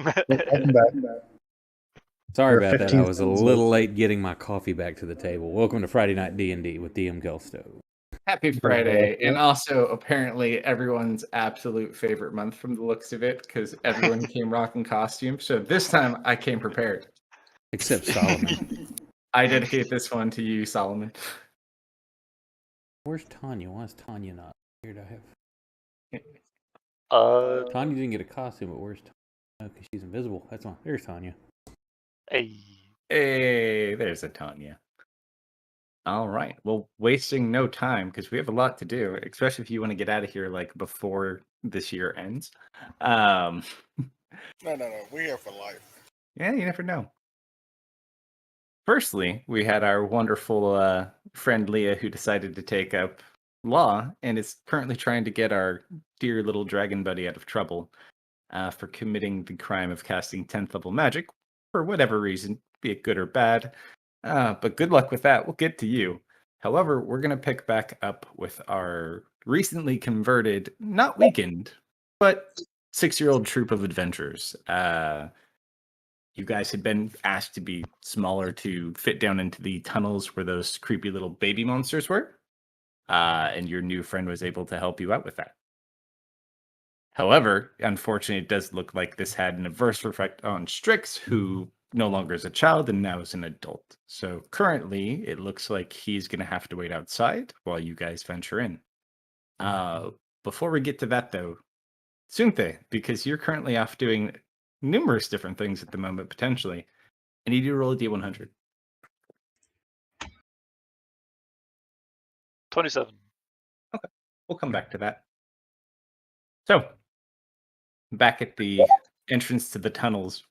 Welcome back. Sorry We're about that. 15 I was a seconds little late. late getting my coffee back to the table. Welcome to Friday Night D&D with DM Kalsto. Happy Friday, and also apparently everyone's absolute favorite month from the looks of it, because everyone came rocking costumes. So this time I came prepared. Except Solomon. I dedicate this one to you, Solomon. Where's Tanya? Why is Tanya not here? To have... Tanya didn't get a costume, but where's Tanya? Oh, because she's invisible. That's on. There's Tanya. Hey, there's a Tanya. All right. Well, wasting no time because we have a lot to do, especially if you want to get out of here like before this year ends. No. We're here for life. Yeah, you never know. Firstly, we had our wonderful friend Leah who decided to take up law and is currently trying to get our dear little dragon buddy out of trouble for committing the crime of casting 10th level magic for whatever reason, be it good or bad. But good luck with that. We'll get to you. However, we're going to pick back up with our recently converted, not weakened, but 6-year-old troop of adventurers. You guys had been asked to be smaller to fit down into the tunnels where those creepy little baby monsters were. And your new friend was able to help you out with that. However, unfortunately, it does look like this had an adverse effect on Strix, who no longer is a child and now is an adult. So currently, it looks like he's going to have to wait outside while you guys venture in. Before we get to that, though, Sunthe, because you're currently off doing numerous different things at the moment, potentially, I need you to roll a D100. 27. Okay, we'll come back to that. So, back at the entrance to the tunnels,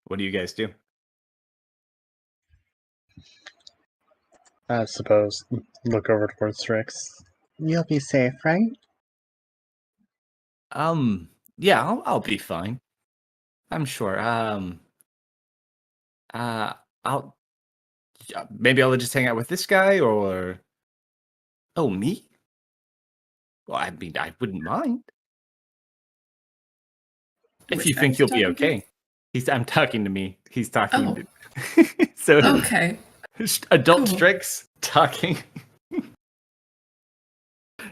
what do you guys do? I suppose. Look over towards Strix. You'll be safe, right? Yeah, I'll be fine. I'm sure. I'll maybe I'll just hang out with this guy, or me? Well, I mean, I wouldn't mind if you think you'll be okay. I'm talking to me. He's talking to. So okay. Adult Cool. Strix talking.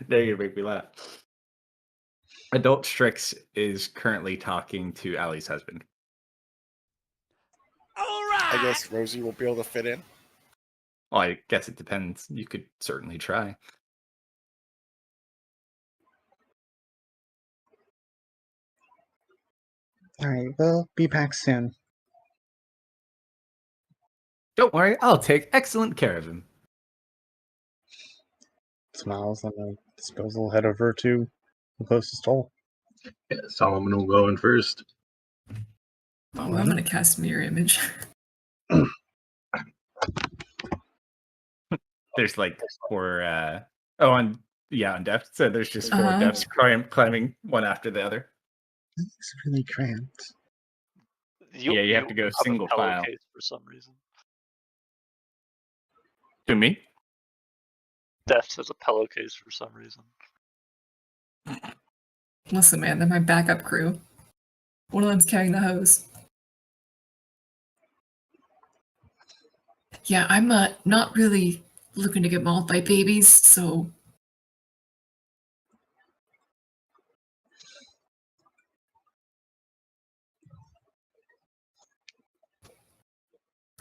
There you make me laugh. Adult Strix is currently talking to Allie's husband. All right. I guess Rosie will be able to fit in. Well, I guess it depends. You could certainly try. Alright, we'll be back soon. Don't worry, I'll take excellent care of him. Smiles, and I suppose we'll head over to the closest hole. Yeah, Solomon will go in first. Oh, I'm going to cast Mirror Image. There's like 4 on depth. So there's just 4 depths climbing one after the other. It's really cramped. You have to go single file. For some reason. To me? Deft has a pillowcase for some reason. Listen, man, they're my backup crew. One of them's carrying the hose. Yeah, I'm not really looking to get mauled by babies, so...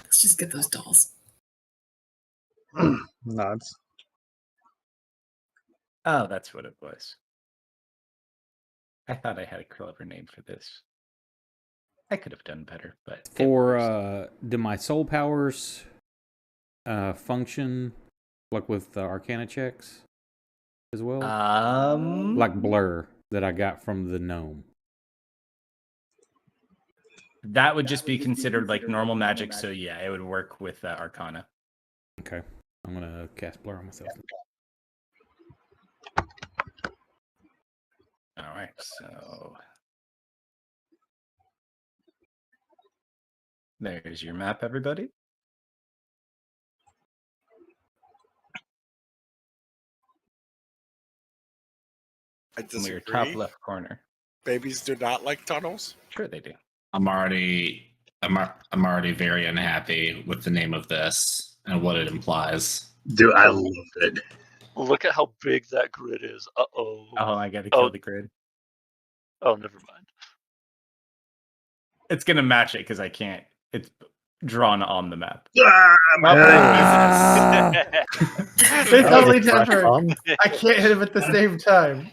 Let's just get those dolls. Nods. Oh, that's what it was. I thought I had a clever name for this. I could have done better, but... Do my soul powers function like with Arcana checks as well? Like Blur that I got from the gnome. That would just be considered like normal magic, so yeah, it would work with Arcana. Okay, I'm gonna cast Blur on myself. All right, so there's your map, everybody. I disagree. Your top left corner. Babies do not like tunnels. Sure they do. I'm already very unhappy with the name of this and what it implies. Dude, I love it. Look at how big that grid is. Uh-oh. Oh, I gotta kill the grid. Oh, never mind. It's gonna match it because I can't. It's drawn on the map. Ah! They totally That was a fresh differ. one. I can't hit him at the same time.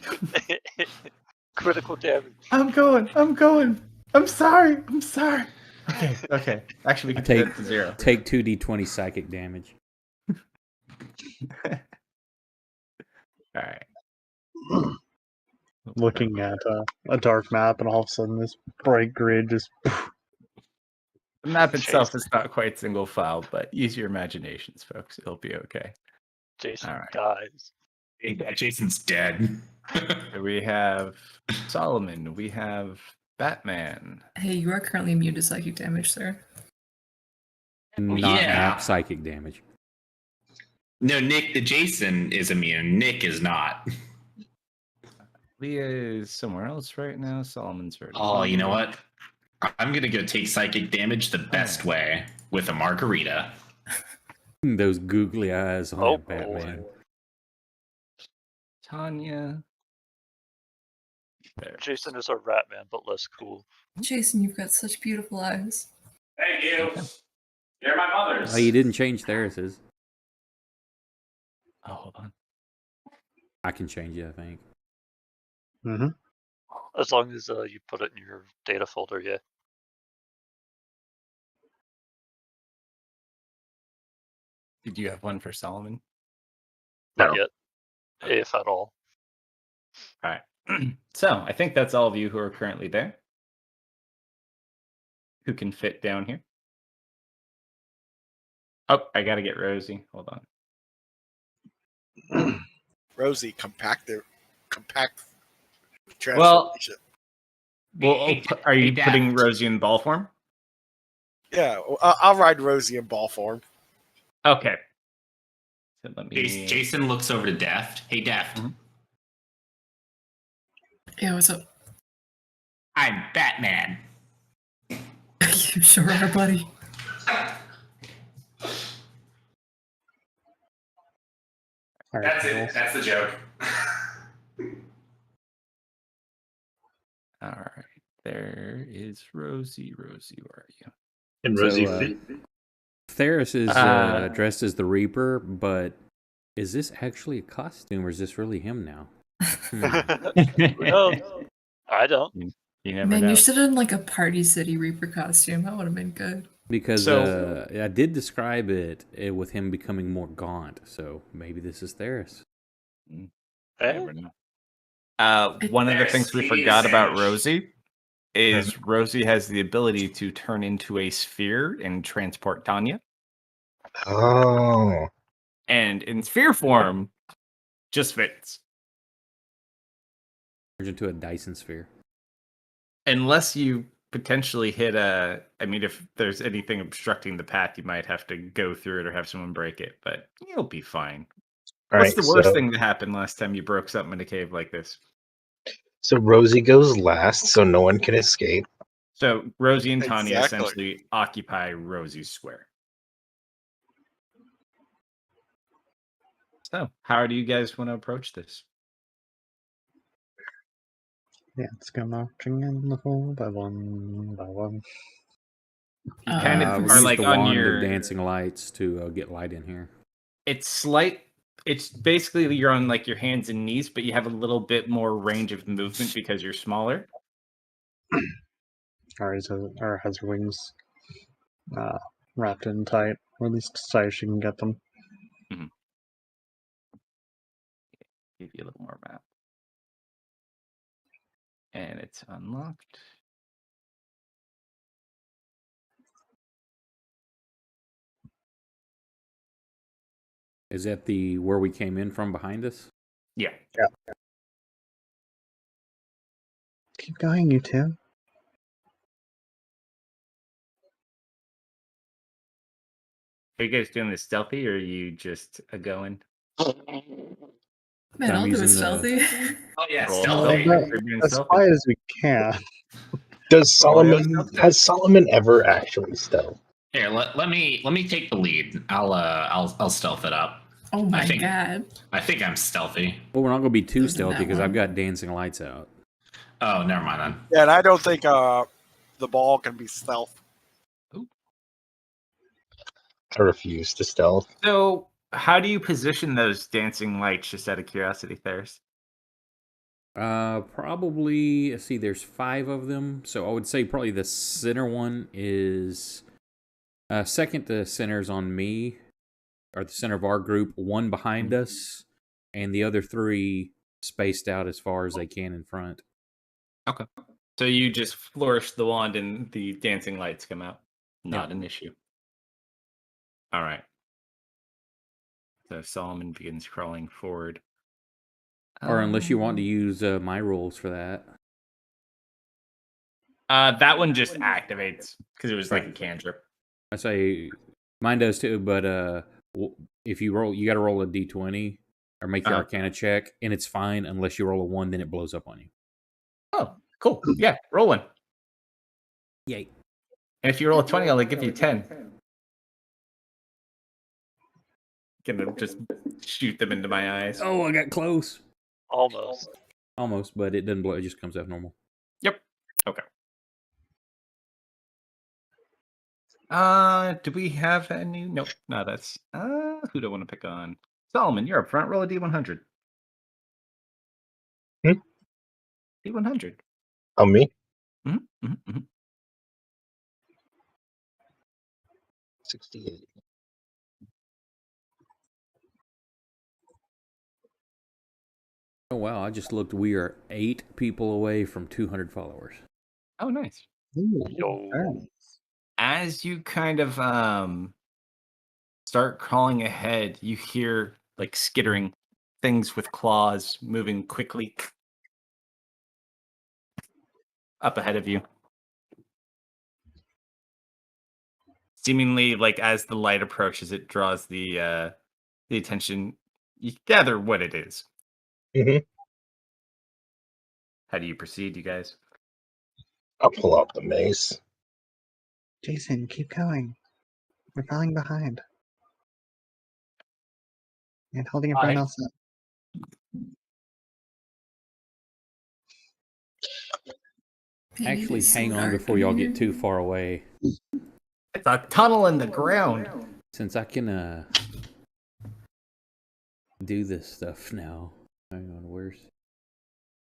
Critical damage. I'm going. I'm sorry. Okay. Actually, we can take it to 0. Take 2d20 psychic damage. All right. Looking at a dark map, and all of a sudden this bright grid just. The map itself is not quite single file, but use your imaginations, folks. It'll be okay. Jason All right. dies. Jason's dead. So we have Solomon. We have Batman. Hey, you are currently immune to psychic damage, sir. Not map psychic damage. No, Jason is immune. Nick is not. Leah is somewhere else right now. Solomon's right. Oh, you know what? I'm gonna go take psychic damage the best way with a margarita. Those googly eyes on that Batman. Boy. Tanya. There. Jason is a rat man, but less cool. Jason, you've got such beautiful eyes. Thank you. They're my mother's. Oh, you didn't change Theris's. Oh, hold on. I can change it, I think. Mm-hmm. As long as you put it in your data folder, yeah. Did you have one for Solomon? Not No. yet. If at all. All right. So I think that's all of you who are currently there. Who can fit down here? Oh, I gotta get Rosie. Hold on. Rosie, compact Well, transformation. Well, are you putting Rosie in ball form? Yeah, I'll ride Rosie in ball form. Okay. So let me. Jason looks over to Deft. Hey, Deft. Mm-hmm. Yeah, what's up? I'm Batman. You sure are, buddy. That's it. That's the joke. All right. There is Rosie. Rosie, where are you? And So, Rosie fit. Theris is dressed as the Reaper, but is this actually a costume, or is this really him now? No, I don't. You never Man, know. you should have done like a Party City Reaper costume. That would have been good. Because So- I did describe it with him becoming more gaunt, so maybe this is Theris. You Eh? never know. One of the things we forgot about Rosie is Rosie has the ability to turn into a sphere and transport Tanya. Oh. And in sphere form, just fits. Turns into a Dyson sphere. Unless you potentially hit a... I mean, if there's anything obstructing the path, you might have to go through it or have someone break it, but you'll be fine. All What's right, the worst so, thing that happened last time you broke something in a cave like this? So Rosie goes last, so no one can escape. So Rosie and Tanya Exactly. essentially occupy Rosie's square. So, how do you guys want to approach this? Yeah, let's go marching in the hole by one by one. You kind Uh, of We are use like the on wand your... of dancing lights to get light in here. It's slight. It's basically you're on like your hands and knees, but you have a little bit more range of movement because you're smaller. Or has her wings wrapped in tight, or at least as tight as she can get them. Give you a little more map. And it's unlocked. Is that the where we came in from behind us? Yeah. Keep going, you two. Are you guys doing this stealthy or are you just going? Man, I'm I'll do it using the- stealthy. Oh yeah, Roll stealthy. stealthy. You're doing As stealthy. quiet as we can. Does Solomon has Solomon ever actually stealth? Here, let me take the lead. I'll stealth it up. Oh my think- god. I think I'm stealthy. Well, we're not going to be too Don't do stealthy that because one. I've got dancing lights out. Oh, never mind then. Yeah, and I don't think the ball can be stealth. I refuse to stealth. So, how do you position those dancing lights? Just out of curiosity, Ferris. Probably, let's see, there's 5 of them. So I would say probably the center one is second to center's on me, or the center of our group, 1 behind us, and the other 3 spaced out as far as they can in front. Okay. So you just flourish the wand and the dancing lights come out. Not an issue. All right. So Solomon begins crawling forward. Or unless you want to use my rules for that. That one just activates because it was like a cantrip. I say mine does too, but if you roll, you got to roll a d20 or make your Arcana check, and it's fine unless you roll a 1, then it blows up on you. Oh, cool. Yeah, roll one. Yay. And if you roll a 20, I'll give you 10. Gonna just shoot them into my eyes. Oh, I got close. Almost. But it doesn't blow. It just comes out normal. Yep. Okay. Do we have any? Nope. No, that's who do I want to pick on? Solomon, you're up front. Roll a D100. D100. On me? Mm-hmm. Mm-hmm. 68. Oh wow! I just looked. We are 8 people away from 200 followers. Oh, nice. Yo. As you kind of start crawling ahead, you hear like skittering things with claws moving quickly up ahead of you. Seemingly, like as the light approaches, it draws the attention. You gather what it is. Mm-hmm. How do you proceed, you guys? I'll pull out the mace. Jason, keep going. We're falling behind. And holding everyone else up. Actually, hang on before y'all get too far away. It's a tunnel in the ground. Since I can do this stuff now. Hang on, where's...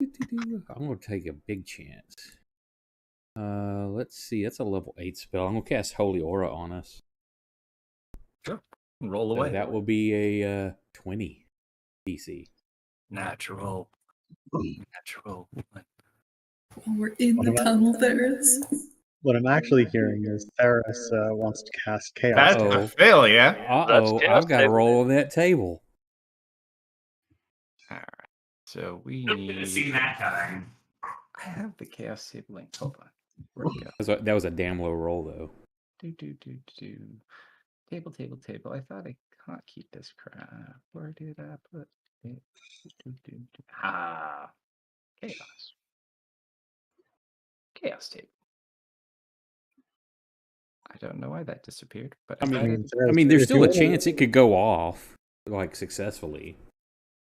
I'm going to take a big chance. Let's see. That's a level 8 spell. I'm going to cast Holy Aura on us. Sure. Roll So away. that will be a 20 DC. Natural. Well, we're in the tunnel, Theris. What I'm actually hearing is Theris wants to cast Chaos. That's Uh-oh. a fail, yeah. Uh-oh, chaos I've got to table. roll on that table. All right. So we Didn't need. see that coming. I have the chaos table link. Hold on. Where'd it go? That was a damn low roll, though. Do. Table. I thought I can't keep this crap. Where did I put it? Ah. Chaos. Chaos table. I don't know why that disappeared, but I got mean, it. there's if still you a wanna- chance it could go off, like, successfully,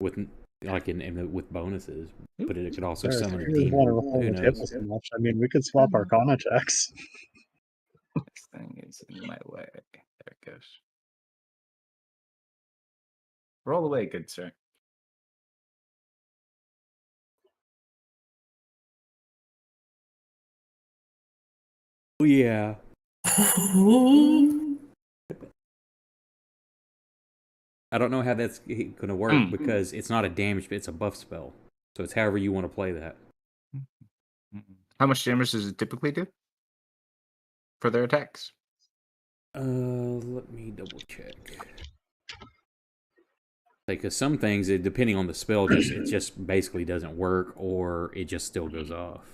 with with bonuses. But it could also Theris, summon if a you really demon. want to roll Who the table knows? so much, I mean, we could swap Arcana checks. This thing is in my way. There it goes. Roll away, good sir. Oh, yeah. I don't know how that's going to work because it's not a damage, but it's a buff spell. So it's however you want to play that. How much damage does it typically do for their attacks? Let me double check. Because some things, depending on the spell, it just basically doesn't work, or it just still goes off.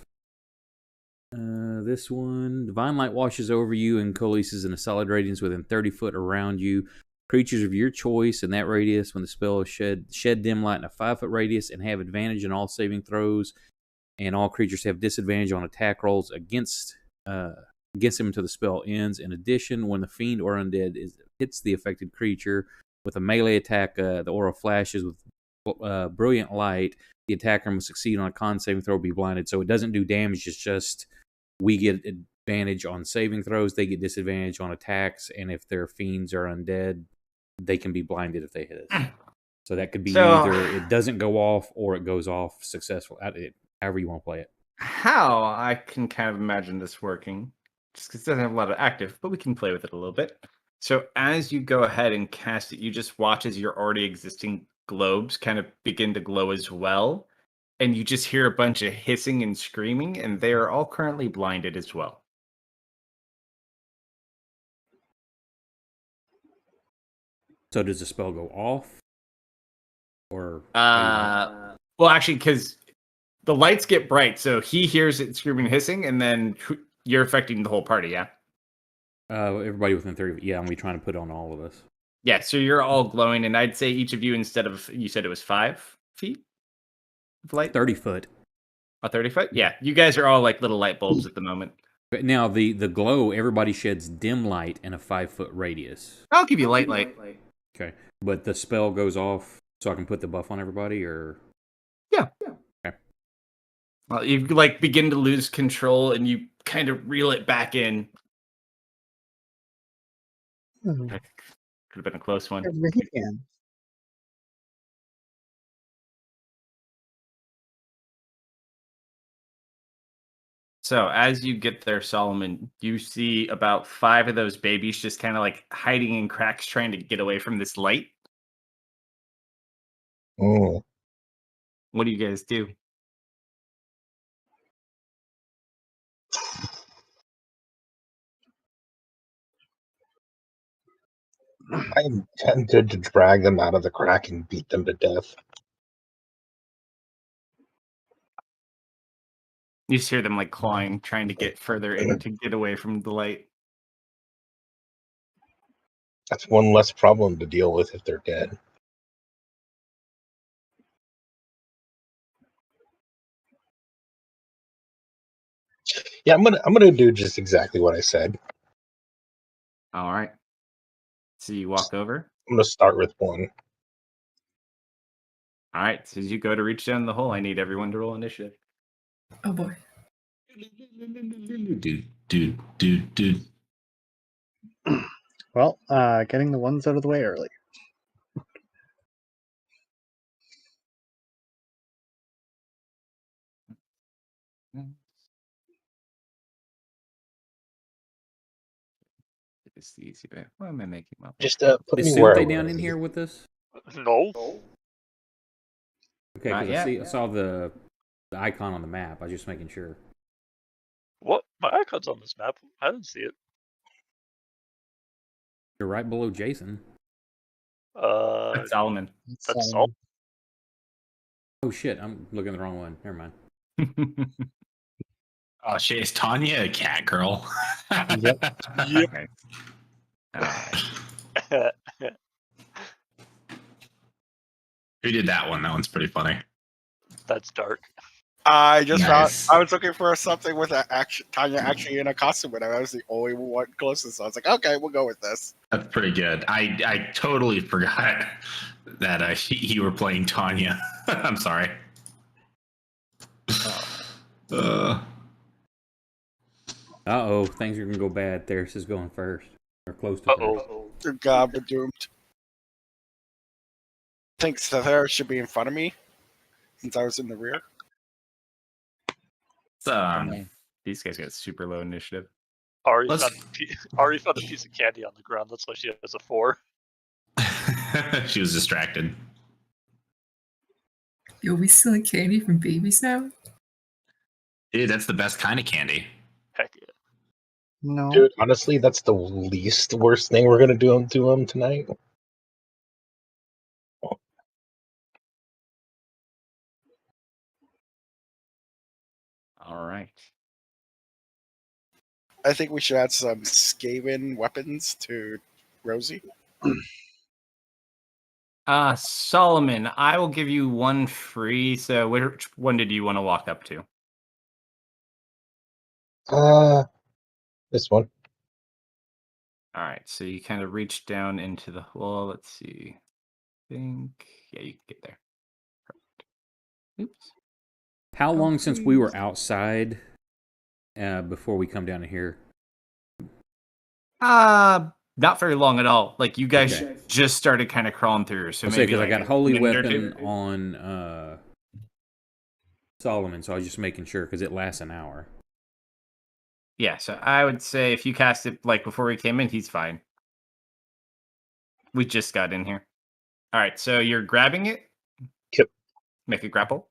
This one, Divine Light washes over you and coalesces in a solid radiance within 30 foot around you. Creatures of your choice in that radius, when the spell is shed dim light in a 5 foot radius and have advantage in all saving throws and all creatures have disadvantage on attack rolls against him until the spell ends. In addition, when the fiend or undead hits the affected creature with a melee attack, the aura flashes with brilliant light. The attacker must succeed on a con saving throw, be blinded. So it doesn't do damage. It's just we get advantage on saving throws. They get disadvantage on attacks, and if their fiends are undead, they can be blinded if they hit us. So that could be either it doesn't go off or it goes off successful. However you want to play it. How I can kind of imagine this working, just because it doesn't have a lot of active, but we can play with it a little bit. So as you go ahead and cast it, you just watch as your already existing globes kind of begin to glow as well. And you just hear a bunch of hissing and screaming, and they are all currently blinded as well. So does the spell go off? Or well, actually, because the lights get bright, so he hears it screaming and hissing, and then you're affecting the whole party, yeah? Everybody within 30. Yeah, and we trying to put on all of us. Yeah, so you're all glowing, and I'd say each of you, instead of, you said it was 5 feet of light? 30 foot. Oh, 30 foot? Yeah, you guys are all like little light bulbs at the moment. But now the glow, everybody sheds dim light in a 5-foot radius. I'll give you light. Okay, but the spell goes off, so I can put the buff on everybody, or Yeah. Okay. Well, you like begin to lose control, and you kind of reel it back in. Could have been a close one. Radiant. So as you get there, Solomon, you see about 5 of those babies just kind of like hiding in cracks, trying to get away from this light. Mm. What do you guys do? I intended to drag them out of the crack and beat them to death. You just hear them like clawing, trying to get further in to get away from the light. That's one less problem to deal with if they're dead. Yeah, I'm gonna do just exactly what I said. All right. So you walk over. I'm gonna start with 1. All right. So as you go to reach down the hole, I need everyone to roll initiative. Oh boy. Dude. Well, getting the ones out of the way early. It's the easy way. Why am I making my Just put is me where I Sunday down wanna in be. here with us? No. Okay, Not because yet. I saw the icon on the map. I was just making sure. What? My icon's on this map. I didn't see it. You're right below Jason. That's Solomon. That's all. Oh shit, I'm looking at the wrong one. Never mind. Oh shit, is Tanya a cat girl? Yep. Okay. All right. Who did that one? That one's pretty funny. That's dark. I just Nice. found. I was looking for something with Tanya actually in a costume, and I was the only one closest. So I was like, okay, we'll go with this. That's pretty good. I totally forgot that you were playing Tanya. I'm sorry. Uh-oh, things are gonna go bad. Theris is going first. Or close to first. Uh-oh. Good God, we're doomed. Think Sarah should be in front of me since I was in the rear. These guys got super low initiative. Ari Let's- found a piece of candy on the ground. That's why she has a 4. She was distracted. Yo, we stealing candy from babies now? Dude, that's the best kind of candy. Heck yeah. No. Dude, honestly, that's the least worst thing we're gonna do to him tonight. All right. I think we should add some Skaven weapons to Rosie. Solomon, I will give you 1 free. So which one did you want to walk up to? This one. All right, so you kind of reach down into the hole. Let's see. I think, yeah, you can get there. Perfect. Oops. How Oh, long since we were please. outside before we come down to here? Not very long at all. Like you guys Okay. just started kind of crawling through, so I say maybe because like I got a Holy minute or Weapon two. on Solomon, so I was just making sure because it lasts an hour. Yeah, so I would say if you cast it like before we came in, he's fine. We just got in here. All right, so you're grabbing it. Yep. Make a grapple.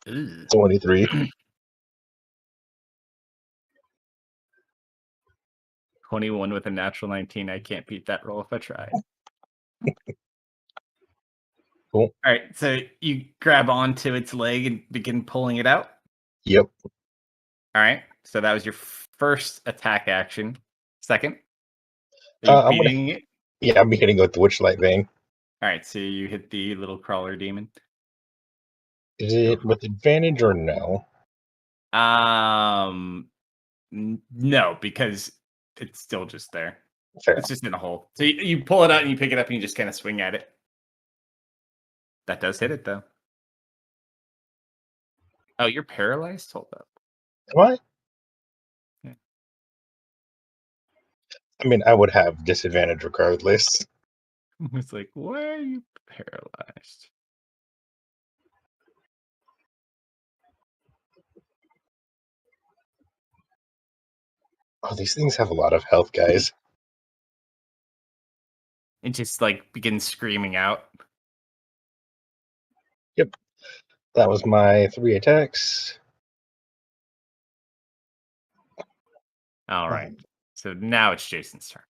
Ooh. 23. 21 with a natural 19. I can't beat that roll if I try. Cool. All right, so you grab onto its leg and begin pulling it out. Yep. All right, so that was your first attack action. Second, are you I'm gonna. beating it? Yeah, I'm hitting with the Witchlight Vein. All right, so you hit the little crawler demon. Is it with advantage or no? No, because it's still just there. Fair. It's just in a hole. So you pull it out and you pick it up and you just kind of swing at it. That does hit it though. Oh, you're paralyzed? Hold up. Am I? Yeah. I mean, I would have disadvantage regardless. It's like, why are you paralyzed? Oh, these things have a lot of health, guys. It just like begins screaming out. Yep. That was my 3 attacks. All right. So now it's Jason's turn.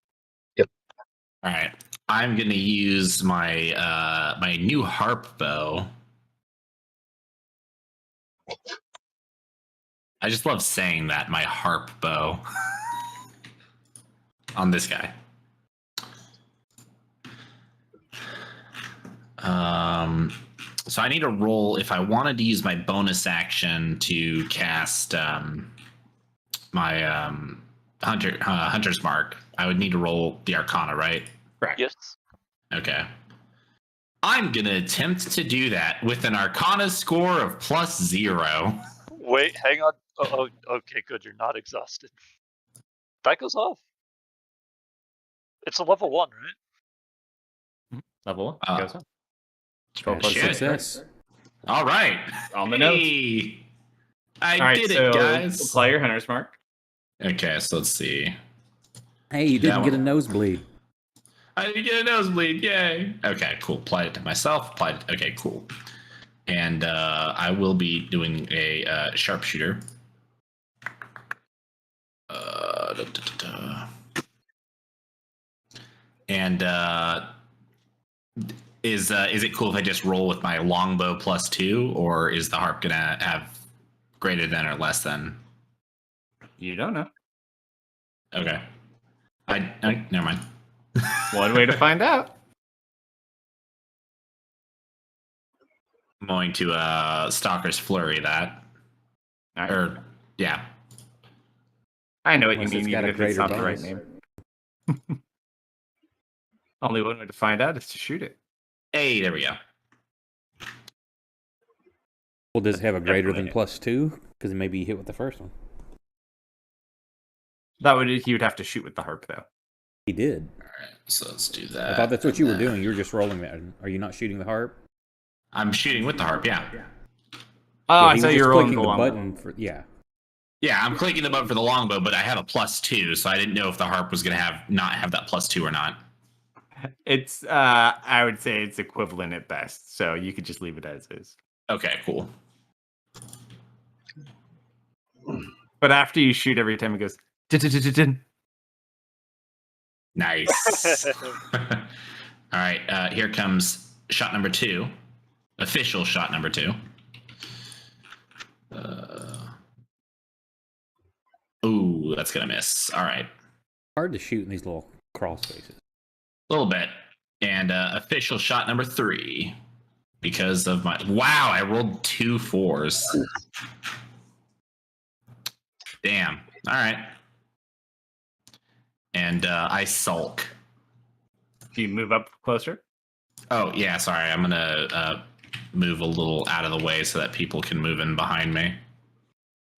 All right. I'm gonna use my my new harp bow. I just love saying that, my harp bow. On this guy. So I need to roll if I wanted to use my bonus action to cast my Hunter's Mark. I would need to roll the Arcana, right? Correct. Yes. Okay. I'm gonna attempt to do that with an Arcana score of +0. Wait, hang on. Oh, okay, good. You're not exhausted. That goes off. It's a level 1, right? Level 1 goes on. 12 plus Shit. 6, right? Success. All right. On the nose. Hey, I All right, did so it, guys. apply your Hunter's Mark. Okay, so let's see. Hey, you didn't That get a one. nosebleed. I didn't get a nosebleed. Yay. Okay, cool. Applied it to myself. Applied it. Okay, cool. And I will be doing a sharpshooter. And is it cool if I just roll with my longbow +2, or is the harp gonna have greater than or less than? You don't know. Okay. Never mind. One way to find out. I'm going to Stalker's Flurry that. All right. Or yeah. I know what you Once mean, it's got even a if it's greater not the right bonus. name. Only one way to find out is to shoot it. Hey, there we go. Well, does it have a greater than Definitely. +2? Because maybe you hit with the first one. He would have to shoot with the harp though. He did. All right, so let's do that. I thought that's what you were doing. You were just rolling that. Are you not shooting the harp? I'm shooting with the harp, yeah. Oh, I he thought was you just were rolling clicking the the longbow. button for Yeah, I'm clicking the button for the longbow, but I have a +2, so I didn't know if the harp was gonna not have that +2 or not. It's I would say it's equivalent at best, so you could just leave it as is. Okay, cool. But after you shoot, every time it goes. "Dun-dun-dun-dun-dun." Nice. All right, here comes shot number 2. Official shot number 2. Ooh, that's gonna miss. All right, hard to shoot in these little crawl spaces. a little bit. And official shot number 3. because of my wow. I rolled 2 4s. Damn. All right. And I sulk. Do you move up closer? Oh yeah, sorry. I'm gonna move a little out of the way so that people can move in behind me.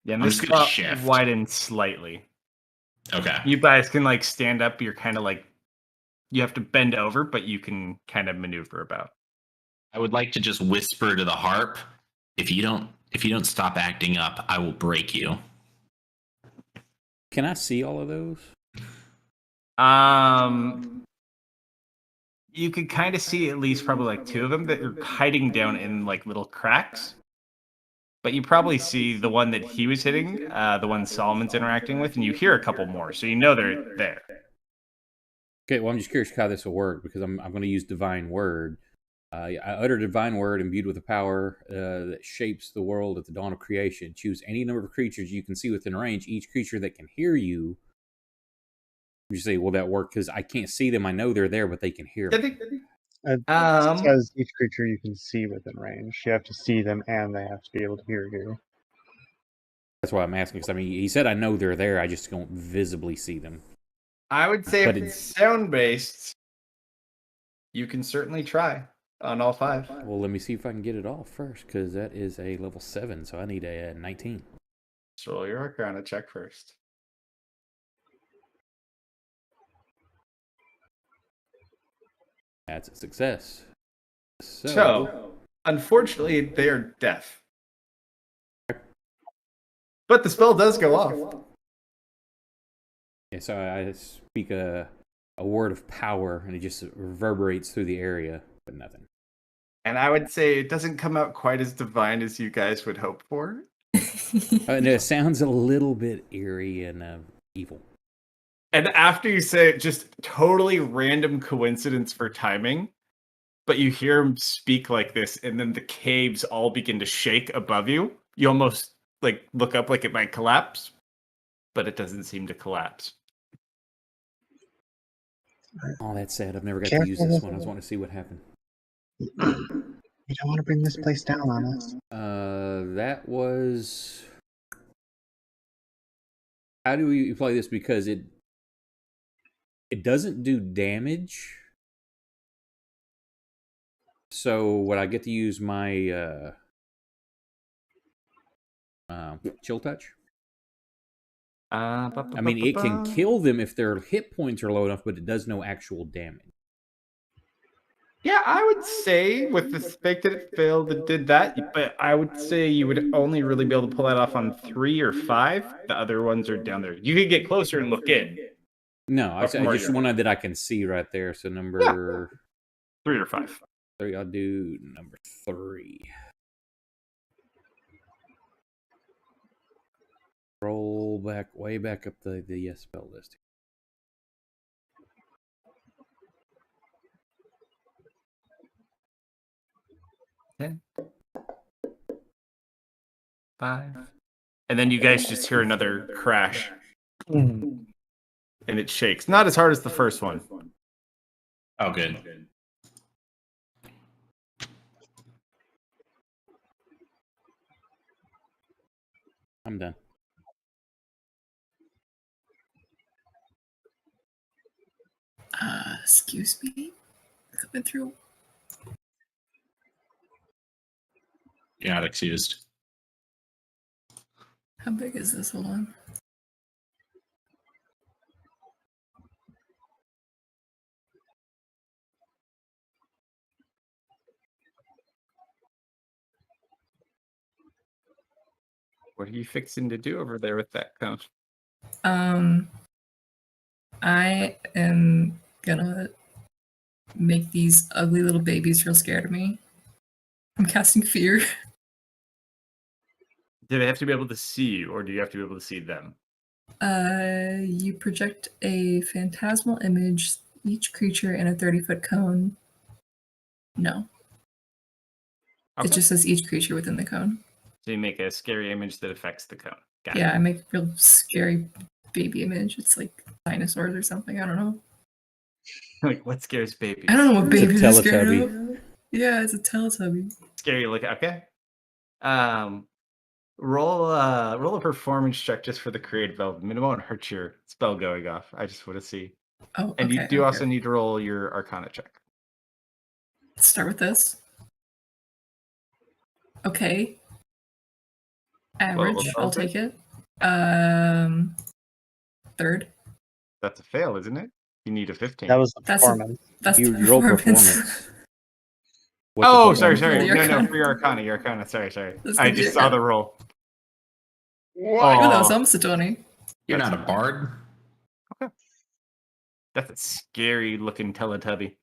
Yeah, and I'm this just gonna spot shift. widens slightly. Okay. You guys can like stand up. You're kind of like you have to bend over, but you can kind of maneuver about. I would like to just whisper to the harp, if you don't stop acting up, I will break you. Can I see all of those? You could kind of see at least probably like 2 of them that are hiding down in like little cracks. But you probably see the one that he was hitting, the one Solomon's interacting with, and you hear a couple more, so you know they're there. Okay, well, I'm just curious how this will work because I'm going to use Divine Word. I utter a Divine Word imbued with a power that shapes the world at the dawn of creation. Choose any number of creatures you can see within range. Each creature that can hear you. You say, will that work? Because I can't see them. I know they're there, but they can hear me. It says each creature you can see within range. You have to see them, and they have to be able to hear you. That's why I'm asking. Because I mean, he said I know they're there. I just don't visibly see them. I would say But if it's sound-based, you can certainly try on all 5. Well, let me see if I can get it all first, because that is a level 7, so I need a 19. So roll your Arcana check first. That's a success. So, unfortunately, they are deaf. But the spell does go off. Yeah, so I speak a word of power, and it just reverberates through the area, but nothing. And I would say it doesn't come out quite as divine as you guys would hope for. And it sounds a little bit eerie and evil. And after you say it, just totally random coincidence for timing, but you hear him speak like this, and then the caves all begin to shake above you. You almost like look up like it might collapse, but it doesn't seem to collapse. Oh, that's sad. I've never got to use this one. I was wanting to see what happened. You don't want to bring this place down on us. That was... How do we play this? Because it doesn't do damage. So would I get to use my chill touch? I mean, it can kill them if their hit points are low enough, but it does no actual damage. Yeah, I would say with the fact that it failed, it did that. But I would say you would only really be able to pull that off on 3 or 5. The other ones are down there. You could get closer and look in. No, I just one that I can see right there. So number 3 or 5. 3. I'll do number 3. Roll back, way back up the spell list. Okay. 5. And then you guys just hear another crash. And it shakes. Not as hard as the first one. Oh, good. I'm done. Excuse me? Coming through. You're not excused. How big is this? Hold on. What are you fixing to do over there with that cone? I am gonna make these ugly little babies real scared of me. I'm casting fear. Do they have to be able to see you, or do you have to be able to see them? You project a phantasmal image, each creature in a 30-foot cone. No. Okay. It just says each creature within the cone. So you make a scary image that affects the cone. Got Yeah, it. I make a real scary baby image. It's like dinosaurs or something. I don't know. Like, what scares babies? I don't know what It's a babies are scared Teletubby. of. Yeah, it's a Teletubby. Scary look. Okay. Roll a performance check just for the creative element. It won't hurt your spell going off. I just want to see. Oh, And you okay, do okay. also need to roll your Arcana check. Let's start with this. Okay. Average. what I'll was it? take it. Third. That's a fail, isn't it? You need a 15. That was the That's a- performance. That's You the roll performance. performance. What's the Oh, sorry, performance sorry. roll? The No, Arcana. for your Arcana. Sorry. That's I the just saw Arcana. the roll. What? Oh, that was Oh, almost a 20. You're That's not a bard? that's a scary looking Teletubby.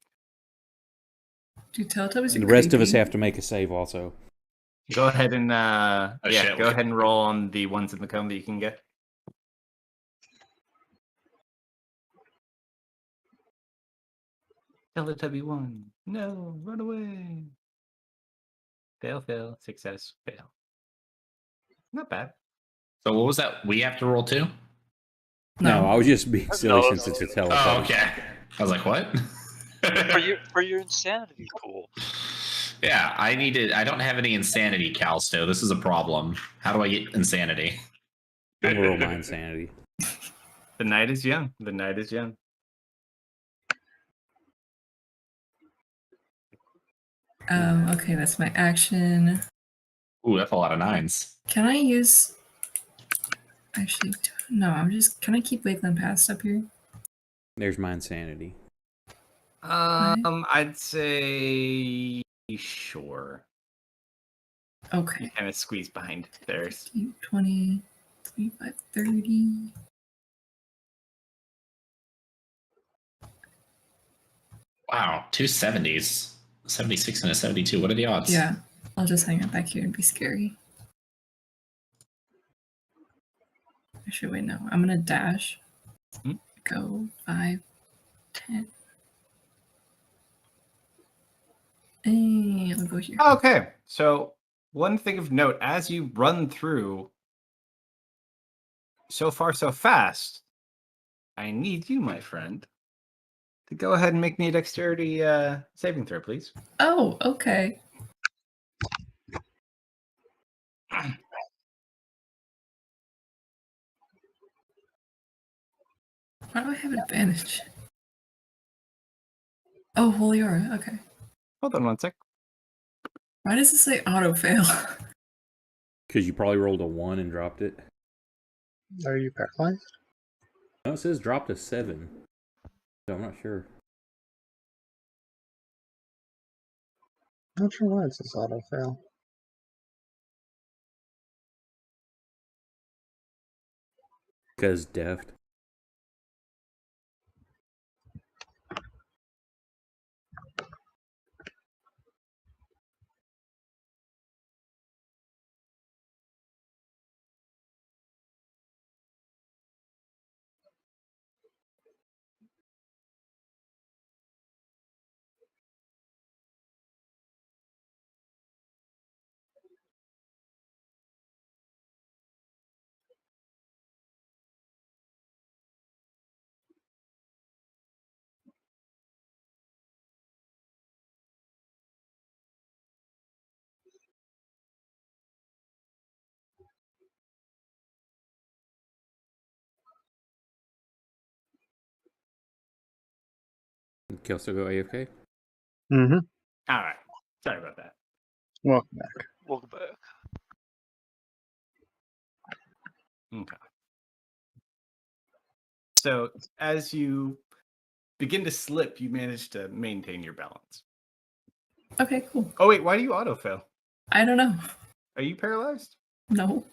Dude, Teletubbies are The rest of us creepy. have to make a save also. Go ahead and shit. go ahead and roll on the ones in the cone that you can get. Teletubby 1. No, run away. Fail. Success, fail. Not bad. So what was that? We have to roll too? No, I was just being silly No, since it's a it's- Teletubby. Oh, okay. I was like, what? For your insanity pool. Yeah, I don't have any insanity, Kalsto. This is a problem. How do I get insanity? I'm gonna roll my insanity. The night is young. The night is young. Okay, that's my action. Ooh, that's a lot of 9s. Can I use... Actually, no, can I keep Wakeland Past up here? There's my insanity. I'd say sure. Okay. Kind of squeeze behind theirs. 15, 20, 25, 30. Wow, 2 70s. 76 and a 72. What are the odds? Yeah, I'll just hang out back here and be scary. Actually, wait, no. I'm gonna dash. Hmm? Go 5, 10. And I'll go here. Okay, so one thing of note, as you run through, so far so fast, I need you, my friend, to go ahead and make me a dexterity saving throw, please. Oh, okay. Why do I have advantage? Oh, Holy Aura. Okay. Hold on one sec. Why does it say auto fail? Because you probably rolled a 1 and dropped it. Are you paralyzed? No, it says dropped a 7. So I'm not sure. Not sure why it says auto fail. Because deft. Kelso go AFK? Mm-hmm. All right. Sorry about that. Welcome back. Welcome back. Okay. So as you begin to slip, you manage to maintain your balance. Okay, cool. Oh wait, why do you autofail? I don't know. Are you paralyzed? No.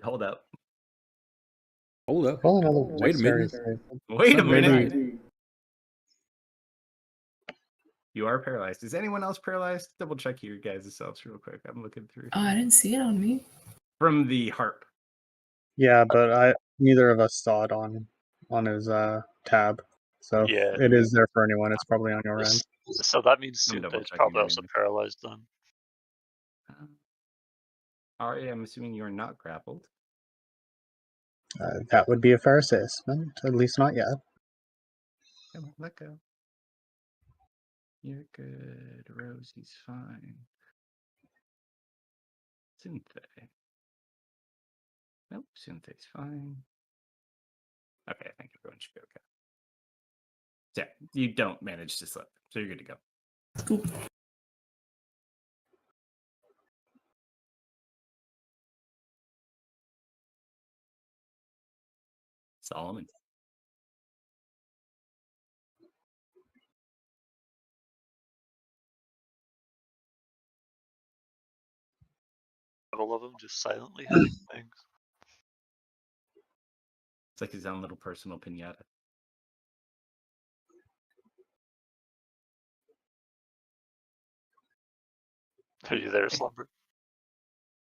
Hold up. Hold up. Roll another Wait a dexterity minute. save. Wait a Something minute. right. You are paralyzed. Is anyone else paralyzed? Double check your guys' selves real quick. I'm looking through. Oh, I didn't see it on me. From the harp. Yeah, but neither of us saw it on his tab. So if Yeah. it is there for anyone. It's probably on your end. So that means I'm too that double it's checking probably your also name. paralyzed then. Ari, I'm assuming you are not grappled. That would be a fair assessment. At least not yet. Come on, let go. You're good. Rosie's fine. Synthé. Nope, Synthe's fine. Okay, I think everyone should be okay. So, yeah, you don't manage to slip, so you're good to go. Cool. Solomon. Middle of him just silently hitting things. It's like his own little personal pinata. Are you there, Slumber?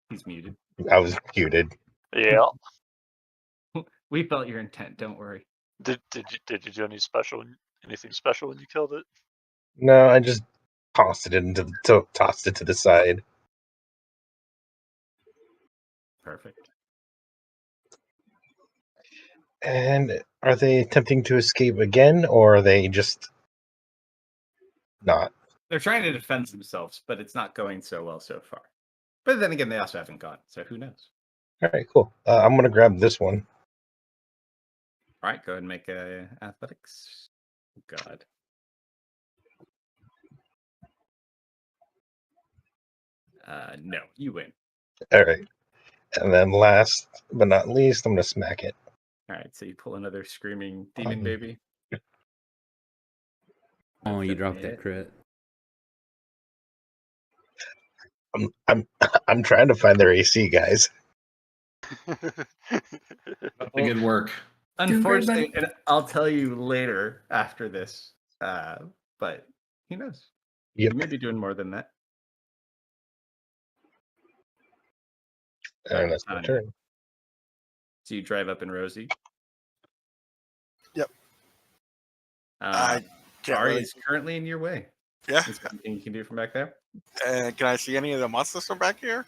He's muted. I was muted. Yeah. We felt your intent. Don't worry. Did you do anything special when you killed it? No, I just tossed it to the side. Perfect. And are they attempting to escape again, or are they just not? They're trying to defend themselves, but it's not going so well so far. But then again, they also haven't gone, so who knows? All right, cool. I'm gonna grab this one. All right, go ahead and make a athletics. God. No, you win. All right, and then last but not least, I'm gonna smack it. All right, so you pull another screaming demon baby. Oh, you That's dropped it. that crit. I'm trying to find their AC, guys. Good work. Unfortunately, and I'll tell you later after this. But who knows? Yep. You may be doing more than that. And that's my turn. So you drive up in Rosie. Yep. I can't Ari really. is currently in your way. Yeah. Is there anything you can do from back there? Can I see any of the monsters from back here?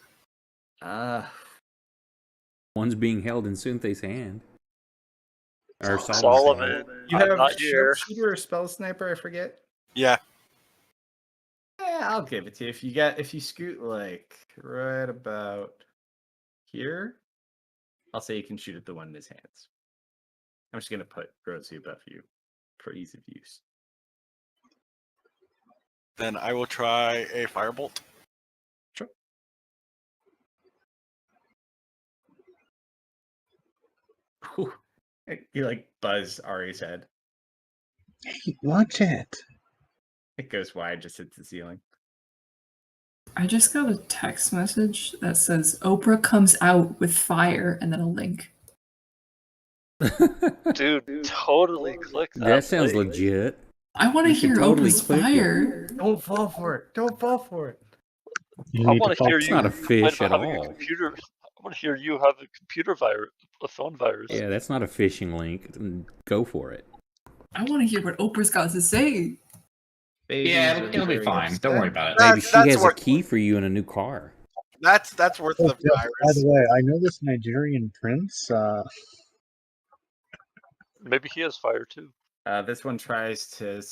One's being held in Synthe's hand. Or Solomon's hand. Solomon. You I'm have not here. sharpshooter or spell sniper, I forget. Yeah. Yeah, I'll give it to you. If you scoot like right about here, I'll say you can shoot at the one in his hands. I'm just gonna put Rosie above you for ease of use. Then I will try a firebolt. Sure. Whew. You like buzz Ari's head. Hey, watch it. It goes wide, just hits the ceiling. I just got a text message that says Oprah comes out with fire and then a link. Dude, totally click that. That sounds link. legit. I want to You should hear totally Oprah's click it. fire. Don't fall for it. Don't fall for it. You I need want to hear focus. you. It's not a fish at having all. A computer. I want to hear you have a computer virus, a phone virus. Yeah, that's not a phishing link. Go for it. I want to hear what Oprah's got to say. Yeah, Babies it'll are be very fine. Don't worry about it. Maybe she That's has a what- key for you in a new car. That's worth Oh, the yeah, by virus. the way, I know this Nigerian prince. Maybe he has fire too. This one tries to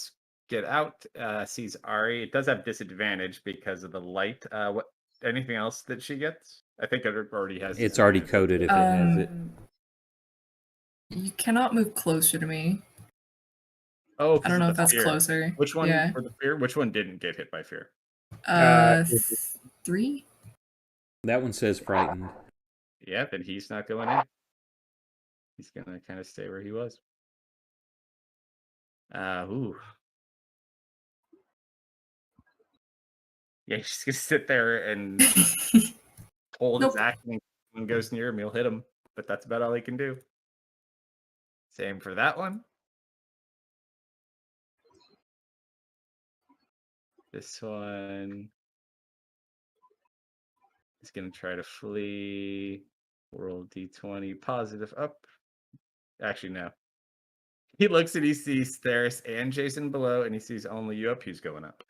get out. Sees Ari. It does have disadvantage because of the light. What? Anything else that she gets? I think it already has. It's already disadvantage. coded if it has it. You cannot move closer to me. Oh, I don't know if that's fear. closer. Which one Yeah. for the fear? Which one didn't get hit by fear? 3? That one says frightened. Yeah, then he's not going in. He's gonna kind of stay where he was. Ooh. Yeah, he's just gonna sit there and hold his Nope. action and goes near him. He'll hit him, but that's about all he can do. Same for that one. This one is gonna try to flee. Roll D20 positive up. Actually, no. He looks and he sees Theris and Jason below, and he sees only you up. He's going up.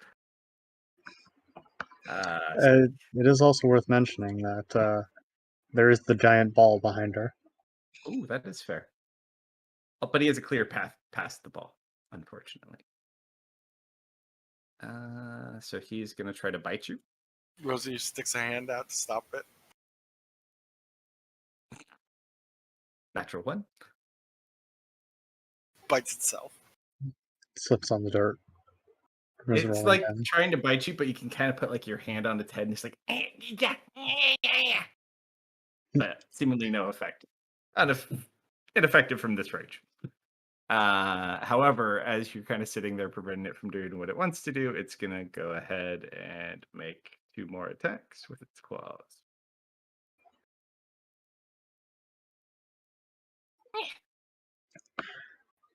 It is also worth mentioning that there is the giant ball behind her. Ooh, that is fair. Oh, but he has a clear path past the ball, unfortunately. So he's gonna try to bite you. Rosie sticks a hand out to stop it. Natural one. Bites itself. Slips on the dirt. Goes It's rolling like down. trying to bite you, but you can kind of put like your hand on its head, and it's like, but seemingly no effect. Ineffective from this range. However, as you're kind of sitting there preventing it from doing what it wants to do, it's gonna go ahead and make 2 more attacks with its claws.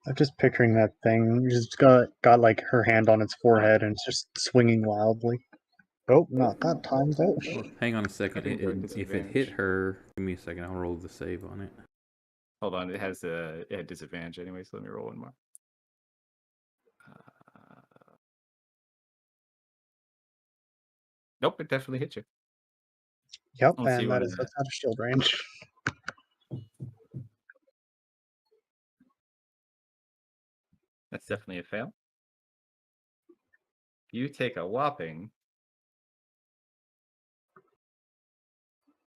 I'm just picturing that thing. Just got like her hand on its forehead and it's just swinging wildly. Oh, not that time's out. Well, hang on a second. Cutting or If it hit disadvantage? her, give me a second. I'll roll the save on it. Hold on, it had disadvantage anyway, so let me roll one more. Nope, it definitely hit you. Yep, Let's see and what that is that's out of shield range. That's definitely a fail. You take a whopping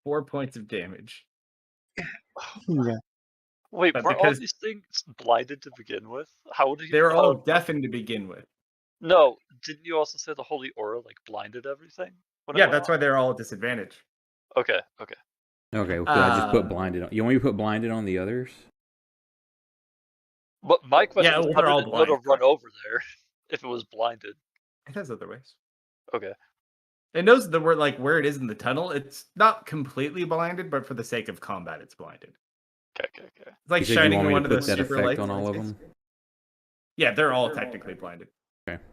4 points of damage. Yeah. Wait, But were all because- these things blinded to begin with? How would you? They were all deafened to begin with. No, didn't you also say the holy aura like blinded everything? when it Yeah, went that's off? why they're all at disadvantage. Okay, okay. Okay, well, I just put Uh, blinded on. You want me to put blinded on the others? But my question Yeah, was, well, how they're did all it would have blind, run correct. over there if it was blinded? It has other ways. Okay. It knows the word like where it is in the tunnel. It's not completely blinded, but for the sake of combat, it's blinded. Okay. It's like You said you shining want me one to of put the that super effect lights on all of it's- them? Yeah, they're all technically blinded. Okay.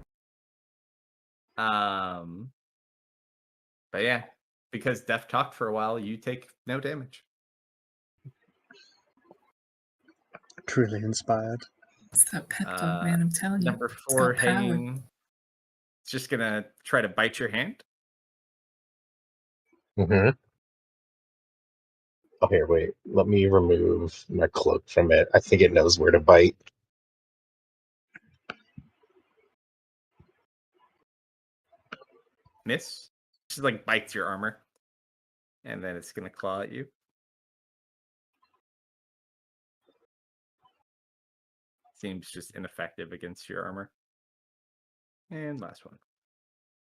But yeah, because Death talked for a while, you take no damage. Truly inspired. It's that pep talk, man. I'm telling you. Number It's 4 got power. hanging. It's just gonna try to bite your hand. Mm-hmm. Oh, here, wait. Let me remove my cloak from it. I think it knows where to bite. Miss. Just like bites your armor. And then it's gonna claw at you. Seems just ineffective against your armor. And last one.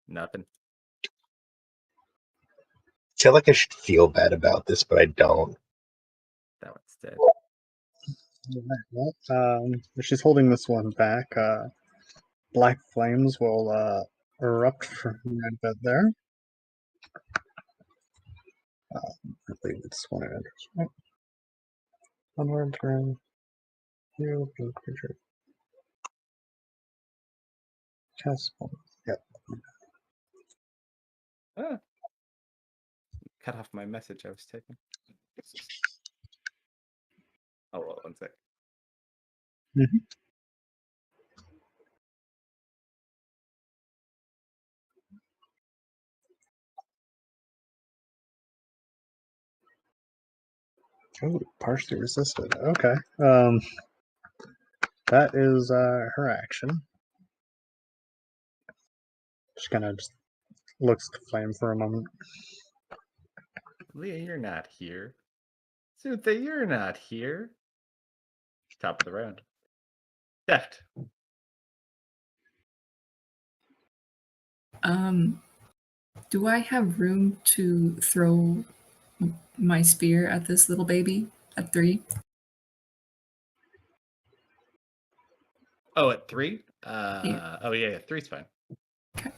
Nothing. I feel like I should feel bad about this, but I don't. That one's dead. Alright, well, if she's holding this one back, black flames will erupt from right about there. I believe it's one of it. Right? Onward turn. You can creature. Cast one. Yep. Ah. Cut off my message I was taking. Oh, well, 1 sec. Oh, partially resisted. Okay. That is her action. Just kind of just looks at the flame for a moment. Leah, you're not here. Sutha, you're not here. Top of the round. Deft. Do I have room to throw my spear at this little baby at 3? Oh, at 3? Yeah. Oh, yeah, 3's fine. Okay.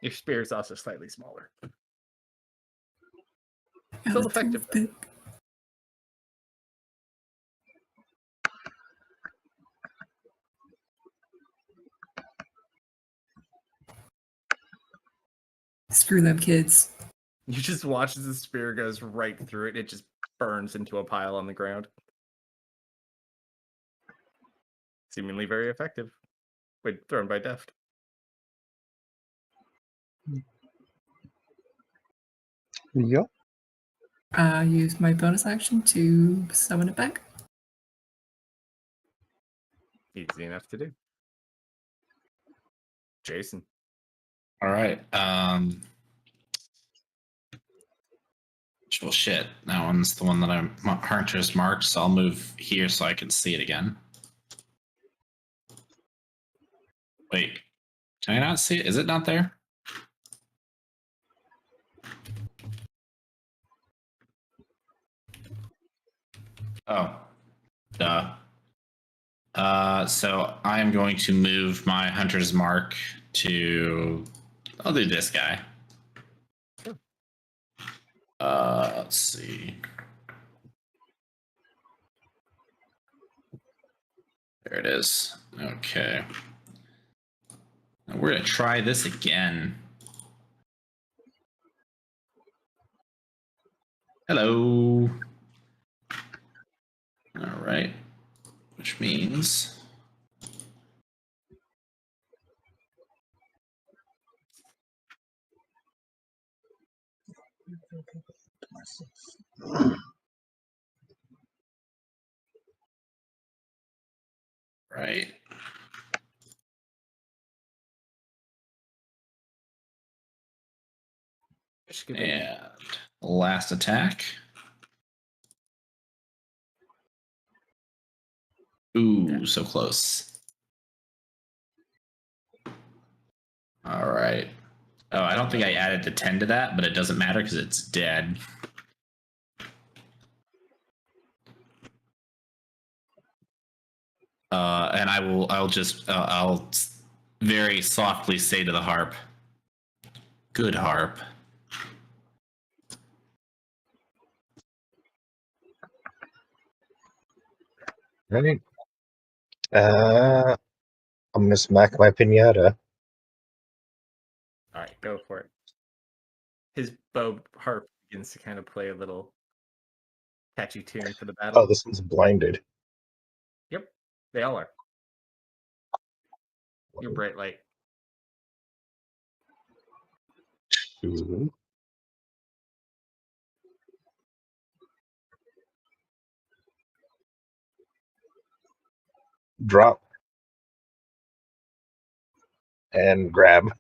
Your spear is also slightly smaller. Yeah, Still that's effective, though. big. Screw them kids. You just watch as the spear goes right through it. It just burns into a pile on the ground. Seemingly very effective. Wait, thrown by Deft. Yep. Use my bonus action to summon it back. Easy enough to do. Jason. All right. Well, shit. That one's the one that I'm Hunter's marked, so I'll move here so I can see it again. Wait, can I not see it? Is it not there? Oh, duh. So I am going to move my Hunter's mark to. I'll do this guy. Let's see. There it is. Okay. Now we're gonna try this again. Hello. All right. Which means. Right. And last attack. Ooh, so close. All right. Oh, I don't think I added the 10 to that, but it doesn't matter because it's dead. And I'll very softly say to the harp, "Good harp." Right. I'm gonna smack my pinata. All right, go for it. His bow harp begins to kind of play a little catchy tune for the battle. Oh, this one's blinded. Yep, they all are. Your bright light. 2. Drop. And grab.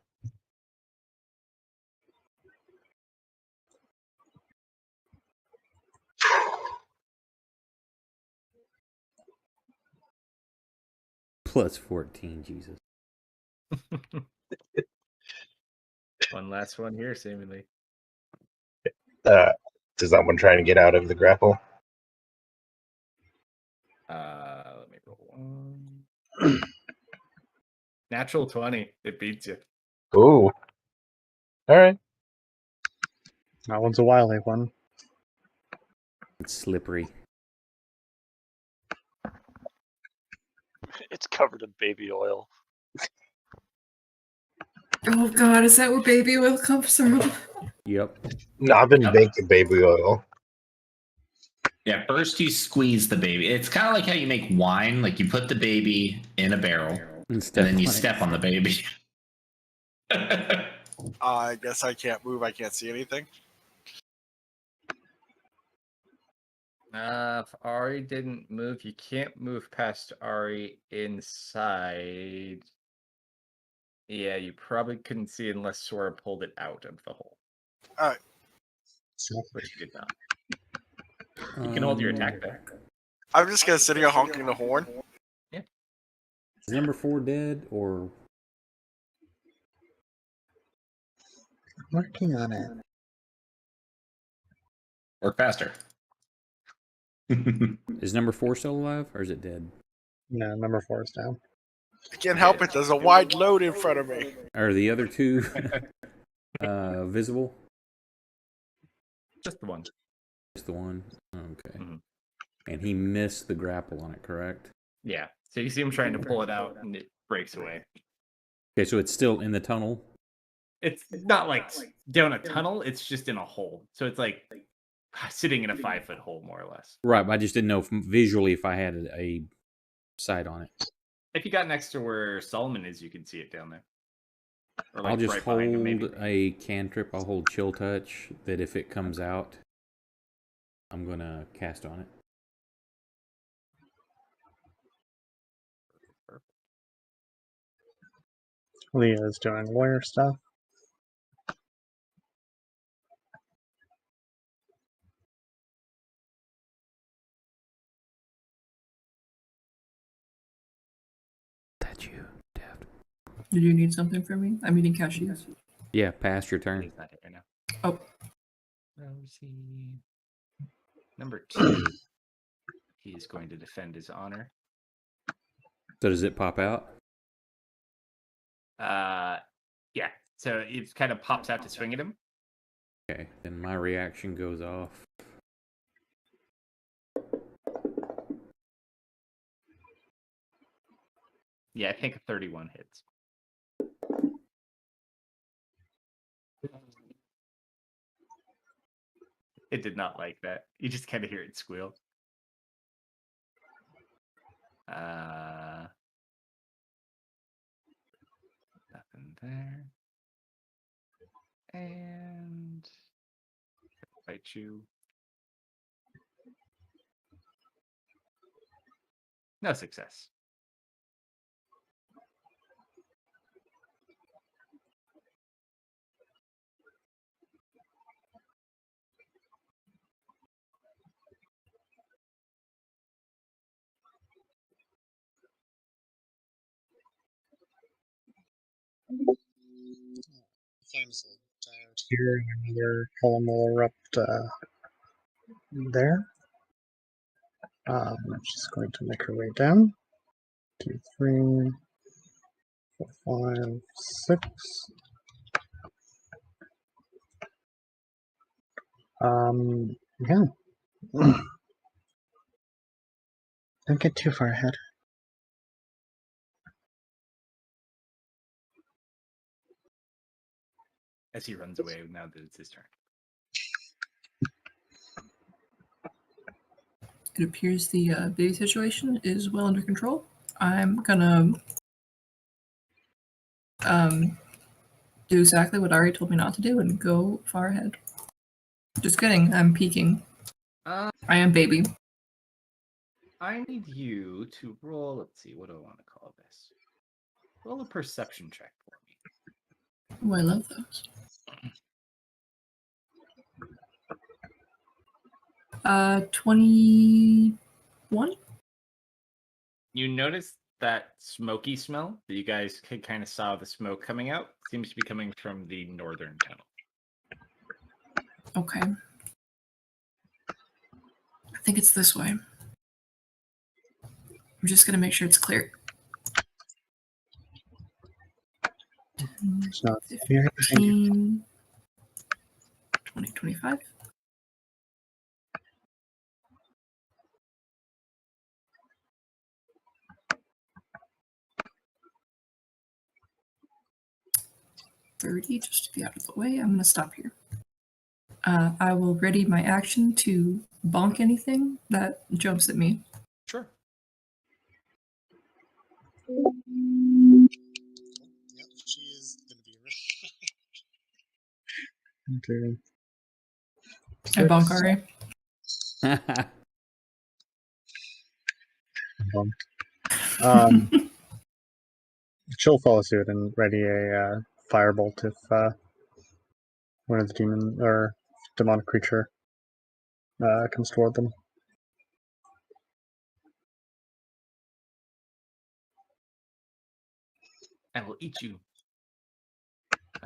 Plus 14, Jesus. One last one here, seemingly. Does that one trying to get out of the grapple? Let me roll one. Natural 20. It beats you. Ooh. All right. That one's a wily one. It's slippery. It's covered in baby oil. Oh God, is that where baby oil comes from? Yep. No, I've been making baby oil. Yeah, first you squeeze the baby. It's kind of like how you make wine. Like you put the baby in a barrel, and then you step on the baby. I guess I can't move. I can't see anything. If Ari didn't move, you can't move past Ari inside. Yeah, you probably couldn't see unless Sora pulled it out of the hole. All right. Which you did not. You can hold your attack back. I'm just gonna sit here honking the horn. Yeah. Is number 4 dead or? Working on it. Work faster. Is number 4 still alive or is it dead? No, number 4 is down. I can't help it. There's a wide load in front of me. Are the other 2 visible? Just the one. Just the one? Okay. Mhm. And he missed the grapple on it, correct? Yeah. So you see him trying to pull it out and it breaks away. Okay, so it's still in the tunnel? It's not like down a tunnel, it's just in a hole. So it's like sitting in a 5-foot hole, more or less. Right, but I just didn't know visually if I had a sight on it. If you got next to where Solomon is, you can see it down there. Or like I'll just right behind him, maybe. hold a cantrip. I'll hold Chill Touch, that if it comes out, I'm going to cast on it. Leah is doing lawyer stuff. That's you, Dev. Did you need something from me? I'm eating cashews. Yeah, past your turn. He's not here now. Oh. Rosie. Number 2. He is going to defend his honor. So does it pop out? Yeah. So it kind of pops out to swing at him. Okay, then my reaction goes off. Yeah, I think a 31 hits. It did not like that. You just kind of hear it squeal. Nothing there. And bite you. No success. Flames will die out here, and another column will erupt there. She's going to make her way down. 2, 3, 4, 5, 6. Yeah. Don't get too far ahead. As he runs away now that it's his turn. It appears the baby situation is well under control. I'm gonna do exactly what Ari told me not to do and go far ahead. Just kidding, I'm peeking. I am baby. I need you to roll, let's see, what do I want to call this? Roll a perception check for me. Oh, I love those. 21? You notice that smoky smell that you guys kind of saw the smoke coming out seems to be coming from the northern tunnel. Okay. I think it's this way. I'm just gonna make sure it's clear. It's not here. 15, 20, 25. Just to be out of the way, I'm going to stop here. I will ready my action to bonk anything that jumps at me. Sure. Yep, she is going to be ready. I bonk Ari. She'll follow suit and ready a firebolt if one of the demon or demonic creature comes toward them. I will eat you.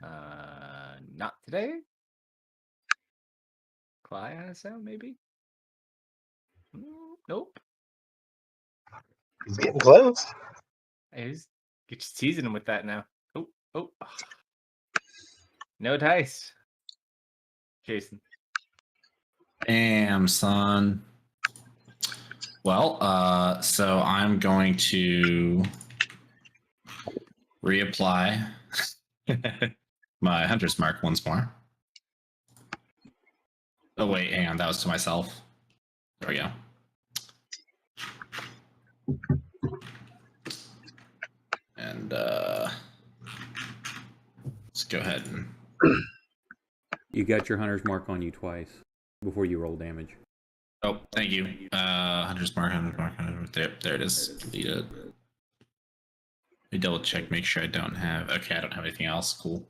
Not today. Cly sound maybe. Nope. He's getting close. Get you teasing him with that now. Oh. No dice. Jason. Damn, son. Well, so I'm going to reapply my hunter's mark once more. Oh wait, hang on, that was to myself. There we go. And let's go ahead and You got your hunter's mark on you twice before you roll damage. oh, thank you. Hunter's mark. There it is. Delete it. Let me double check, make sure I don't have. Okay, I don't have anything else. Cool.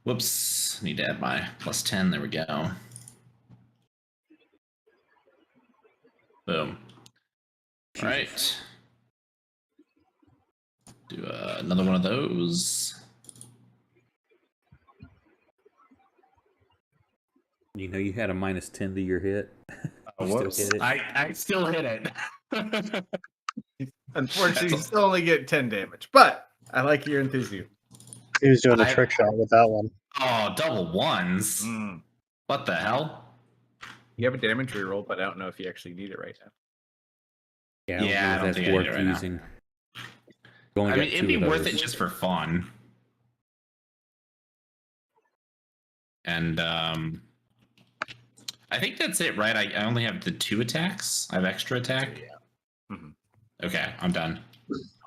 Whoops. Need to add my +10. There we go. Boom. All right. Do another one of those. You know, you had a -10 to your hit. Oh, You still whoops. hit it. I still hit it. Unfortunately, you still only get 10 damage, but I like your enthusiasm. He was doing a trick shot with that one. Oh, double ones. What the hell? You have a damage reroll, but I don't know if you actually need it right now. Yeah, I don't know if that's worth using. I mean, it'd be worth it just for fun. And I think that's it, right? I only have the 2 attacks. I have extra attack. Yeah. Okay, I'm done.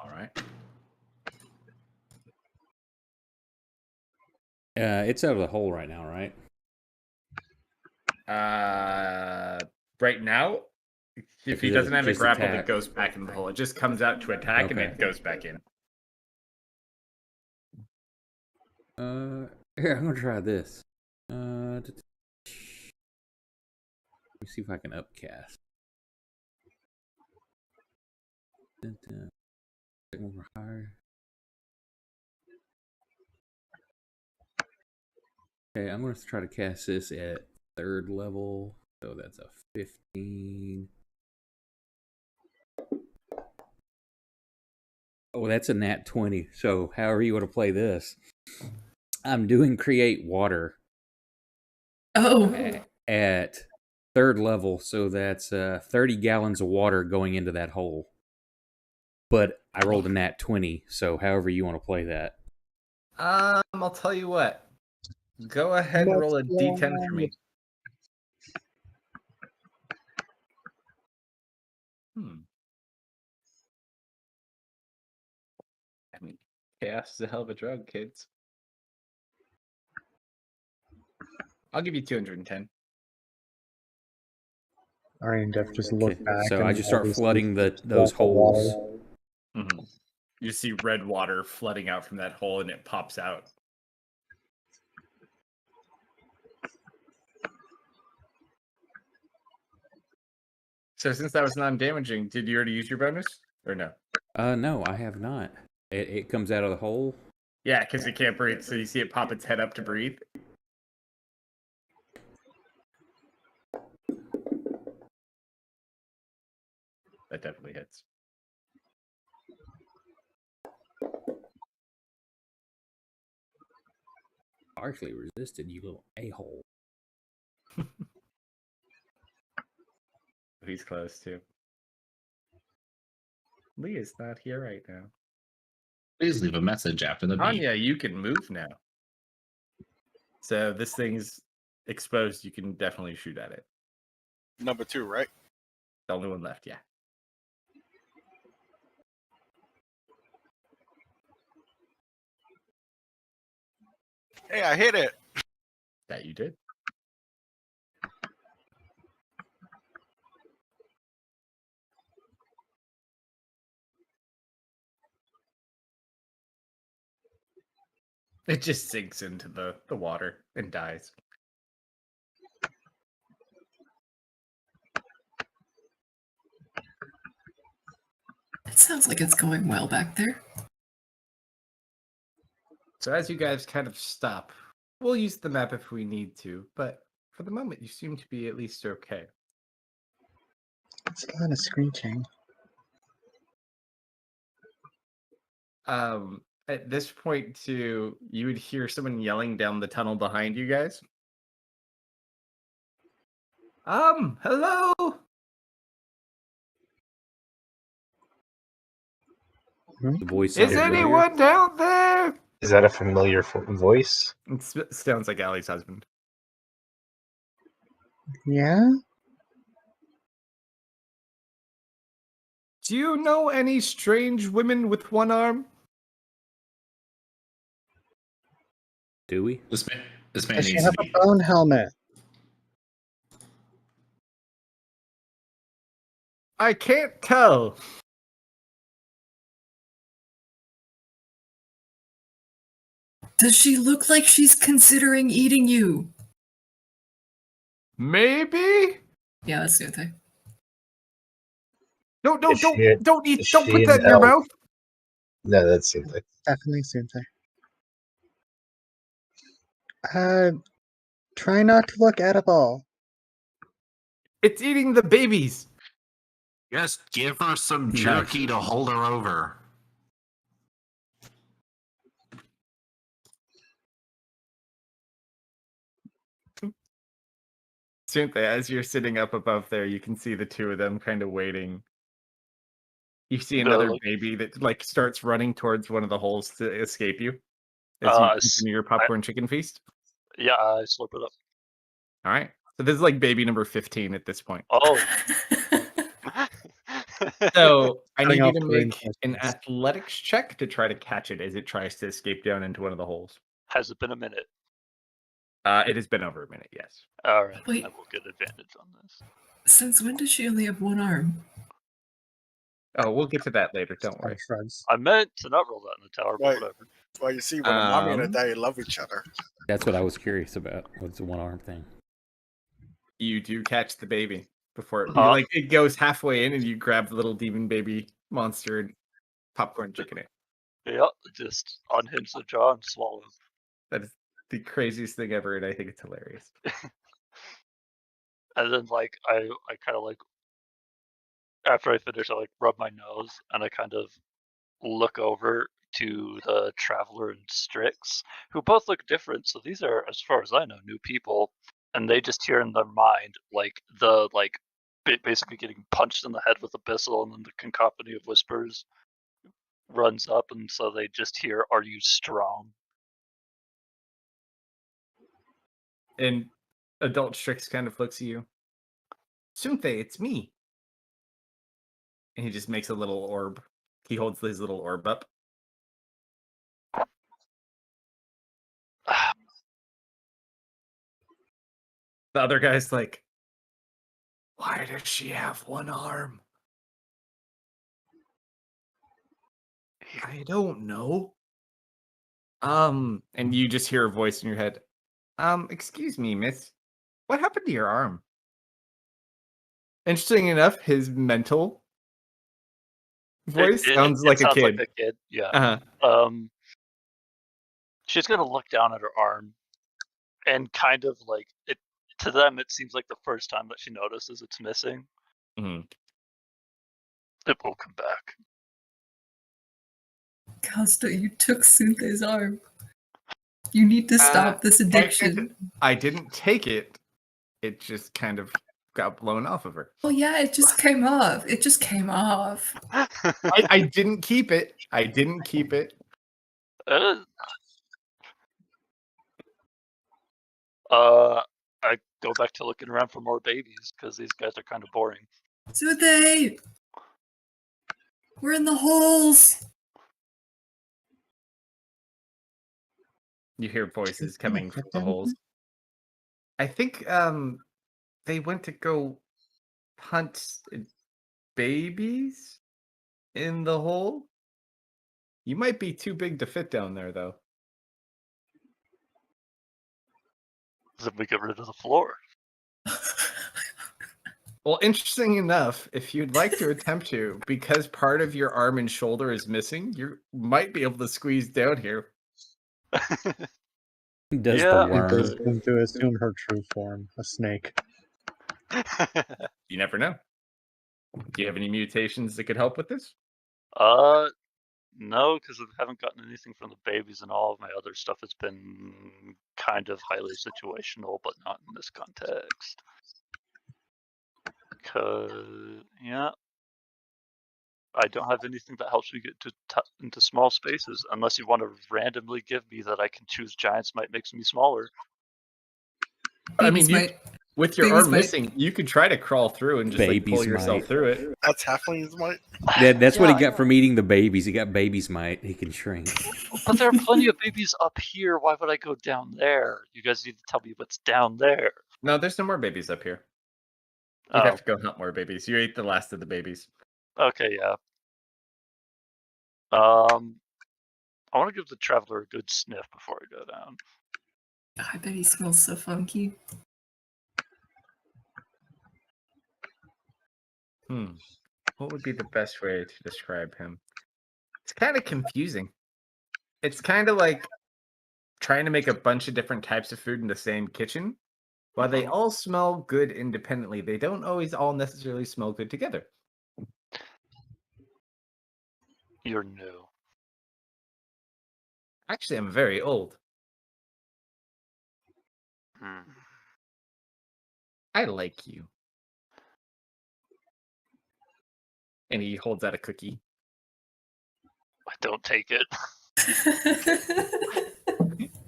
All right. It's out of the hole right now, right? Right now, if he doesn't have it just grappled, attack. it goes back in the hole. It just comes out to attack and Okay. it goes back in. Here, I'm gonna try this. Let me see if I can upcast. More higher. Okay, I'm gonna try to cast this at 3rd level. So that's a 15. Oh, that's a nat 20. So however you want to play this. I'm doing create water. Oh. At 3rd level, so that's 30 gallons of water going into that hole. But I rolled a nat 20, so however you want to play that. I'll tell you what. Go ahead and roll a d10 for me. I mean, chaos is a hell of a drug, kids. I'll give you 210. Ari and Jeff just look back. So and I just start obviously flooding those drop the holes. water. You see red water flooding out from that hole and it pops out. So since that was non-damaging, did you already use your bonus or no? No, I have not. It comes out of the hole. Yeah, because it can't breathe. So you see it pop its head up to breathe. That definitely hits. Partially resisted, you little a-hole. He's close too. Leah's not here right now. Please leave a message after the beep. Anya, you can move now. So this thing's exposed. You can definitely shoot at it. Number 2, right? The only one left, yeah. Hey, I hit it. That you did. It just sinks into the water and dies. It sounds like it's going well back there. So as you guys kind of stop, we'll use the map if we need to, but for the moment you seem to be at least okay. It's kind of screeching. At this point too, you would hear someone yelling down the tunnel behind you guys. Hello? The voice Is anyone down there? Is that a familiar voice? It sounds like Allie's husband. Yeah? Do you know any strange women with one arm? Do we? This man Does she needs have to a be. bone helmet? I can't tell. Does she look like she's considering eating you? Maybe? Yeah, that's the thing. No, Is she- don't eat, is don't she put an that in your elf? mouth. No, that seems like Definitely Sensei. Try not to look edible. It's eating the babies. Just give her some Nice. jerky to hold her over. Cynthia, as you're sitting up above there, you can see the two of them kind of waiting. You see another baby that like starts running towards one of the holes to escape you as you continue your popcorn chicken feast. Yeah, I slurp it up. All right. So this is like baby number 15 at this point. Oh. So I need Cutting you off to the make an reinforcements. athletics check to try to catch it as it tries to escape down into one of the holes. Has it been a minute? It has been over a minute, yes. All right, Wait. I will get advantage on this. Since when does she only have one arm? Oh, we'll get to that later. Don't worry. Shrugs. I meant to not roll that in the tower, but Right. whatever. Well, you see, when a mommy and a daddy love each other. That's what I was curious about. What's the one arm thing? You do catch the baby before it, Huh? like it goes halfway in, and you grab the little demon baby monster and popcorn chicken it. Yep, just unhinge the jaw and swallow. That is the craziest thing ever, and I think it's hilarious. And then like I kind of like after I finish, I like rub my nose and I kind of look over to the traveler and Strix, who both look different. So these are, as far as I know, new people, and they just hear in their mind like the basically getting punched in the head with a pistol, and then the cacophony of whispers runs up, and so they just hear, "Are you strong?" And adult Strix kind of looks at you. Sunthe, it's me. And he just makes a little orb. He holds his little orb up. The other guy's like, why does she have one arm? I don't know. And you just hear a voice in your head. Excuse me, miss. What happened to your arm? Interesting enough, his mental voice sounds like a kid. Like a kid, yeah. Uh-huh. She's gonna look down at her arm, and kind of like it. To them, it seems like the first time that she notices it's missing. Mm-hmm. It will come back. Kalsto, you took Sunthe's arm. You need to stop this addiction. I didn't take it. It just kind of got blown off of her. Oh yeah, it just came off. It just came off. I didn't keep it. I didn't keep it. I go back to looking around for more babies because these guys are kind of boring. Sunthe! We're in the holes! You hear voices coming from the holes. I think they went to go hunt babies in the hole. You might be too big to fit down there, though. Then we get rid of the floor. Well, interesting enough, if you'd like to attempt to, because part of your arm and shoulder is missing, you might be able to squeeze down here. Does Yeah. the worm? Goes into assume her true form, a snake. You never know. Do you have any mutations that could help with this? No, because I haven't gotten anything from the babies, and all of my other stuff has been kind of highly situational, but not in this context. Yeah, I don't have anything that helps me get into small spaces, unless you want to randomly give me that I can choose giants might makes me smaller. I mean, with your babies arm might. missing, you could try to crawl through and just like, pull Babies yourself might. through it. That's halflings might. That's what he Yeah, got from eating the babies. He got babies might. He can shrink. But there are plenty of babies up here. Why would I go down there? You guys need to tell me what's down there. No, there's no more babies up here. You'd have to go hunt more babies. You ate the last of the babies. Okay, yeah. I want to give the traveler a good sniff before I go down. I bet he smells so funky. What would be the best way to describe him? It's kind of confusing. It's kind of like trying to make a bunch of different types of food in the same kitchen. While they all smell good independently, they don't always all necessarily smell good together. You're new. Actually, I'm very old. I like you. And he holds out a cookie. I don't take it.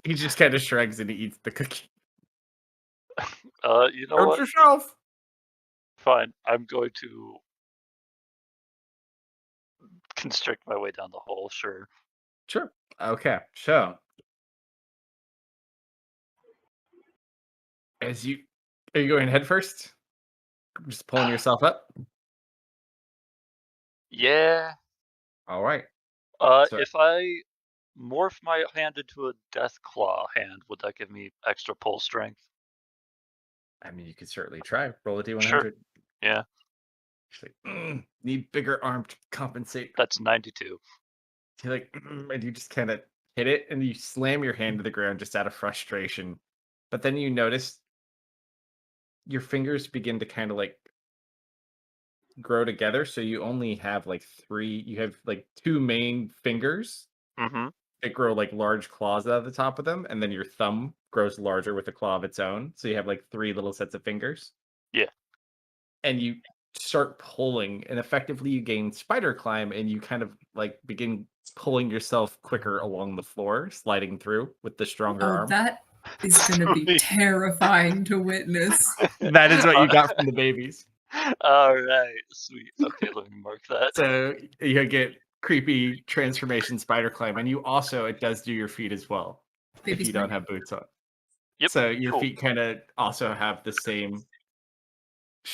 He just kind of shrugs and he eats the cookie. You know what? Yourself. Fine. I'm going to constrict my way down the hole. Sure. Sure. Okay. So, are you going head first? Just pulling yourself up. Yeah. All right. So- If I morph my hand into a death claw hand, would that give me extra pull strength? I mean, you could certainly try. Roll a d100. Sure. Yeah. She's like, need bigger arm to compensate. That's 92. You're like, and you just kind of hit it, and you slam your hand to the ground just out of frustration. But then you notice your fingers begin to kind of like grow together, so you only have like three. You have like two main fingers Mm-hmm. that grow like large claws out of the top of them, and then your thumb grows larger with a claw of its own. So you have like three little sets of fingers. Yeah. And you start pulling, and effectively you gain spider climb, and you kind of like begin pulling yourself quicker along the floor, sliding through with the stronger Oh, arm. that is going to be Sweet. terrifying to witness. That is what you got from the babies. All right. Sweet. Okay, let me mark that. So you get creepy transformation spider climb, and you also, it does do your feet as well Baby if you spray. don't have boots on. Yep. So your Cool. feet kind of also have the same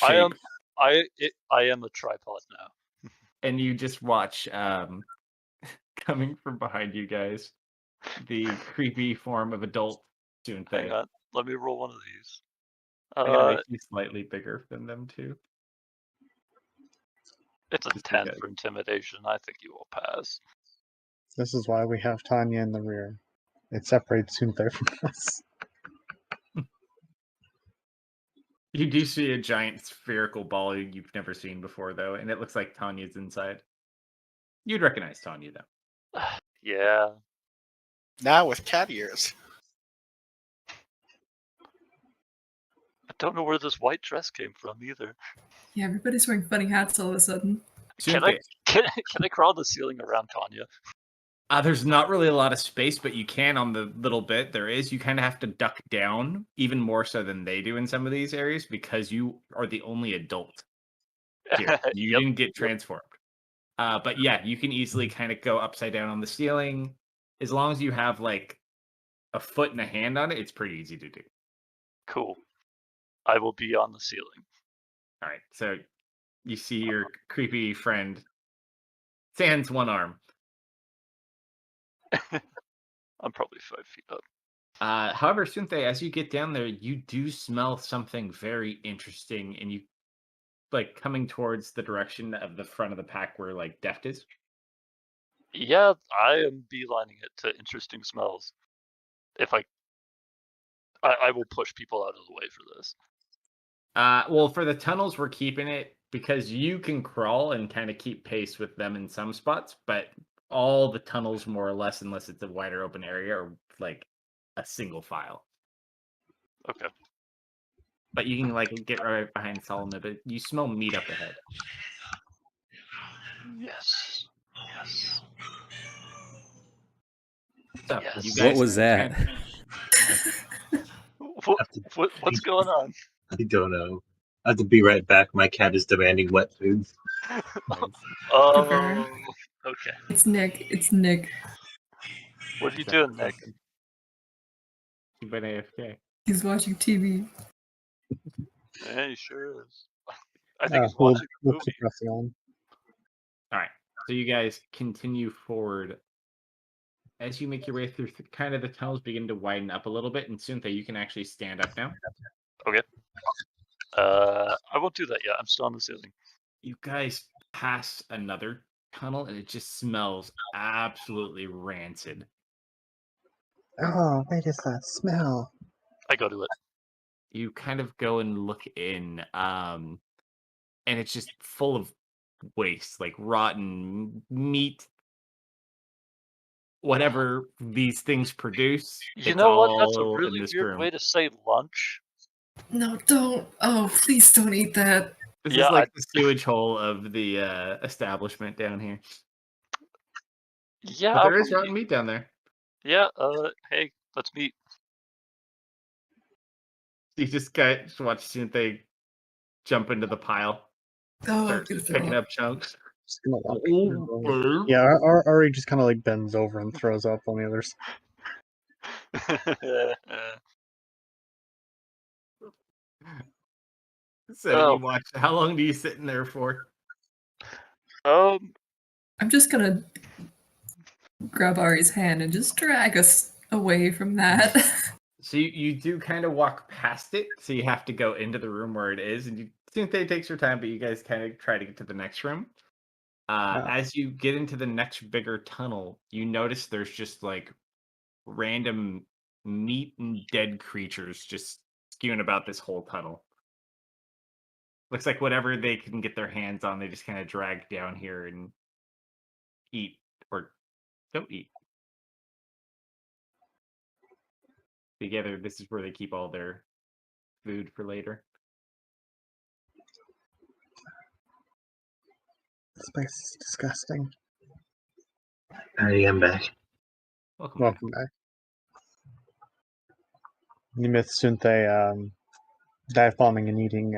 I shape. I am a tripod now. And you just watch coming from behind you guys the creepy form of adult Hang Junpei. on. Let me roll one of these. I'm gonna make you slightly bigger than them too. It's a Just 10 because. for intimidation. I think you will pass. This is why we have Tanya in the rear. It separates Sunther from us. You do see a giant spherical ball you've never seen before, though, and it looks like Tanya's inside. You'd recognize Tanya, though. Yeah. Now with cat ears. I don't know where this white dress came from either. Yeah, everybody's wearing funny hats all of a sudden. Can I crawl the ceiling around Tanya? There's not really a lot of space, but you can on the little bit there is. You kind of have to duck down, even more so than they do in some of these areas, because you are the only adult here. You Yep, didn't get transformed. But yeah, you can easily kind of go upside down on the ceiling. As long as you have like a foot and a hand on it, it's pretty easy to do. Cool. I will be on the ceiling. All right, so you see your creepy friend sans one arm. I'm probably 5 feet up. However, Sunthe, as you get down there, you do smell something very interesting, and you like coming towards the direction of the front of the pack where like Deft is. Yeah, I am beelining it to interesting smells. If I will push people out of the way for this. Well, for the tunnels, we're keeping it because you can crawl and kind of keep pace with them in some spots, but all the tunnels, more or less, unless it's a wider open area, are like a single file. Okay. But you can like get right behind Solomon, but you smell meat up ahead. Yes. Yes. So, Yes. you What guys was that? What's going on? I don't know. I have to be right back. My cat is demanding wet food. Oh, okay. It's Nick. It's Nick. What are you doing, Nick? You've been AFK. He's watching TV. Yeah, he sure is. I think he's we'll watching a movie. keep pressing on. All right. So you guys continue forward. As you make your way through, kind of the tunnels begin to widen up a little bit, and Sunthe, you can actually stand up now. Okay. I won't do that yet. I'm still on the ceiling. You guys pass another tunnel, and it just smells absolutely rancid. Oh, what is that smell? I go to it. You kind of go and look in, and it's just full of waste, like rotten meat, whatever these things produce. You it's know what? That's a all really in this weird room. way to say lunch. No, don't. Oh, please don't eat that. This Yeah, is like the sewage hole of the establishment down here. Yeah, But there I'll is rotten meat down there. Yeah, hey, let's meet. You just guys watch Sunthe jump into the pile, Oh, start good picking throw. up chunks. Just gonna walk. Yeah, Ari just kind of like bends over and throws up on the others. So you watch. How long do you sit in there for? I'm just gonna grab Ari's hand and just drag us away from that. So you do kind of walk past it, so you have to go into the room where it is, and Sunthe takes your time, but you guys kind of try to get to the next room. As you get into the next bigger tunnel, you notice there's just like random meat and dead creatures just skewing about this whole tunnel. Looks like whatever they can get their hands on, they just kind of drag down here and eat or don't eat. Together, this is where they keep all their food for later. This place is disgusting. I am back. Welcome back. Nimith Sunthe dive bombing and eating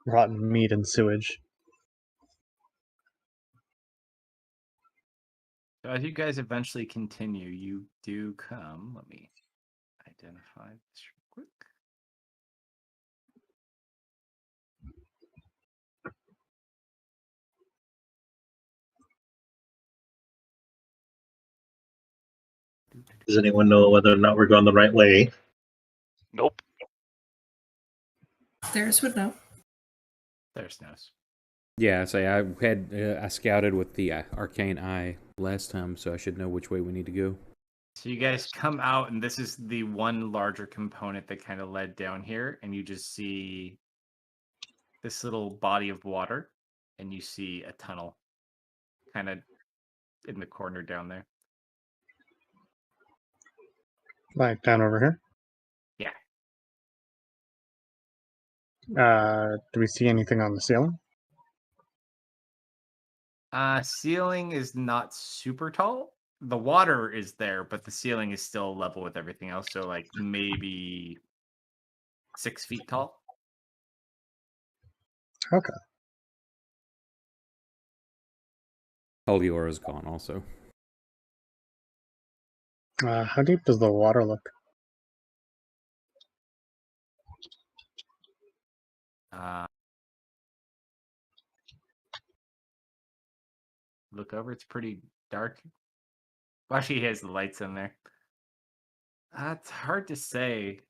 rotten meat and sewage. So as you guys eventually continue, you do come. Let me identify this real quick. Does anyone know whether or not we're going the right way? Nope. There's would know. There's knows. Yeah, I scouted with the arcane eye last time, so I should know which way we need to go. So you guys come out, and this is the one larger component that kind of led down here, and you just see this little body of water, and you see a tunnel kind of in the corner down there. Like down over here? Yeah. Do we see anything on the ceiling? Ceiling is not super tall. The water is there, but the ceiling is still level with everything else. So like maybe 6 feet tall. Okay. Holy Aura's gone also. How deep does the water look? Look over, it's pretty dark. Well, actually, he has the lights in there. It's hard to say.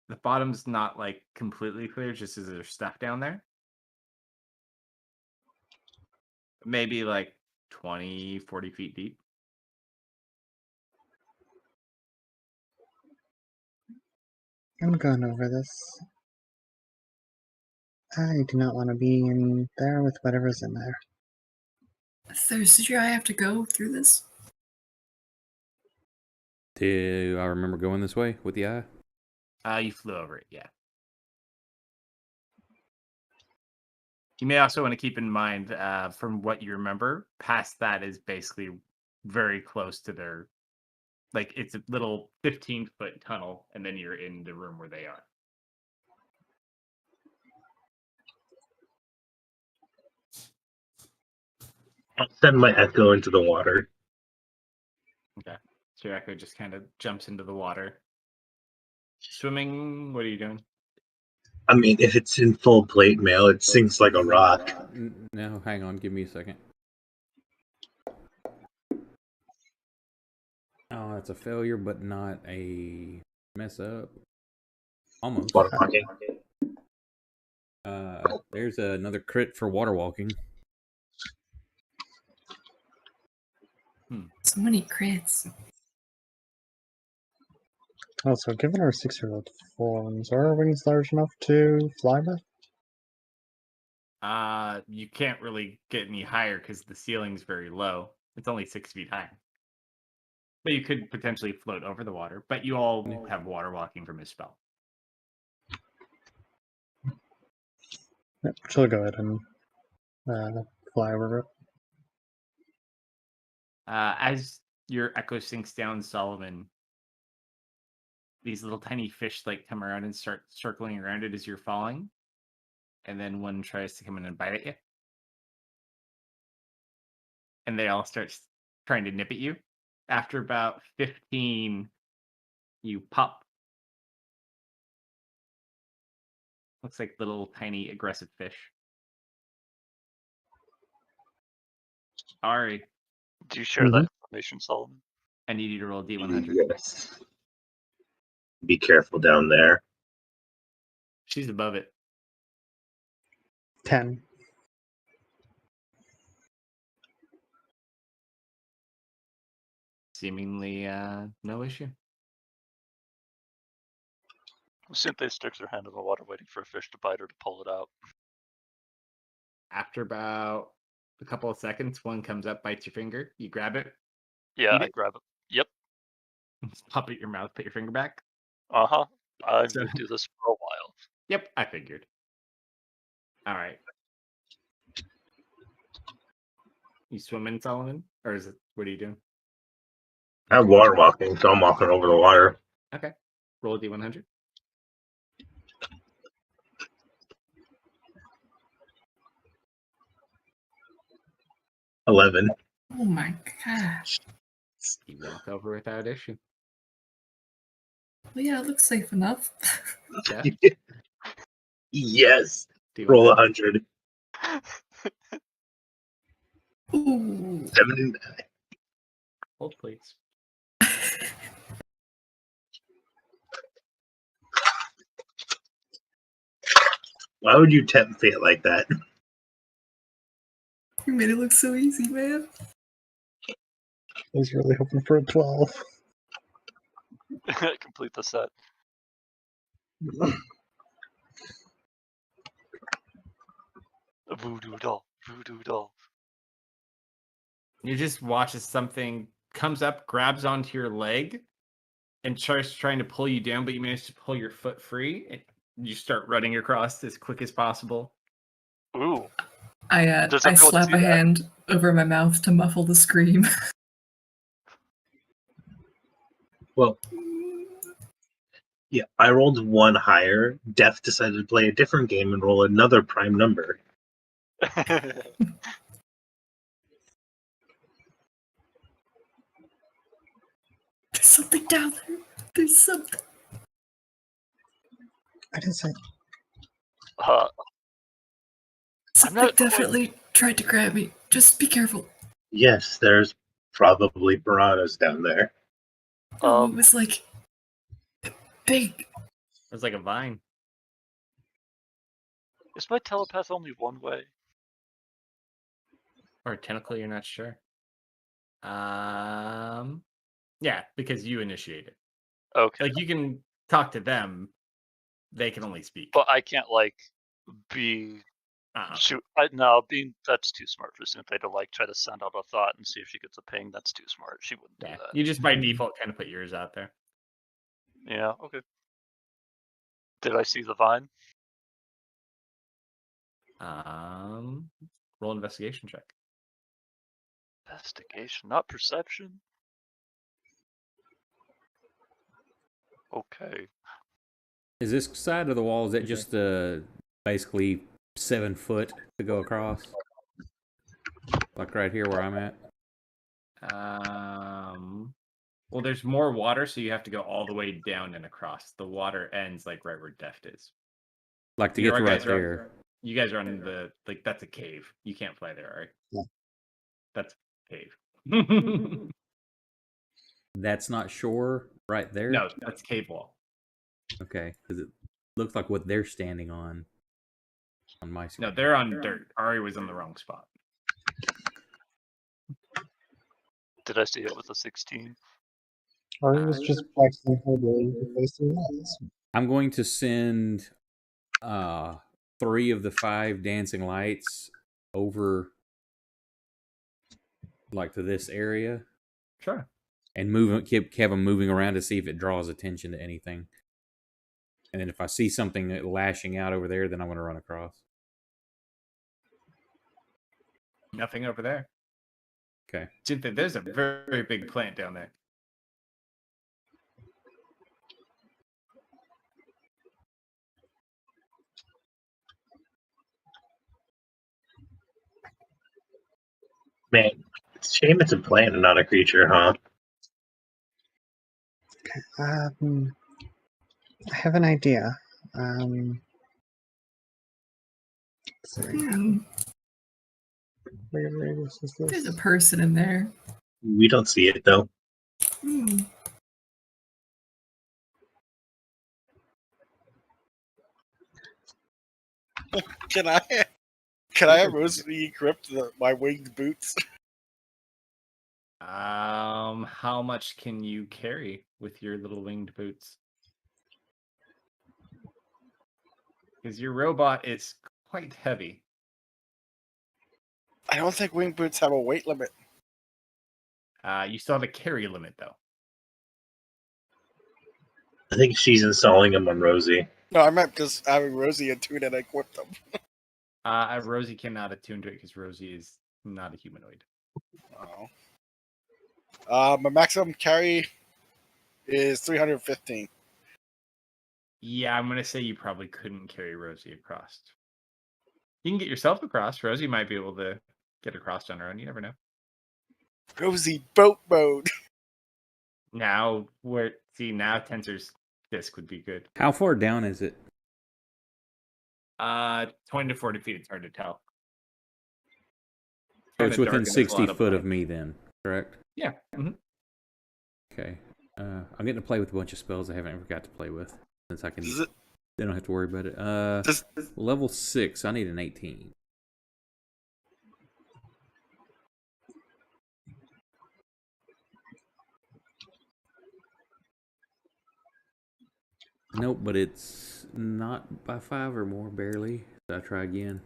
The bottom's not like completely clear, just as there's stuff down there. Maybe like 20, 40 feet deep. I'm going over this. I do not want to be in there with whatever's in there. Did I have to go through this? Do I remember going this way with the eye? You flew over it, yeah. You may also want to keep in mind, from what you remember, past that is basically very close to their, like, it's a little 15-foot tunnel, and then you're in the room where they are. I'll send my echo into the water. Okay. So your echo just kind of jumps into the water. Swimming, what are you doing? I mean, if it's in full plate mail, it sinks like a rock. No, hang on. Give me a second. Oh, that's a failure, but not a mess up. Almost. Water walking. There's another crit for water walking. So many crits. Also, given our 6-year-old forms, are our wings large enough to fly by? You can't really get any higher because the ceiling's very low. It's only 6 feet high. But you could potentially float over the water. But you all have water walking from his spell. Yep, she'll go ahead and fly over it. As your echo sinks down, Solomon, these little tiny fish like come around and start circling around it as you're falling. And then one tries to come in and bite at you. And they all start trying to nip at you. After about 15, you pop. Looks like little tiny aggressive fish. Ari, Do you share that information, Solomon? I need you to roll D100. Yes. Be careful down there. She's above it. 10. Seemingly no issue. Cynthia sticks her hand in the water waiting for a fish to bite her to pull it out. After about a couple of seconds, one comes up, bites your finger. You grab it. Yeah, Eat I it. grab it. Yep. Pop it in your mouth, put your finger back. Uh-huh. I've So- been doing this for a while. Yep, I figured. All right. You swimming, Solomon? Or is it, what are you doing? I'm water walking, so I'm walking over the water. Okay. Roll a D100. $11. Oh my gosh. You walk over without issue. Well, yeah, it looks safe enough. Yeah. Yes. D100. Roll 100. Ooh. 79. Hold, please. Why would you tempt fate like that? You made it look so easy, man. I was really hoping for a 12. Complete the set. A voodoo doll. Voodoo doll. You just watch as something comes up, grabs onto your leg, and starts trying to pull you down, but you manage to pull your foot free. And you start running across as quick as possible. Ooh. I Does everyone slap see a that? hand over my mouth to muffle the scream. Well, yeah, I rolled one higher. Def decided to play a different game and roll another prime number. There's something down there. There's something. I didn't say. Something not quite- definitely tried to grab me. Just be careful. Yes, there's probably piranhas down there. Oh, it was like big. It's like a vine. Is my telepath only one way? Or a tentacle, you're not sure. Yeah, because you initiate it. Okay. Like, you can talk to them. They can only speak. But I can't like be shoot. That's too smart for Cynthia to like try to send out a thought and see if she gets a ping. That's too smart. She wouldn't do that. You just by default kind of put yours out there. Yeah. Okay. Did I see the vine? Roll investigation check. Investigation, not perception. Okay. Is this side of the wall, is that just basically 7 foot to go across? Like right here where I'm at? Well, there's more water, so you have to go all the way down and across. The water ends like right where Deft is. Like to get to right guys are there. you guys are on the that's a cave. You can't fly there, right? Yeah. That's a cave. That's not shore right there? No, that's cave wall. Okay, because it looks like what they're standing on my screen. No, they're on dirt. Ari was in the wrong spot. Did I see it with a 16? Or it was just practicing her ability to face the walls. I'm going to send 3 of the 5 dancing lights over like to this area. Sure. And have them moving around to see if it draws attention to anything. And then if I see something lashing out over there, then I'm going to run across. Nothing over there. Okay. Cynthia, there's a very, very big plant down there. Man, it's a shame it's a plant and not a creature, huh? I have an idea. Hmm, Where is there's a this? person in there. We don't see it though. Hmm. Can I have Rosie equip my winged boots? How much can you carry with your little winged boots? Because your robot is quite heavy. I don't think winged boots have a weight limit. You still have a carry limit though. I think she's installing them on Rosie. No, I meant just having Rosie attune and equip them. Rosie cannot attune to it because Rosie is not a humanoid. Oh. My maximum carry is 315. Yeah, I'm gonna say you probably couldn't carry Rosie across. You can get yourself across. Rosie might be able to get across on her own. You never know. Rosie boat mode. Now Tensor's disc would be good. How far down is it? 20 to 40 feet. It's hard to tell. So it's Kinda dark within and there's a 60 lot of foot light. of me then, correct? Yeah. Mm-hmm. Okay. I'm getting to play with a bunch of spells I haven't ever got to play with. Since I can... They don't have to worry about it. Level 6, I need an 18. Nope, but it's not by 5 or more, barely. So I try again.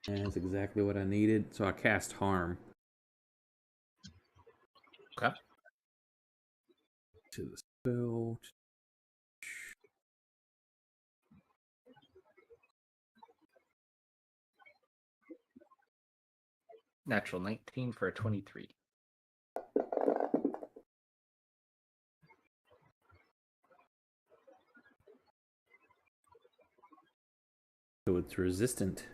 And that's exactly what I needed. So I cast Harm. Okay. To the spell. Natural 19 for a 23. So it's resistant.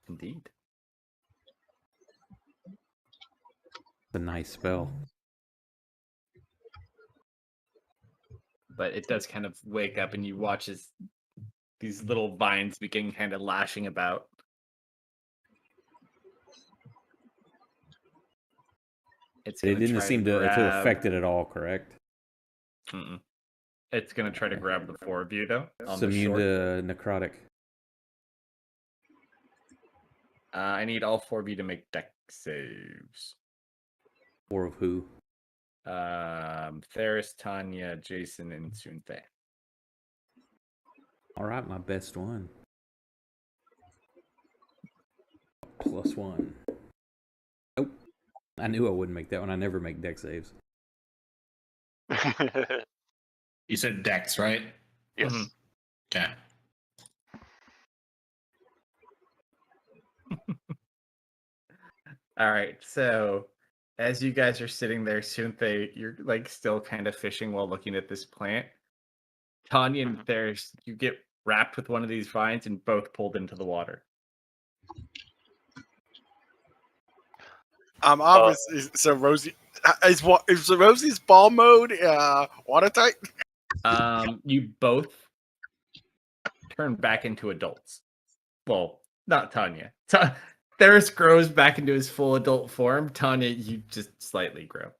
Indeed. It's a nice spell. But it does kind of wake up and you watch as these little vines begin kind of lashing about. It didn't seem to affect it at all, correct? Mm-mm. It's going to try to grab the 4 of you, though. It's immune to necrotic. I need all 4 of you to make dex saves. 4 of who? Theris, Tanya, Jason, and Sunthe. All right, my best one. +1. Oh, I knew I wouldn't make that one. I never make dex saves. You said dex, right? Yes. Mm-hmm. Okay. All right, so as you guys are sitting there, Sunthe, you're like still kind of fishing while looking at this plant. Tanya and Theris, you get wrapped with one of these vines and both pulled into the water. Obviously, so Rosie is Rosie's ball mode watertight? You both turn back into adults. Well, not Tanya. Theris grows back into his full adult form. Tanya, you just slightly grow.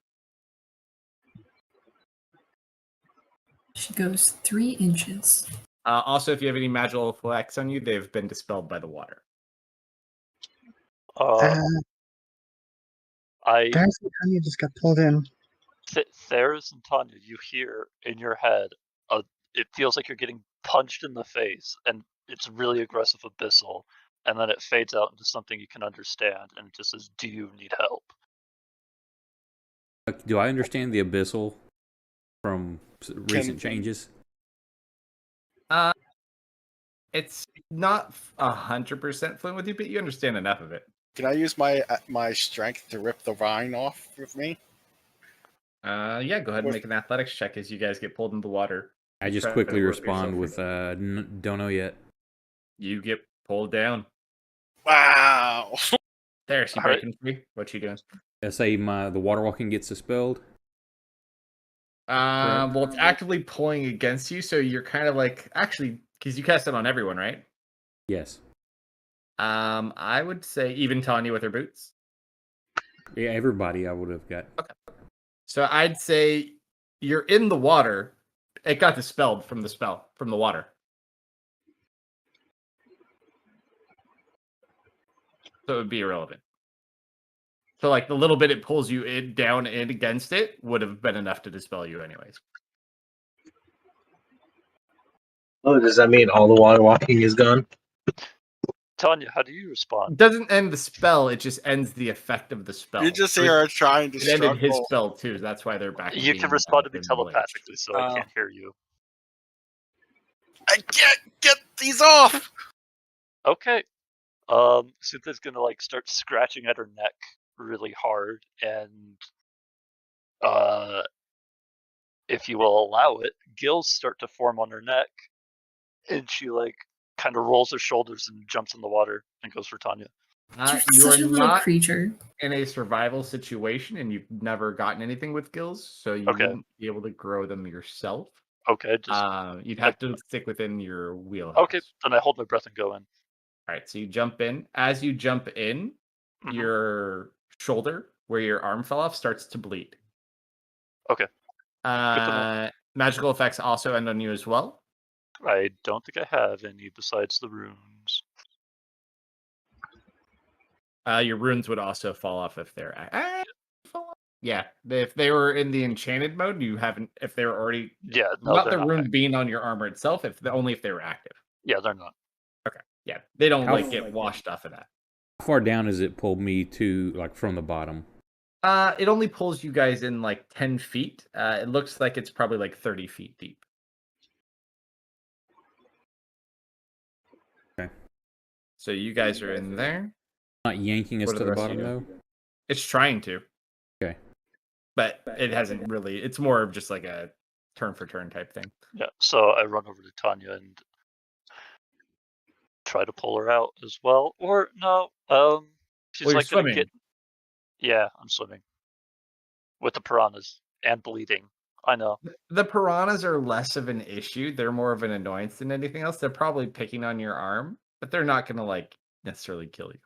She goes 3 inches. Also, if you have any magical effects on you, they've been dispelled by the water. There's the Tanya just got pulled in. Theris and Tanya, you hear in your head, it feels like you're getting punched in the face, and it's really aggressive abyssal, and then it fades out into something you can understand, and it just says, "Do you need help?" Do I understand the abyssal from recent changes? It's not 100% fluent with you, but you understand enough of it. Can I use my strength to rip the vine off with me? Yeah, go ahead and make an athletics check as you guys get pulled into the water. I just quickly respond with, don't know yet. You get pulled down. Wow! There's you breaking free. What you doing? I say the water walking gets dispelled. Well, it's actively pulling against you, so you're kind of like actually because you cast it on everyone, right? Yes. I would say even Tanya with her boots. Yeah, everybody I would have got. Okay. So I'd say you're in the water. It got dispelled from the water. So it would be irrelevant. So like the little bit it pulls you down and against it would have been enough to dispel you anyways. Oh, does that mean all the water walking is gone? Tanya, how do you respond? It doesn't end the spell, it just ends the effect of the spell. You just hear her trying to It ended his struggle. spell too, that's why they're back. You can respond to me telepathically, so I can't hear you. I can't get these off! Okay. Cynthia's gonna start scratching at her neck really hard, and if you will allow it, gills start to form on her neck, and she kind of rolls her shoulders and jumps in the water and goes for Tanya. You such are a little not creature in a survival situation, and you've never gotten anything with gills, so you wouldn't be able to grow them yourself. Okay, you'd have to stick within your wheelhouse. Okay, then I hold my breath and go in. All right, so you jump in. As you jump in, your shoulder, where your arm fell off, starts to bleed. Okay. Magical effects also end on you as well. I don't think I have any besides the runes. Your runes would also fall off if they're yeah. If they were in the enchanted mode, you haven't. If they were already not the rune being on your armor itself. Only if they were active. Yeah, they're not. Okay. Yeah, they don't get washed off of that. How far down does it pull me to from the bottom? It only pulls you guys in 10 feet. It looks like it's probably 30 feet deep. Okay. So you guys are in there. Not yanking us to the bottom though. It's trying to. Okay. But it hasn't really. It's more of just a turn for turn type thing. Yeah. So I run over to Tanya and try to pull her out as well. Or no. She's you're swimming. Yeah, I'm swimming. With the piranhas and bleeding. I know. The piranhas are less of an issue. They're more of an annoyance than anything else. They're probably picking on your arm, but they're not going to necessarily kill you.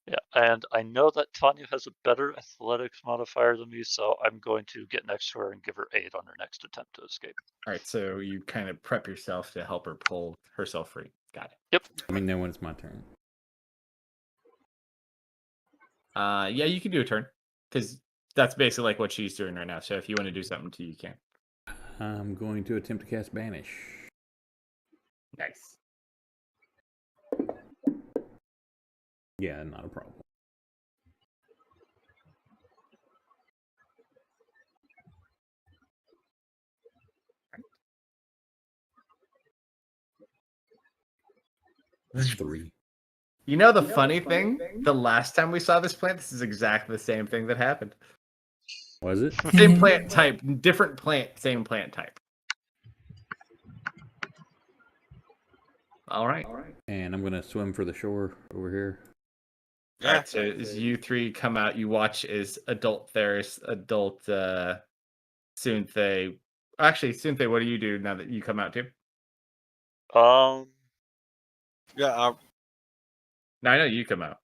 Yeah, and I know that Tanya has a better athletics modifier than me, so I'm going to get next to her and give her aid on her next attempt to escape. All right, so you kind of prep yourself to help her pull herself free. Got it. Yep. I mean, then when it's my turn. Yeah, you can do a turn because that's basically what she's doing right now. So if you want to do something too, you can. I'm going to attempt to cast Banish. Nice. Yeah, not a problem. That's 3. You know the funny thing? The last time we saw this plant, this is exactly the same thing that happened. Was it? Same plant type, different plant, same plant type. All right. And I'm going to swim for the shore over here. All right, so as you three come out, you watch as adult Theris, adult Sunthé, Actually, Cynthia, what do you do now that you come out too? Yeah, No, I know you come out.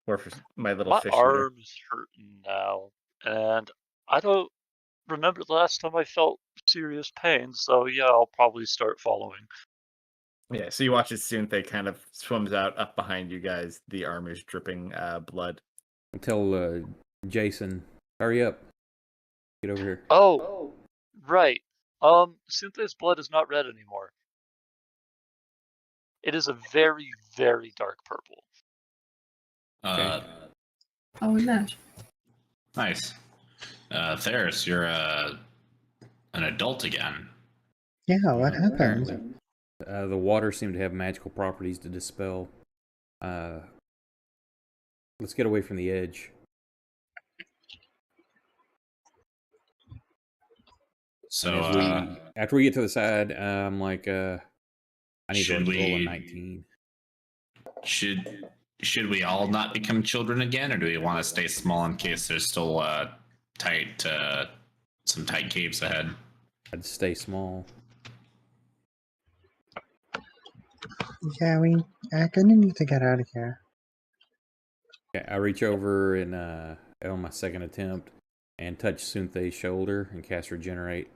Or for my little my fish eater. arm is hurting now, and I don't remember the last time I felt serious pain. So yeah, I'll probably start following. Yeah, so you watch as Cynthia kind of swims out up behind you guys. The arm is dripping blood. Tell Jason, hurry up. Get over here. Oh, right. Cynthia's blood is not red anymore. It is a very, very dark purple. Oh, imagine. Nice. Theris, you're an adult again. Yeah, what happened? Apparently. The water seemed to have magical properties to dispel. Let's get away from the edge. So after we get to the side, I'm like, I need to roll a 19. Should we all not become children again, or do we want to stay small in case there's still some tight caves ahead? I'd stay small. Yeah, I'm gonna need to get out of here. Okay, I reach over and on my second attempt and touch Sunthe's shoulder and cast Regenerate.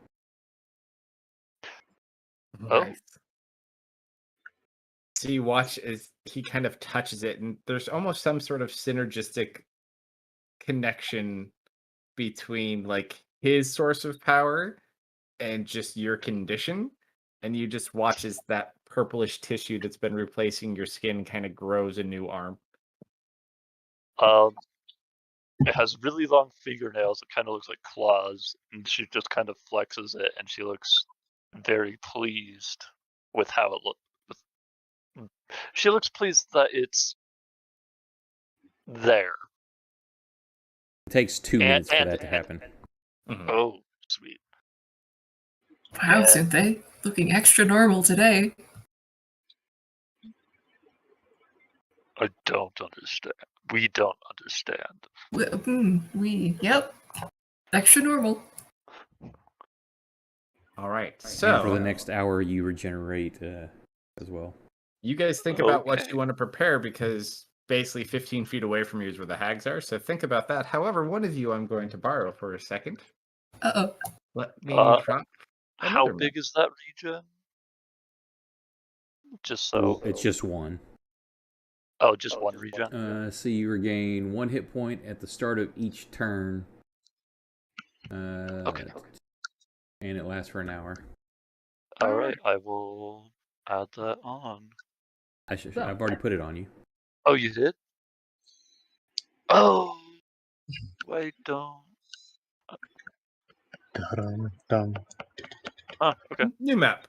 Oh. Nice. So you watch as he kind of touches it, and there's almost some sort of synergistic connection between like his source of power and just your condition. And you just watch as that purplish tissue that's been replacing your skin kind of grows a new arm. It has really long fingernails. It kind of looks like claws, and she just kind of flexes it, and she looks very pleased with how it looks. She looks pleased that it's there. It takes 2 minutes for that to happen. Oh, sweet. Wow, Cynthia, looking extra normal today. I don't understand. We don't understand. Yep, extra normal. All right, And so for the next hour, you regenerate as well. you guys think about what you want to prepare, because basically 15 feet away from you is where the hags are. So think about that. However, one of you I'm going to borrow for a second. Uh-oh. Let me drop. How big is that regen? Just so. Well, it's just one. Oh, just one regen? So you regain 1 hit point at the start of each turn. Okay. And it lasts for an hour. Alright, I will add that on. I've already put it on you. Oh, you did? Oh! Wait, don't. Dum, Oh, okay. New map.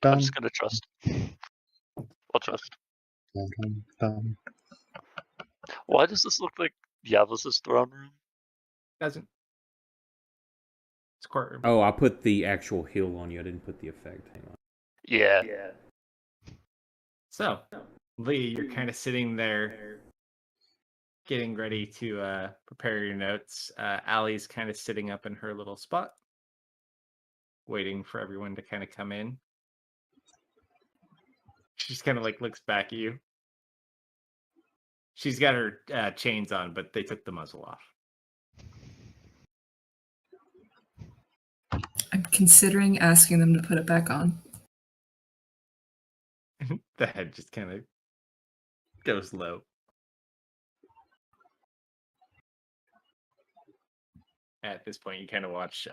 I'm just gonna trust. I'll trust. Why does this look like Yavlis' throne room? Doesn't. It's courtroom. Oh, I put the actual heal on you. I didn't put the effect. Hang on. Yeah. So, Lee, you're kind of sitting there getting ready to prepare your notes. Allie's kind of sitting up in her little spot, waiting for everyone to kind of come in. She just kind of like looks back at you. She's got her chains on, but they took the muzzle off. I'm considering asking them to put it back on. The head just kind of goes low. At this point, you kind of watch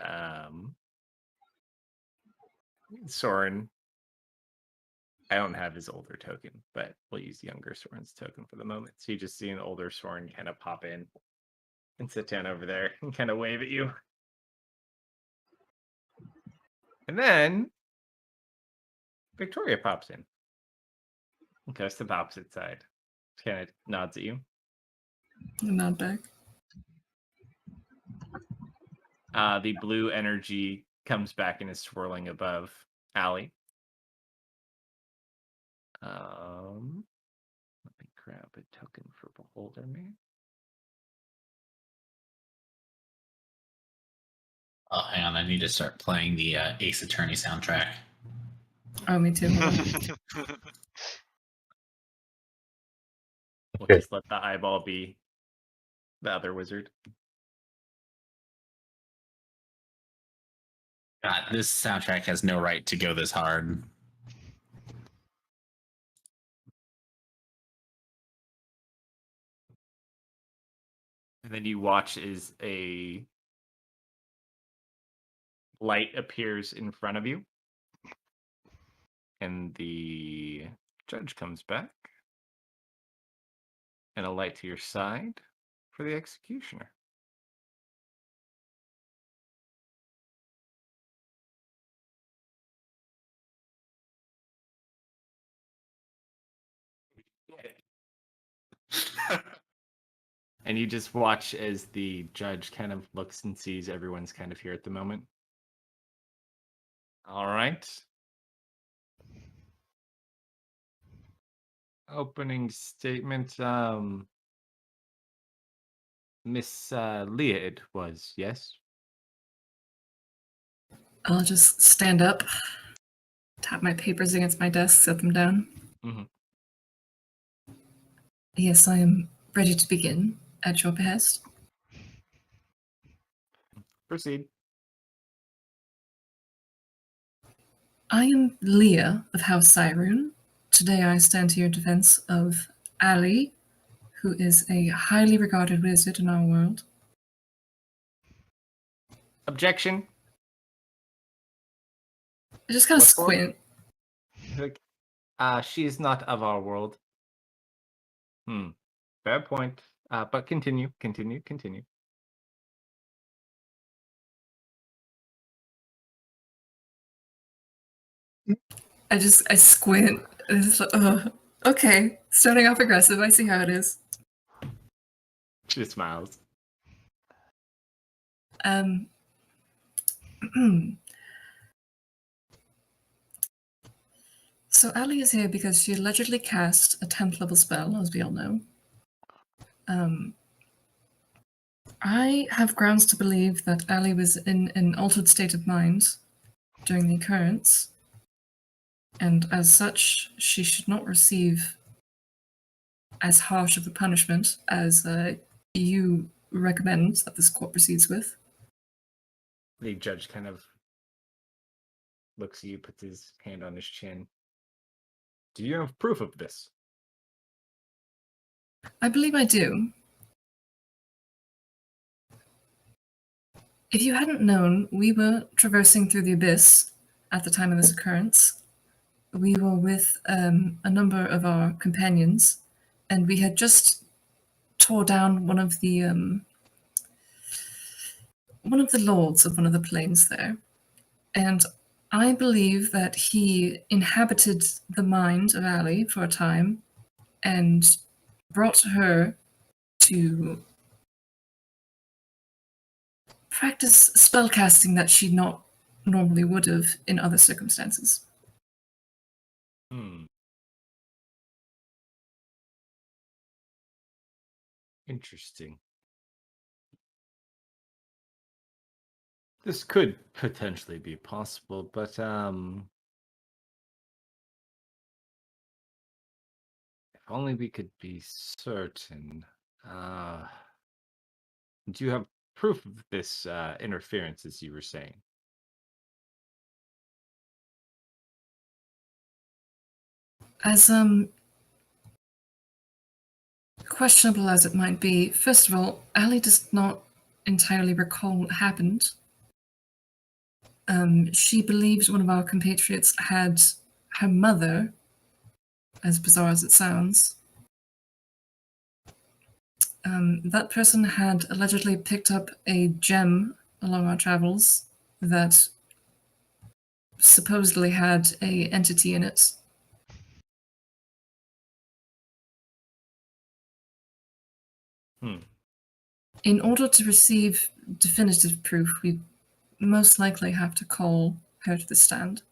Soren. I don't have his older token, but we'll use younger Soren's token for the moment. So you just see an older Soren kind of pop in and sit down over there and kind of wave at you. And then Victoria pops in. And goes to the opposite side. Kind of nods at you. Nod back. The blue energy comes back and is swirling above Allie. Let me grab a token for Beholder Man. Oh, hang on. I need to start playing the Ace Attorney soundtrack. Oh, me too. Hold on. We'll Okay. just let the eyeball be the other wizard. God, this soundtrack has no right to go this hard. And then you watch as a light appears in front of you. And the judge comes back. And a light to your side for the executioner. And you just watch as the judge kind of looks and sees everyone's kind of here at the moment. All right. Opening statement. Miss Leah, it was, yes? I'll just stand up, tap my papers against my desk, set them down. Mhm. Yes, I am ready to begin at your behest. Proceed. I am Leah of House Cyrune. Today I stand to your defense of Ali, who is a highly regarded wizard in our world. Objection. I just kind of What for? squint. Like, she is not of our world. Fair point. But continue. I squint. It's like, okay, starting off aggressive. I see how it is. She smiles. So Ali is here because she allegedly cast a 10th level spell, as we all know. I have grounds to believe that Ali was in an altered state of mind during the occurrence, and as such, she should not receive as harsh of a punishment as you recommend that this court proceeds with. The judge kind of looks at you, puts his hand on his chin. Do you have proof of this? I believe I do. If you hadn't known, we were traversing through the abyss at the time of this occurrence. We were with a number of our companions, and we had just tore down one of the lords of one of the planes there. And I believe that he inhabited the mind of Ali for a time and brought her to practice spellcasting that she not normally would have in other circumstances. Interesting. This could potentially be possible, but if only we could be certain. Do you have proof of this interference, as you were saying? As questionable as it might be, first of all, Ali does not entirely recall what happened. She believes one of our compatriots had her mother, as bizarre as it sounds. That person had allegedly picked up a gem along our travels that supposedly had a entity in it. In order to receive definitive proof, we most likely have to call her to the stand.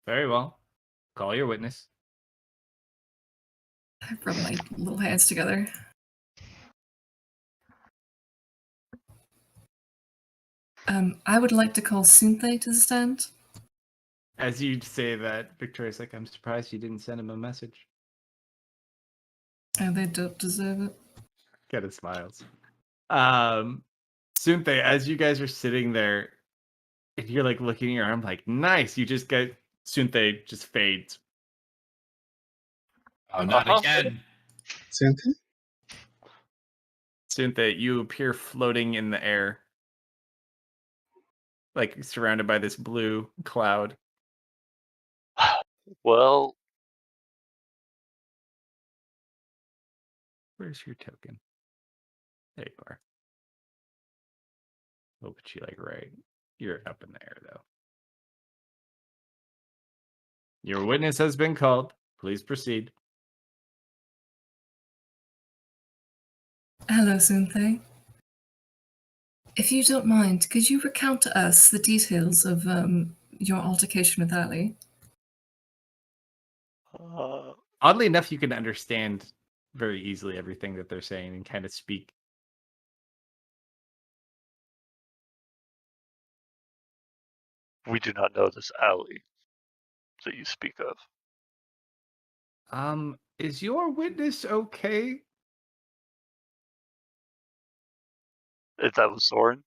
Very well. Call your witness. I rub my little hands together. I would like to call Sunthe to the stand. As you say that, Victoria's like, I'm surprised you didn't send him a message. Oh, they don't deserve it. Kind of smiles. Sunthe, as you guys are sitting there, and you're like looking at your arm, like, nice. You just get Sunthe just fades. Oh, not Uh-huh. again. Cynthia? Sunthe, you appear floating in the air, like surrounded by this blue cloud. Well, Where's your token? There you are. Oh, but you like right. You're up in the air though. Your witness has been called. Please proceed. Hello, Sunthe. If you don't mind, could you recount to us the details of your altercation with Ali? Oddly enough, you can understand very easily everything that they're saying and kind of speak. we do not know this alley that you speak of. Is your witness okay? If that was Soren?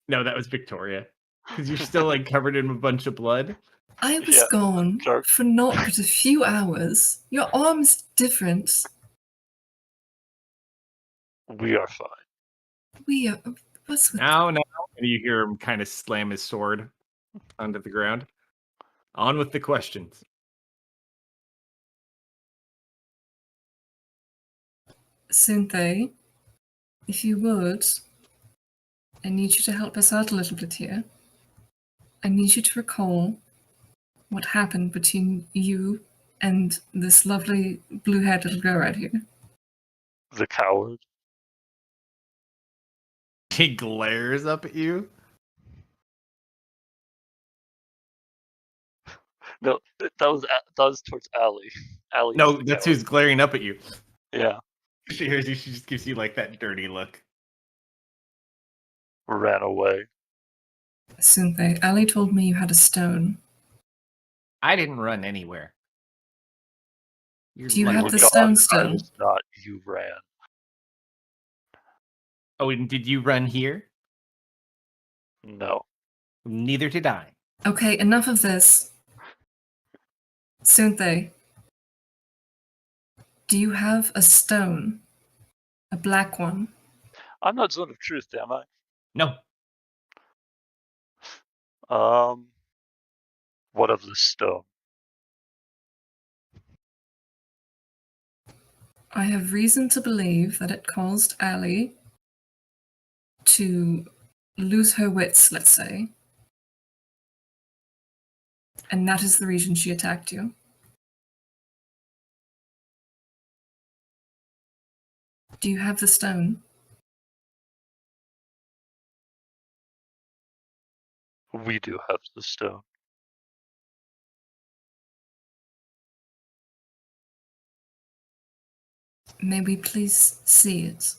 No, that was Victoria. Because you're still like covered in a bunch of blood. I was Yeah, gone sure. for not but a few hours. Your arm's different. We are fine. We are. What's with Now, and you hear him kind of slam his sword onto the ground. On with the questions. Sunthe? If you would, I need you to help us out a little bit here. I need you to recall what happened between you and this lovely blue-haired little girl right here. The coward. He glares up at you. No, that was towards Allie. Allie. No, is the that's coward. who's glaring up at you. Yeah, She hears you. She just gives you like that dirty look. ran away. Sunthe, Ali told me you had a stone. I didn't run anywhere. Do you You have were the gone, stone I still? was not. You ran. Oh, and did you run here? No. Neither did I. Okay, enough of this. Sunthe, do you have a stone? A black one? I'm not Zone of Truth, damn I? No. What of the stone? I have reason to believe that it caused Ali to lose her wits, let's say. And that is the reason she attacked you. Do you have the stone? We do have the stone. May we please see it?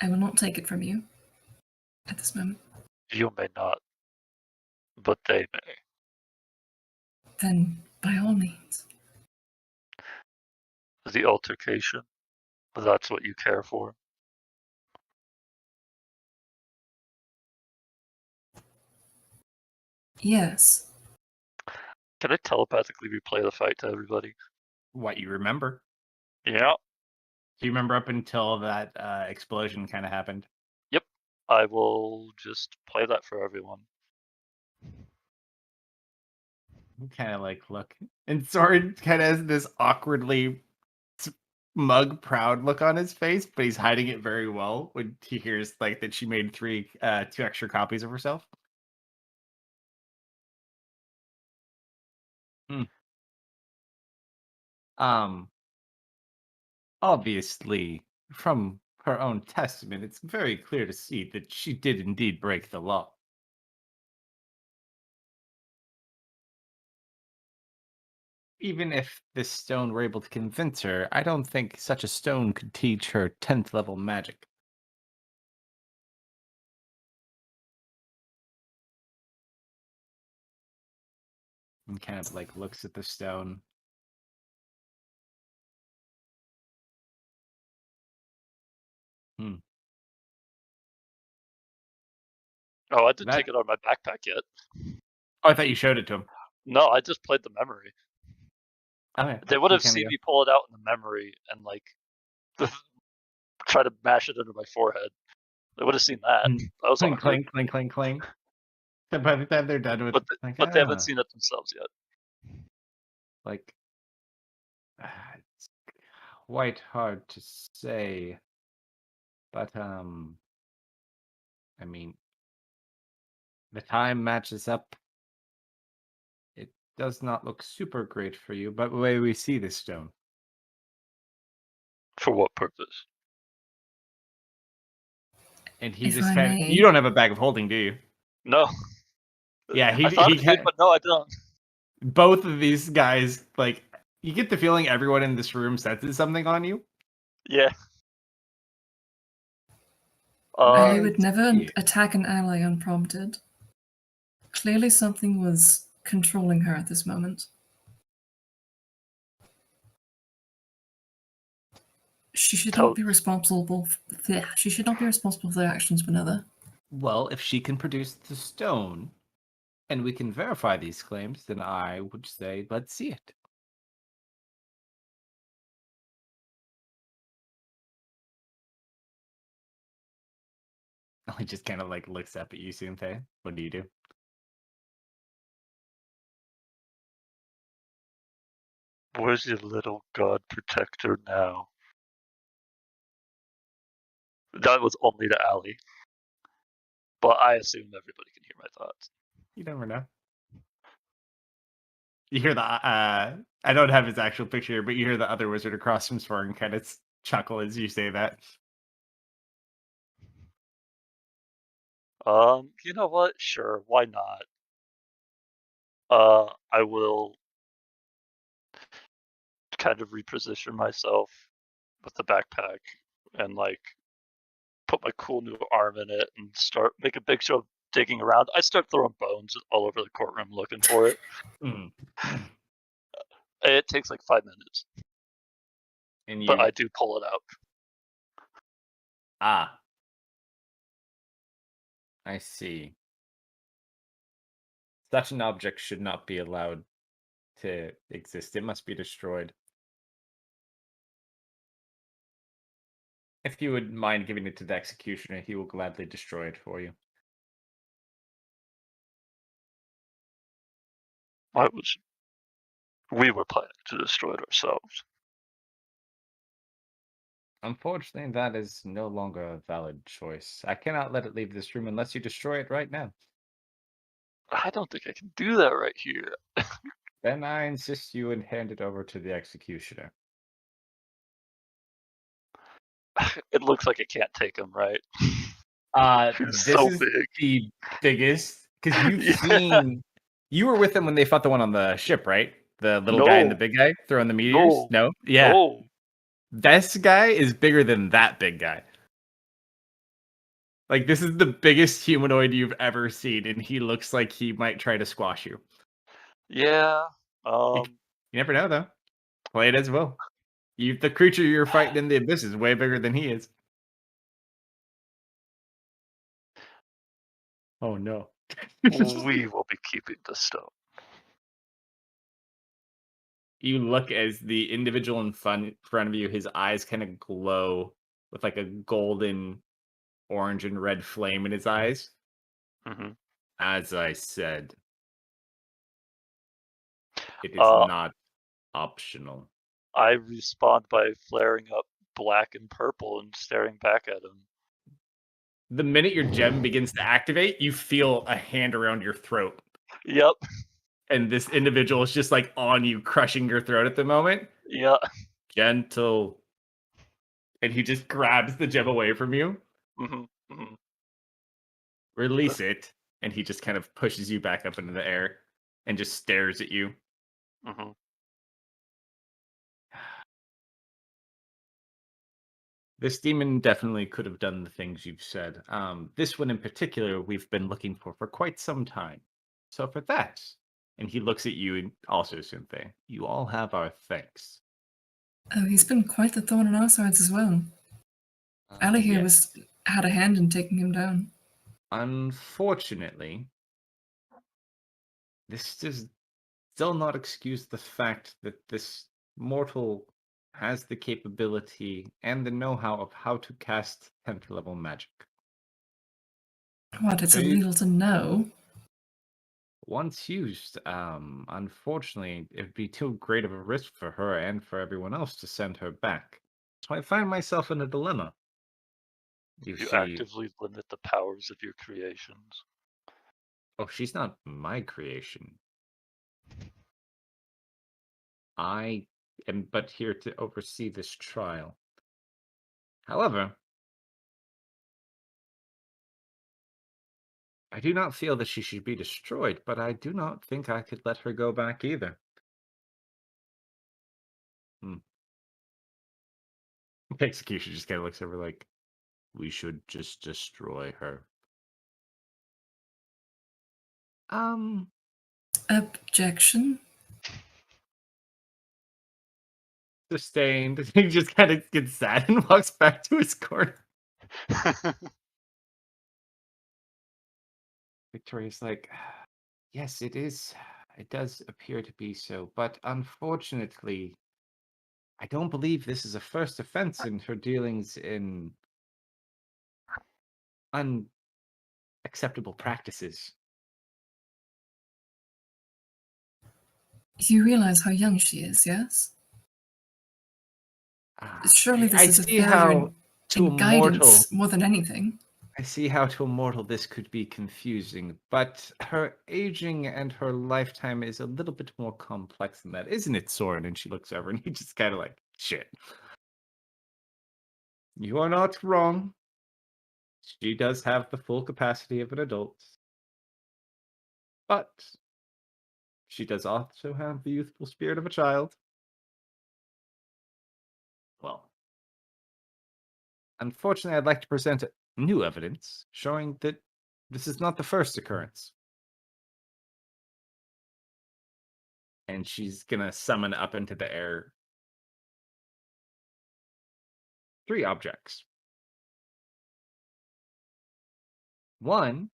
I will not take it from you at this moment. You may not, but they may. Then, by all means. The altercation. That's what you care for. Yes. Can I telepathically replay the fight to everybody? What you remember? Yeah. Do you remember up until that explosion kind of happened? Yep. I will just play that for everyone. Kind of like look, and Soren kind of has this awkwardly smug, proud look on his face, but he's hiding it very well when he hears like that she made two extra copies of herself. Obviously, from her own testament, it's very clear to see that she did indeed break the law. Even if this stone were able to convince her, I don't think such a stone could teach her 10th level magic. And kind of like looks at the stone. Oh, I didn't That- take it out of my backpack yet. Oh, I thought you showed it to him. No, I just played the memory. Okay. They would You have kinda seen go- me pull it out in the memory and like try to mash it into my forehead. They would have seen that. That was Clink, awkward. clink, clink, clink, clink. And by the time they're done with But, it, like, but they haven't "Ah," seen it themselves yet. like, it's quite hard to say. But, I mean, the time matches up. It does not look super great for you, but the way we see this stone. For what purpose? And he If just I kind of, may. you don't have a bag of holding, do you? No. Yeah, I thought I did, but no, I don't. both of these guys, like, you get the feeling everyone in this room senses something on you. Yeah. I would never yeah. attack an ally unprompted. Clearly something was controlling her at this moment. She should not be responsible. She should not be responsible for the actions of another. Well, if she can produce the stone, and we can verify these claims, then I would say, let's see it. He just kind of like looks up at you, Sunthei. What do you do? Where's your little god protector now? That was only to Ali. But I assume everybody can hear my thoughts. You never know. You hear the I don't have his actual picture, but you hear the other wizard across from Spartan kind of chuckle as you say that. You know what? Sure, why not? I will kind of reposition myself with the backpack and like put my cool new arm in it and start make a big show of digging around. I start throwing bones all over the courtroom looking for it. It takes like 5 minutes, And but I do pull it out. Ah. I see. Such an object should not be allowed to exist. It must be destroyed. If you would mind giving it to the executioner, he will gladly destroy it for you. We were planning to destroy it ourselves. Unfortunately, that is no longer a valid choice. I cannot let it leave this room unless you destroy it right now. I don't think I can do that right here. Then I insist you and hand it over to the executioner. It looks like it can't take him, right? This so is big. the biggest, because you've seen, you were with them when they fought the one on the ship, right? The little guy and the big guy throwing the meteors? No? Yeah. No. This guy is bigger than that big guy. Like, this is the biggest humanoid you've ever seen, and he looks like he might try to squash you. Yeah. You never know, though. Play it as well. The creature you're fighting in the abyss is way bigger than he is. Oh, no. We will be keeping the stone. You look as the individual in front of you, his eyes kind of glow with like a golden, orange, and red flame in his eyes. Mm-hmm. As I said, it is not optional. I respond by flaring up black and purple and staring back at him. The minute your gem begins to activate, you feel a hand around your throat. Yep. And this individual is just like on you, crushing your throat at the moment. Yeah. Gentle. And he just grabs the gem away from you. Mm-hmm. Mm-hmm. Release it. And he just kind of pushes you back up into the air and just stares at you. Mm-hmm. This demon definitely could have done the things you've said. This one in particular, we've been looking for quite some time. So for that, And he looks at you and also Cynthia. You all have our thanks. Oh, he's been quite the thorn in our sides as well. Ali here had a hand in taking him down. Unfortunately, this does still not excuse the fact that this mortal has the capability and the know-how of how to cast 10th level magic. What, it's So you- illegal to know? Once used, unfortunately, it would be too great of a risk for her and for everyone else to send her back. So I find myself in a dilemma. You You see, actively limit the powers of your creations. oh, she's not my creation. I am but here to oversee this trial. However, I do not feel that she should be destroyed, but I do not think I could let her go back either. Execution just kind of looks over like, we should just destroy her. Objection? Sustained. He just kind of gets sad and walks back to his corner. Victoria's like, yes, it is. It does appear to be so, but unfortunately, I don't believe this is a first offense in her dealings in unacceptable practices. You realize how young she is, yes? Surely this I is a see failure how to a in mortal. guidance more than anything. I see how to a mortal this could be confusing, but her aging and her lifetime is a little bit more complex than that, isn't it, Soren? And she looks over and he just kind of like, shit. You are not wrong. She does have the full capacity of an adult. But she does also have the youthful spirit of a child. Well, unfortunately, I'd like to present new evidence showing that this is not the first occurrence. And she's gonna summon up into the air 3 objects. One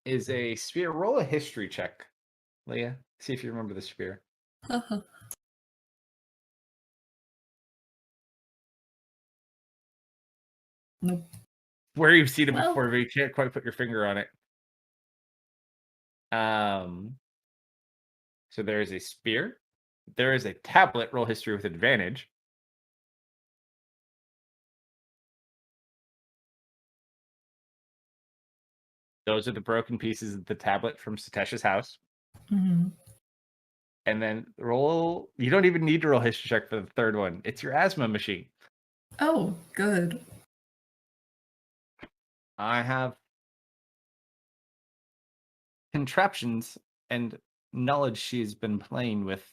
is a sphere. Roll a history check, Leah. See if you remember the sphere. Nope. Where you've seen it Well- before, but you can't quite put your finger on it. So there is a spear. There is a tablet. Roll history with advantage. Those are the broken pieces of the tablet from Satesh's house. Mm-hmm. And then roll. You don't even need to roll history check for the third one. It's your asthma machine. Oh, good. I have contraptions and knowledge she's been playing with.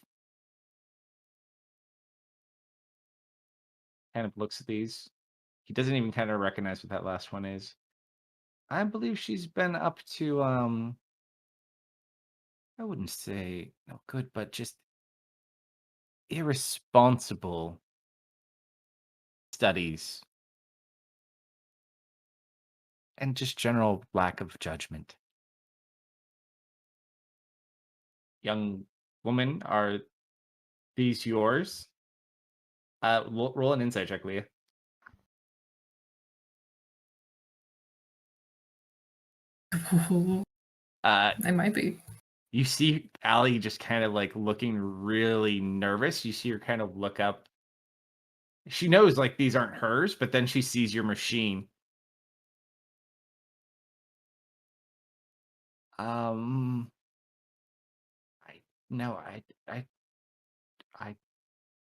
Kind of looks at these. He doesn't even kind of recognize what that last one is. I believe she's been up to I wouldn't say no good, but just irresponsible studies and just general lack of judgment. Young woman, are these yours? Roll an insight check, Leah. I might be. You see Allie just kind of like looking really nervous. You see her kind of look up. She knows like these aren't hers, but then she sees your machine. I no,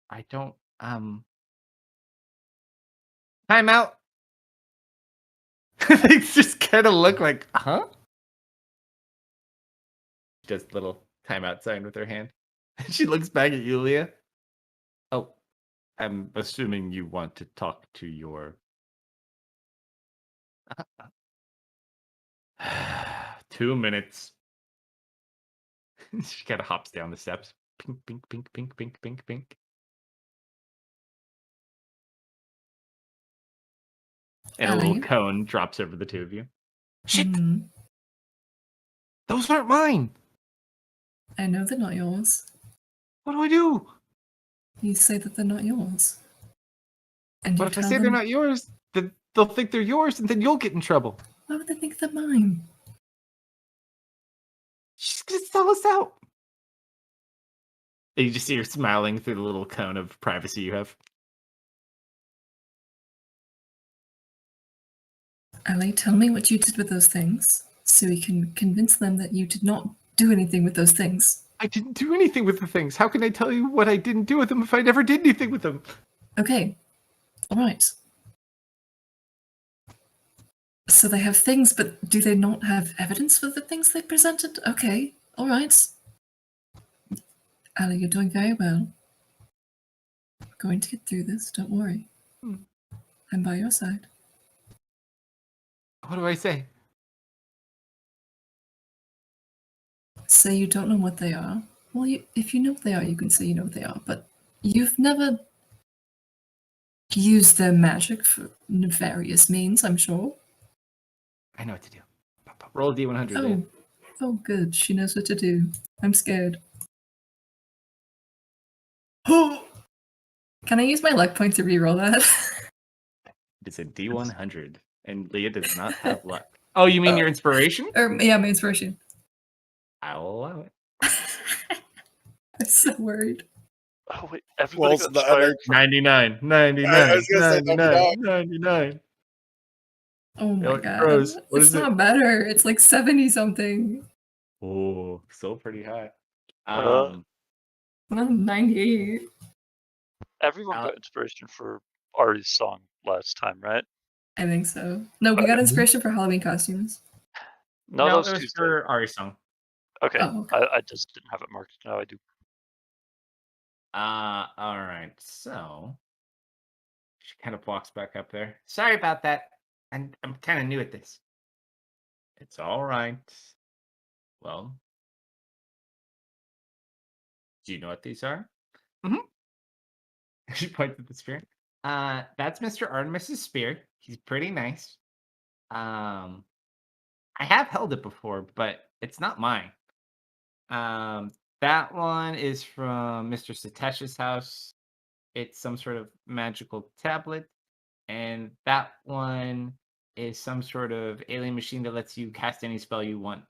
I don't time out. They just kind of look like, huh? She does a little timeout sign with her hand. She looks back at you, Leah. Oh, I'm assuming you want to talk to your 2 minutes. She kind of hops down the steps. Pink, pink, pink, pink, pink, pink, pink. And a little Ellie? cone drops over the two of you. Shit! Hmm. Those aren't mine! I know they're not yours. What do I do? You say that they're not yours. And What you if I tell say them, they're not yours? Then they'll think they're yours, and then you'll get in trouble. why would they think they're mine? She's gonna sell us out. And you just see her smiling through the little cone of privacy you have. Ellie, tell me what you did with those things, so we can convince them that you did not do anything with those things. I didn't do anything with the things. How can I tell you what I didn't do with them if I never did anything with them? Okay. Alright. So they have things, but do they not have evidence for the things they presented? Okay. Alright. Ellie, you're doing very well. We're going to get through this, don't worry. I'm by your side. What do I say? Say you don't know what they are. Well, if you know what they are, you can say you know what they are, but you've never used their magic for nefarious means, I'm sure. I know what to do. Roll a D100. Oh. Leah. Oh, good. She knows what to do. I'm scared. Can I use my luck point to reroll that? It's a D100, and Leah does not have luck. Oh, you mean your inspiration? Yeah, my inspiration. I'll allow it. I'm so worried. Oh wait, everybody Well, got the inspired. other- 99, 99, I was gonna say 99, 99. Oh my Yo, god. Rose, what It's is it? not better. It's like 70 something. Oh, still pretty high. Uh, 98. Everyone got inspiration for Ari's song last time, right? I think so. No, we got inspiration for Halloween costumes. No, No, that was it was Tuesday. for Ari's song. Okay, Oh, okay. I just didn't have it marked. Now I do. All right. So she kind of walks back up there. Sorry about that. I'm kind of new at this. It's all right. Well, do you know what these are? Mm-hmm. She points at the spear. That's Mr. Artemis's spear. He's pretty nice. I have held it before, but it's not mine. That one is from Mr. Satesh's house. It's some sort of magical tablet. And that one is some sort of alien machine that lets you cast any spell you want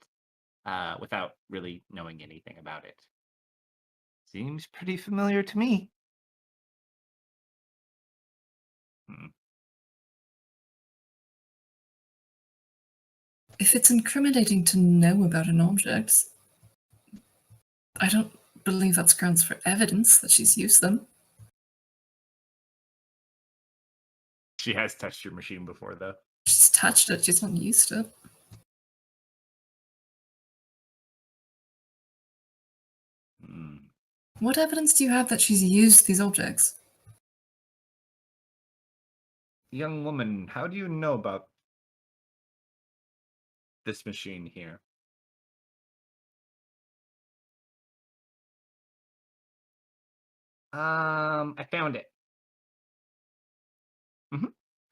without really knowing anything about it. Seems pretty familiar to me. If it's incriminating to know about an object, I don't believe that's grounds for evidence that she's used them. She has touched your machine before, though. She's touched it, she's not used it. What evidence do you have that she's used these objects? Young woman, how do you know about this machine here? I found it.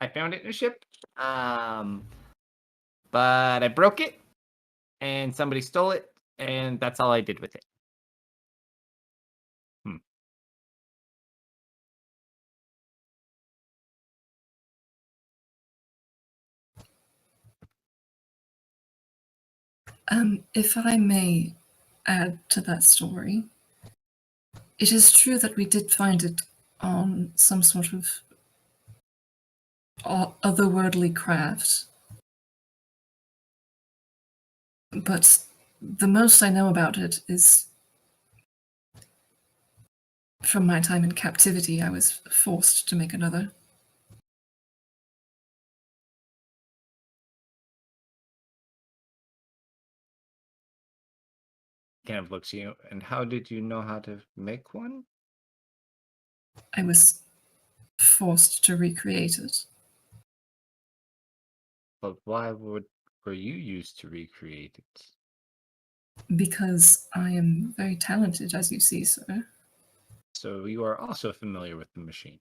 I found it in a ship. But I broke it, and somebody stole it, and that's all I did with it. If I may add to that story, it is true that we did find it on some sort of otherworldly craft. But the most I know about it is from my time in captivity. I was forced to make another. Kind of looks at you, and how did you know how to make one? I was forced to recreate it. But why were you used to recreate it? Because I am very talented, as you see, sir. So you are also familiar with the machine.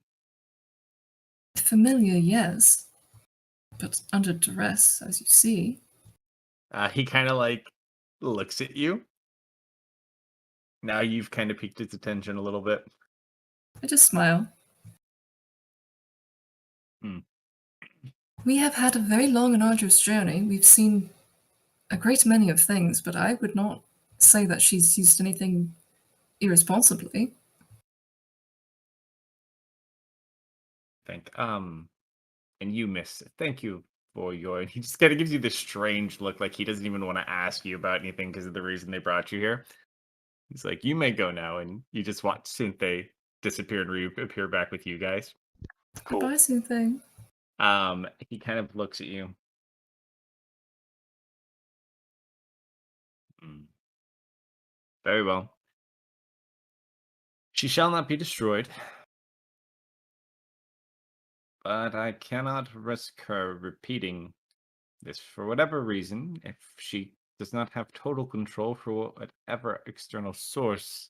Familiar, yes, but under duress, as you see. He kind of like looks at you. Now you've kind of piqued his attention a little bit. I just smile. Hmm. We have had a very long and arduous journey. We've seen a great many of things, but I would not say that she's used anything irresponsibly. And you miss it. Thank you for your. He just kind of gives you this strange look, like he doesn't even want to ask you about anything because of the reason they brought you here. He's like, "You may go now," and you just watch Synthé disappear and reappear back with you guys. Cool. Goodbye, Synthé. He kind of looks at you. Very well. She shall not be destroyed. But I cannot risk her repeating this for whatever reason. If she does not have total control for whatever external source,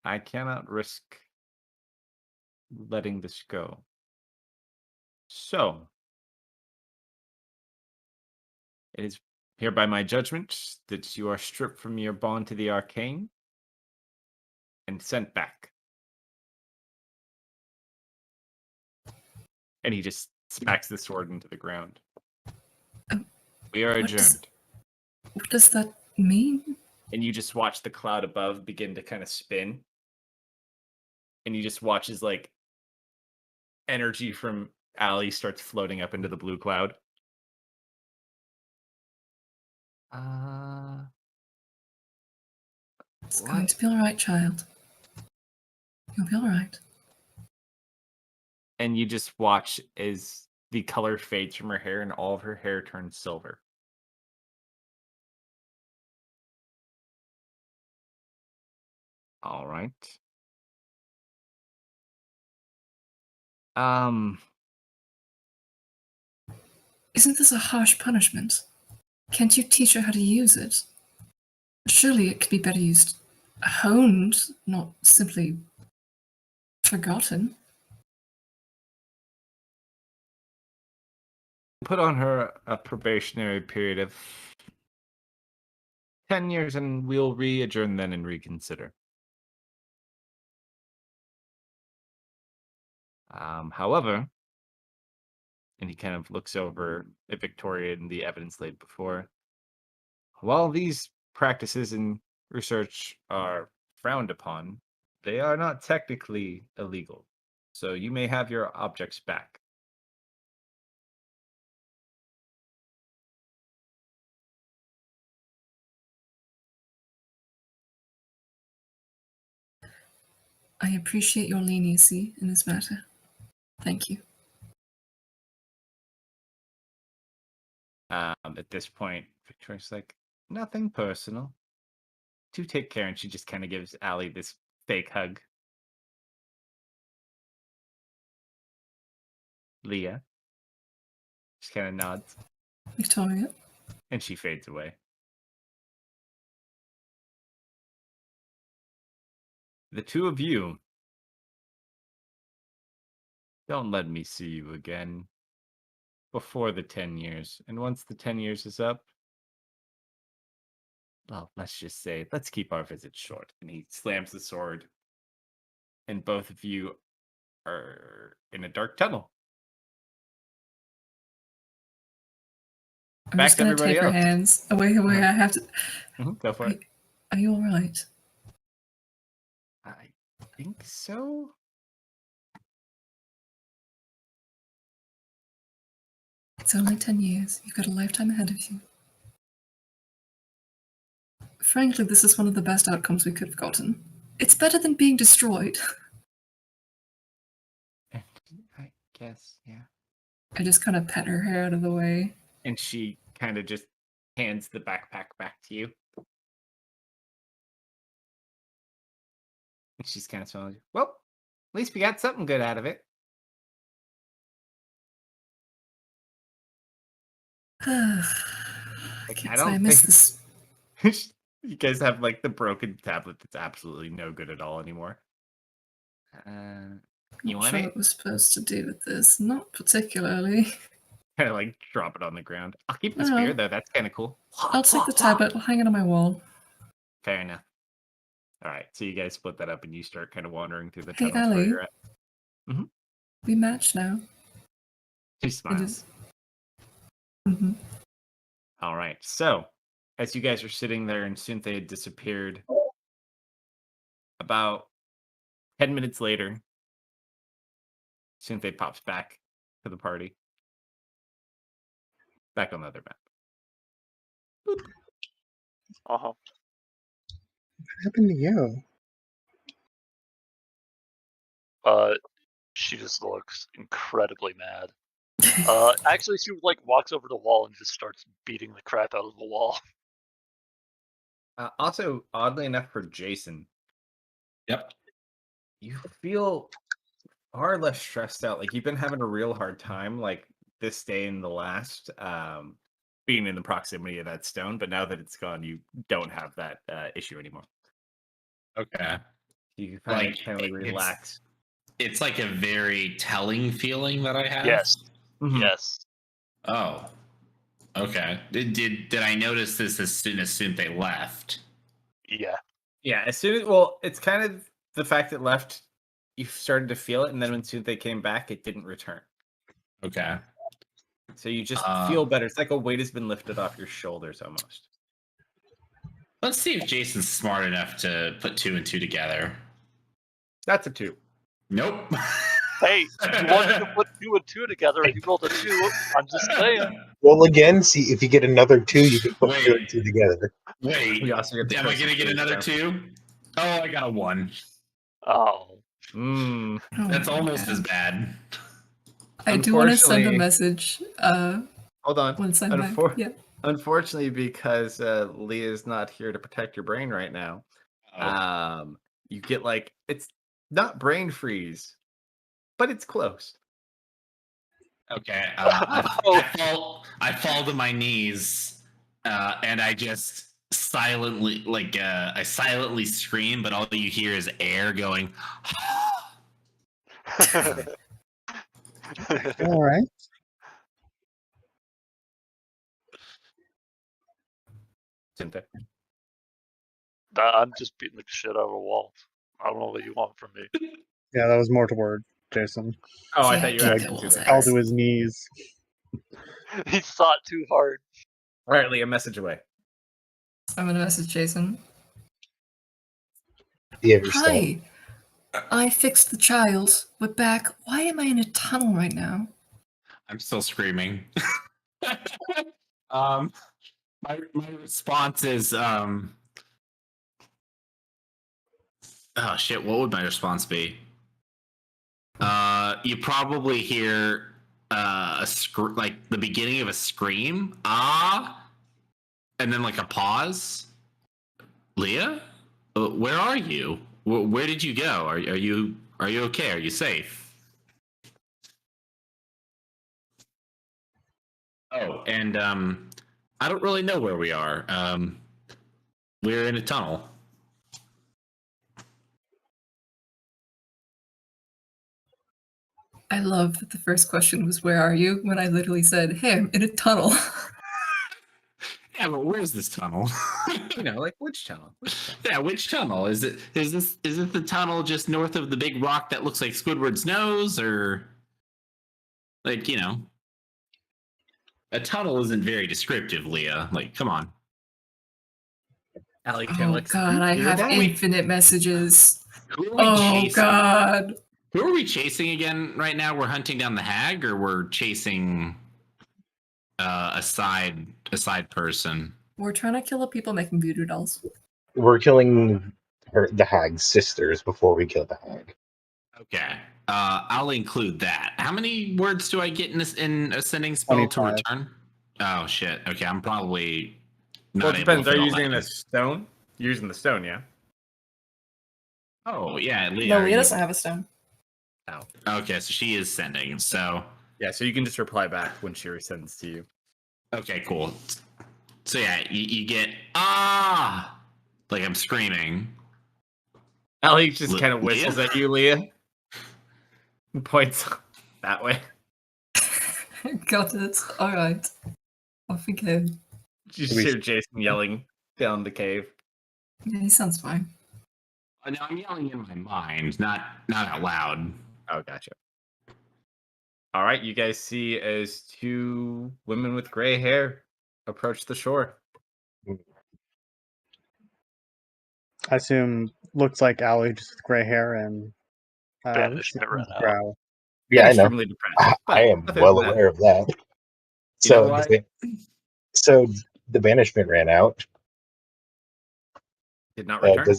I cannot risk letting this go. So, it is hereby my judgment that you are stripped from your bond to the arcane and sent back. And he just smacks the sword into the ground. We are adjourned. What does that mean? And you just watch the cloud above begin to kind of spin. And you just watch as like energy from Allie starts floating up into the blue cloud. It's going to be all right, child. You'll be all right. And you just watch as the color fades from her hair and all of her hair turns silver. All right. Isn't this a harsh punishment? Can't you teach her how to use it? Surely it could be better used, honed, not simply forgotten. Put on her a probationary period of 10 years and we'll re-adjourn then and reconsider. However, and he kind of looks over at Victoria and the evidence laid before. While these practices and research are frowned upon, they are not technically illegal. So you may have your objects back. I appreciate your leniency in this matter. Thank you. At this point, Victoria's like, nothing personal. Do take care. And she just kind of gives Allie this fake hug. Leah just kind of nods. Victoria? And she fades away. The two of you, don't let me see you again before the 10 years. And once the 10 years is up, well, let's just say, let's keep our visit short. And he slams the sword. And both of you are in a dark tunnel. I'm Back just to going to take her everybody else. hands away. I have to. Go for it. Are you all right? I think so. It's only 10 years. You've got a lifetime ahead of you. Frankly, this is one of the best outcomes we could have gotten. It's better than being destroyed. I guess, yeah. I just kind of pet her hair out of the way. And she kind of just hands the backpack back to you. And she's kind of smiling. Well, at least we got something good out of it. I Like, can't I say I don't miss think this. You guys have like the broken tablet that's absolutely no good at all anymore. You Not want sure it? what we're supposed to do with this. Not particularly. Kind of like drop it on the ground. I'll keep the No. spear though. That's kind of cool. I'll take the tablet. I'll hang it on my wall. Fair enough. All right, so you guys split that up and you start kind of wandering through the Hey, tunnels where Ellie. you're at. We match now. She It smiles. is. Mm-hmm. All right, so as you guys are sitting there and Synthia had disappeared, about 10 minutes later, Synthia pops back to the party. Back on the other map. Uh-huh. What happened to you? She just looks incredibly mad. Actually, she like walks over the wall and just starts beating the crap out of the wall. Also, oddly enough for Jason, Yep. you feel far less stressed out. Like you've been having a real hard time, like this day and the last, being in the proximity of that stone. But now that it's gone, you don't have that issue anymore. Okay. You Like, kind of relax. It's like a very telling feeling that I have. Yes. Mhm. Yes. Oh. Okay. Did I notice this as soon as they left? Yeah. Yeah, as soon as it's kind of the fact that left, you started to feel it, and then when soon they came back, it didn't return. Okay. So you just feel better. It's like a weight has been lifted off your shoulders almost. Let's see if Jason's smart enough to put 2 and 2 together. That's a 2. Nope. Hey, you wanted to put 2 and 2 together, and you rolled a 2. I'm just saying. Roll again. See if you get another 2. You can put Wait. 2 and 2 together. Wait. We also get the Am I person gonna get too, another so. 2? Oh, I got a 1. Oh. Oh That's my almost God. as bad. I do want to send a Unfortunately- message. Hold on. Once I'm back. Yeah. Unfortunately, because Leah's not here to protect your brain right now, you get like it's not brain freeze, but it's close. Okay. I fall to my knees, and I just silently, I silently scream, but all you hear is air going. All right. I'm just beating the shit out of a wall. I don't know what you want from me. Yeah, that was more toward Jason. Oh, I Yeah, thought you were kick asking the to walls that. Fell out. to his knees. He thought too hard. All right, Leah, message away. I'm going to message Jason. You have your stone. Hi. I fixed the child. We're back. Why am I in a tunnel right now? I'm still screaming. My response is oh shit, what would my response be? You probably hear like the beginning of a scream, and then like a pause. Leah, where are you? Where did you go? Are you okay? Are you safe? Oh, and I don't really know where we are. We're in a tunnel. I love that the first question was, where are you? When I literally said, hey, I'm in a tunnel. Yeah, but where's this tunnel? Like which tunnel? Yeah, which tunnel? Is it the tunnel just north of the big rock that looks like Squidward's nose, or like, a tunnel isn't very descriptive, Leah. Like, come on. Allie Oh God, I have infinite messages. Who are we Oh chasing? God. Who are we chasing again right now? We're hunting down the hag, or we're chasing a side person? We're trying to kill the people making voodoo dolls. We're killing the hag's sisters before we kill the hag. Okay. I'll include that. How many words do I get in a sending spell 25. to return? Oh shit. Okay, I'm probably not Well, it able depends. to Are fit you all that using in. the stone? You're using the stone, yeah. Oh yeah, Leah. No, are Leah you- doesn't have a stone. Oh. Okay, so she is sending. So Yeah, so you can just reply back when she resends to you. okay, cool. So yeah, you get Like I'm screaming. Allie just kind of Leah? whistles at you, Leah. And points that way. Got it. All right. Off we go. You just hear Jason yelling down the cave. Yeah, he sounds fine. No, I'm yelling in my mind, not out loud. Oh, gotcha. All right, you guys see as two women with gray hair approach the shore. I assume looks like Allie just with gray hair and Banishment ran out. brow. Yeah, I know. Extremely depressed. I am other well than that- aware of that. You know So, why? so the banishment ran out. Did not return.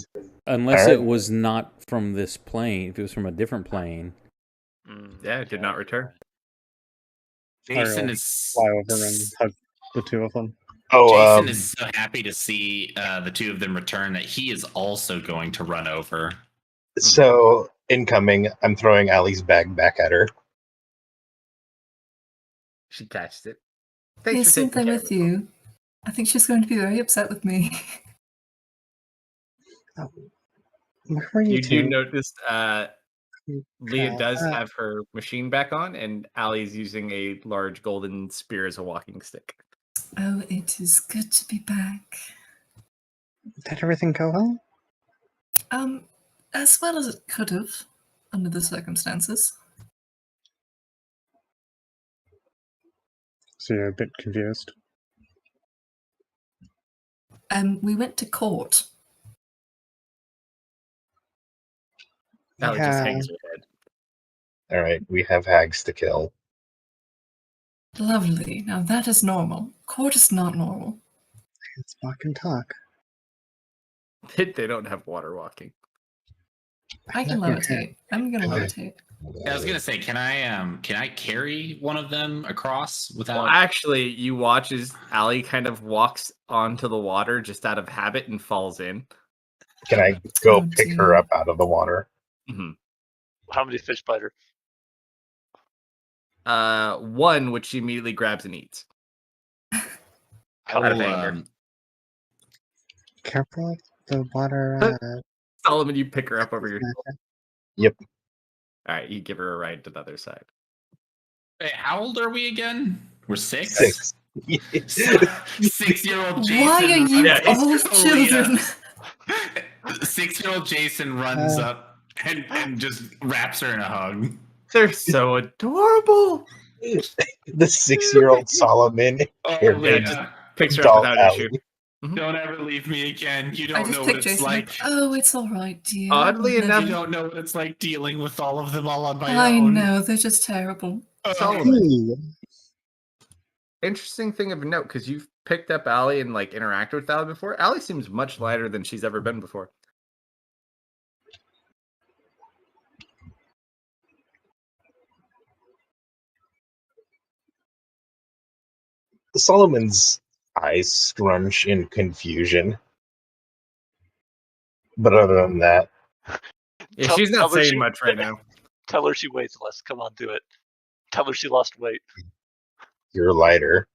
Unless Alright. it was not from this plane. If it was from a different plane. Yeah, it did not return. Jason I'll is fly over and hug the two of them. Jason is so happy to see the two of them return that he is also going to run over. So incoming, I'm throwing Allie's bag back at her. She catches it. Yes, same thing with you. I think she's going to be very upset with me. Where were you You two? do notice Leah Okay, does have her machine back on, and Allie's using a large golden spear as a walking stick. Oh, it is good to be back. Did everything go well? As well as it could have, under the circumstances. So you're a bit confused. We went to court. Allie just hangs her head. All right, we have hags to kill. Lovely. Now that is normal. Court is not normal. Let's walk and talk. They don't have water walking. I can levitate. I'm gonna levitate. I was gonna say, can I carry one of them across without? Well, actually, you watch as Allie kind of walks onto the water just out of habit and falls in. Can I go pick her up out of the water? Mm-hmm. How many fish bite her? One, which she immediately grabs and eats. Out of anger. Careful with the water. Solomon, you pick her up over your shoulder. Yep. All right, you give her a ride to the other side. Hey, how old are we again? We're 6? 6. 6-year-old Jason. Why are you all children? 6-year-old Jason runs up and just wraps her in a hug. They're so adorable. The 6-year-old Solomon. Yeah. Picks her up without issue. Don't ever leave me again. You I don't just know what picked it's Jason like. Oh, it's all right, dear. Oddly enough, You don't know what it's like dealing with all of them all on my I own. know, they're just terrible. Solomon. Interesting thing of note, because you've picked up Allie and like interacted with Allie before. Allie seems much lighter than she's ever been before. Solomon's eyes scrunch in confusion. But other than that, Yeah, she's not tell her saying much right now. Tell her she weighs less. Come on, do it. Tell her she lost weight. you're lighter.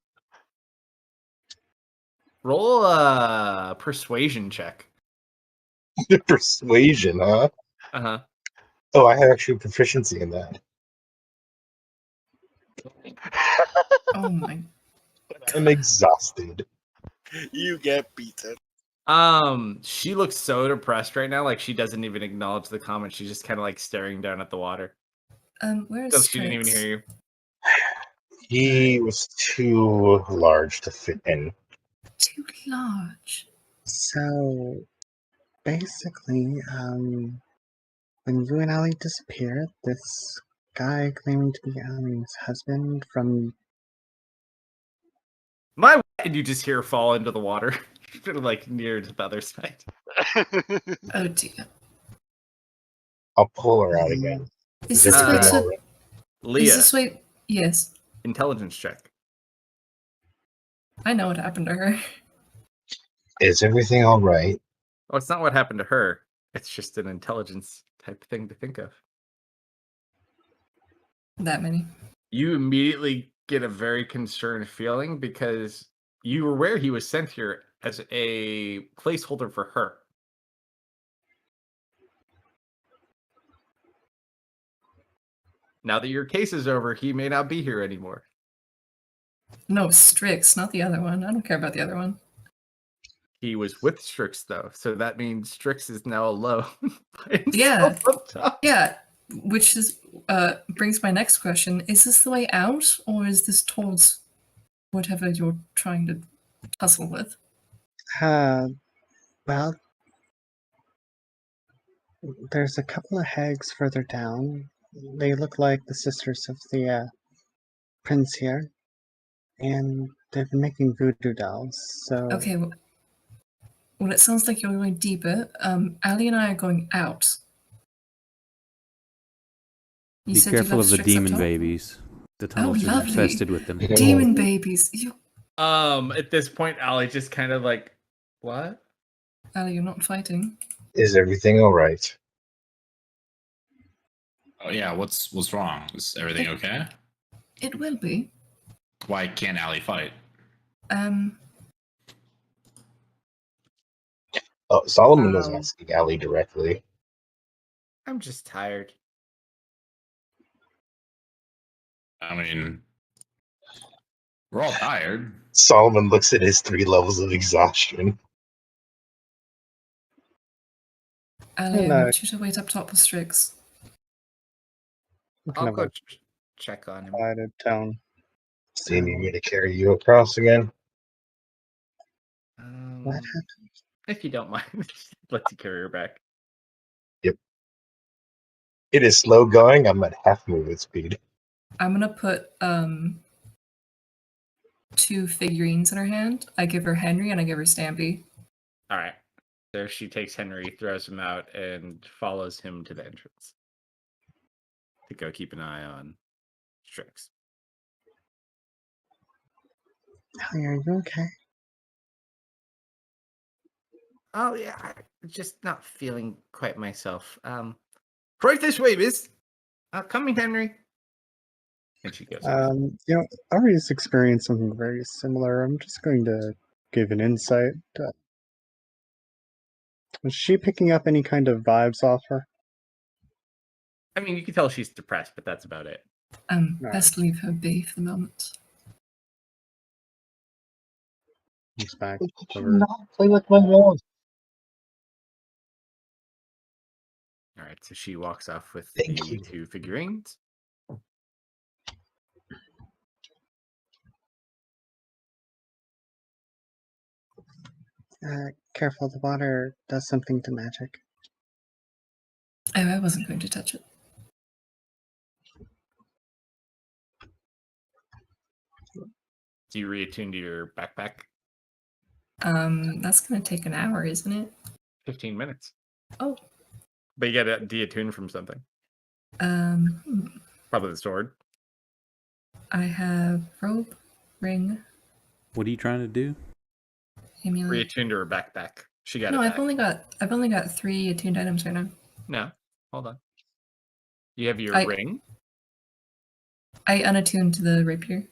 Roll a persuasion check. Persuasion, huh? Uh-huh. Oh, I have actually proficiency in that. Oh my. I'm exhausted. You get beaten. She looks so depressed right now, like she doesn't even acknowledge the comment. She's just kind of like staring down at the water. Where is So she didn't even Straits? hear you. He was too large to fit in. Too large. So, basically, when you and Allie disappeared, this guy claiming to be Allie's husband from... My and you just hear her fall into the water. Sort of like near to the other side. Oh dear. I'll pull her out again. Is this way to... Leah, Is this way... Yes. intelligence check. I know what happened to her. Is everything all right? Oh, it's not what happened to her. It's just an intelligence type thing to think of. That many. You immediately get a very concerned feeling because you were aware he was sent here as a placeholder for her. Now that your case is over, he may not be here anymore. No, Strix, not the other one. I don't care about the other one. He was with Strix, though, so that means Strix is now alone. by Yeah. himself up top. Yeah, which is brings my next question. Is this the way out, or is this towards whatever you're trying to tussle with? Well, there's a couple of hags further down. They look like the sisters of the prince here, and they've been making voodoo dolls. So Okay, well, it sounds like you're going deeper. Ali and I are going out. You Be said you careful left of the Strix up demon top? babies. The tunnels are lovely. infested with them. Demon babies. You, At this point, Ali just kind of like, what? Ali, you're not fighting. Is everything all right? Oh yeah, what's wrong? Is everything okay? It will be. Why can't Allie fight? Oh, Solomon was asking Allie directly. I'm just tired. I mean, we're all tired. Solomon looks at his 3 levels of exhaustion. Ali, I want you to wait up top with Strix. I'll go check on him. Quieted tone. Do you need me to carry you across again? What happened? If you don't mind, let you carry her back. Yep. It is slow going. I'm at half movement speed. I'm gonna put 2 figurines in her hand. I give her Henry and I give her Stampy. All right. So she takes Henry, throws him out, and follows him to the entrance to go keep an eye on Strix. Allie, are you okay? Oh yeah, I'm just not feeling quite myself. Right this way, miss. Coming, Henry. And she goes. Ari's experienced something very similar. I'm just going to give an insight. Was she picking up any kind of vibes off her? I mean, you can tell she's depressed, but that's about it. Best leave her be for the moment. He's back. Not play with my walls. All right, so she walks off with Thank the you. 2 figurines. Careful, the water does something to magic. Oh, I wasn't going to touch it. Do you reattune to your backpack? That's gonna take an hour, isn't it? 15 minutes. Oh. But you get a deattune from something. Probably the sword. I have robe, ring. What are you trying to do? Amulet. Reattune to her backpack. She got No, it I've back. only got 3 attuned items right now. No, hold on. You have your ring. I unattuned the rapier.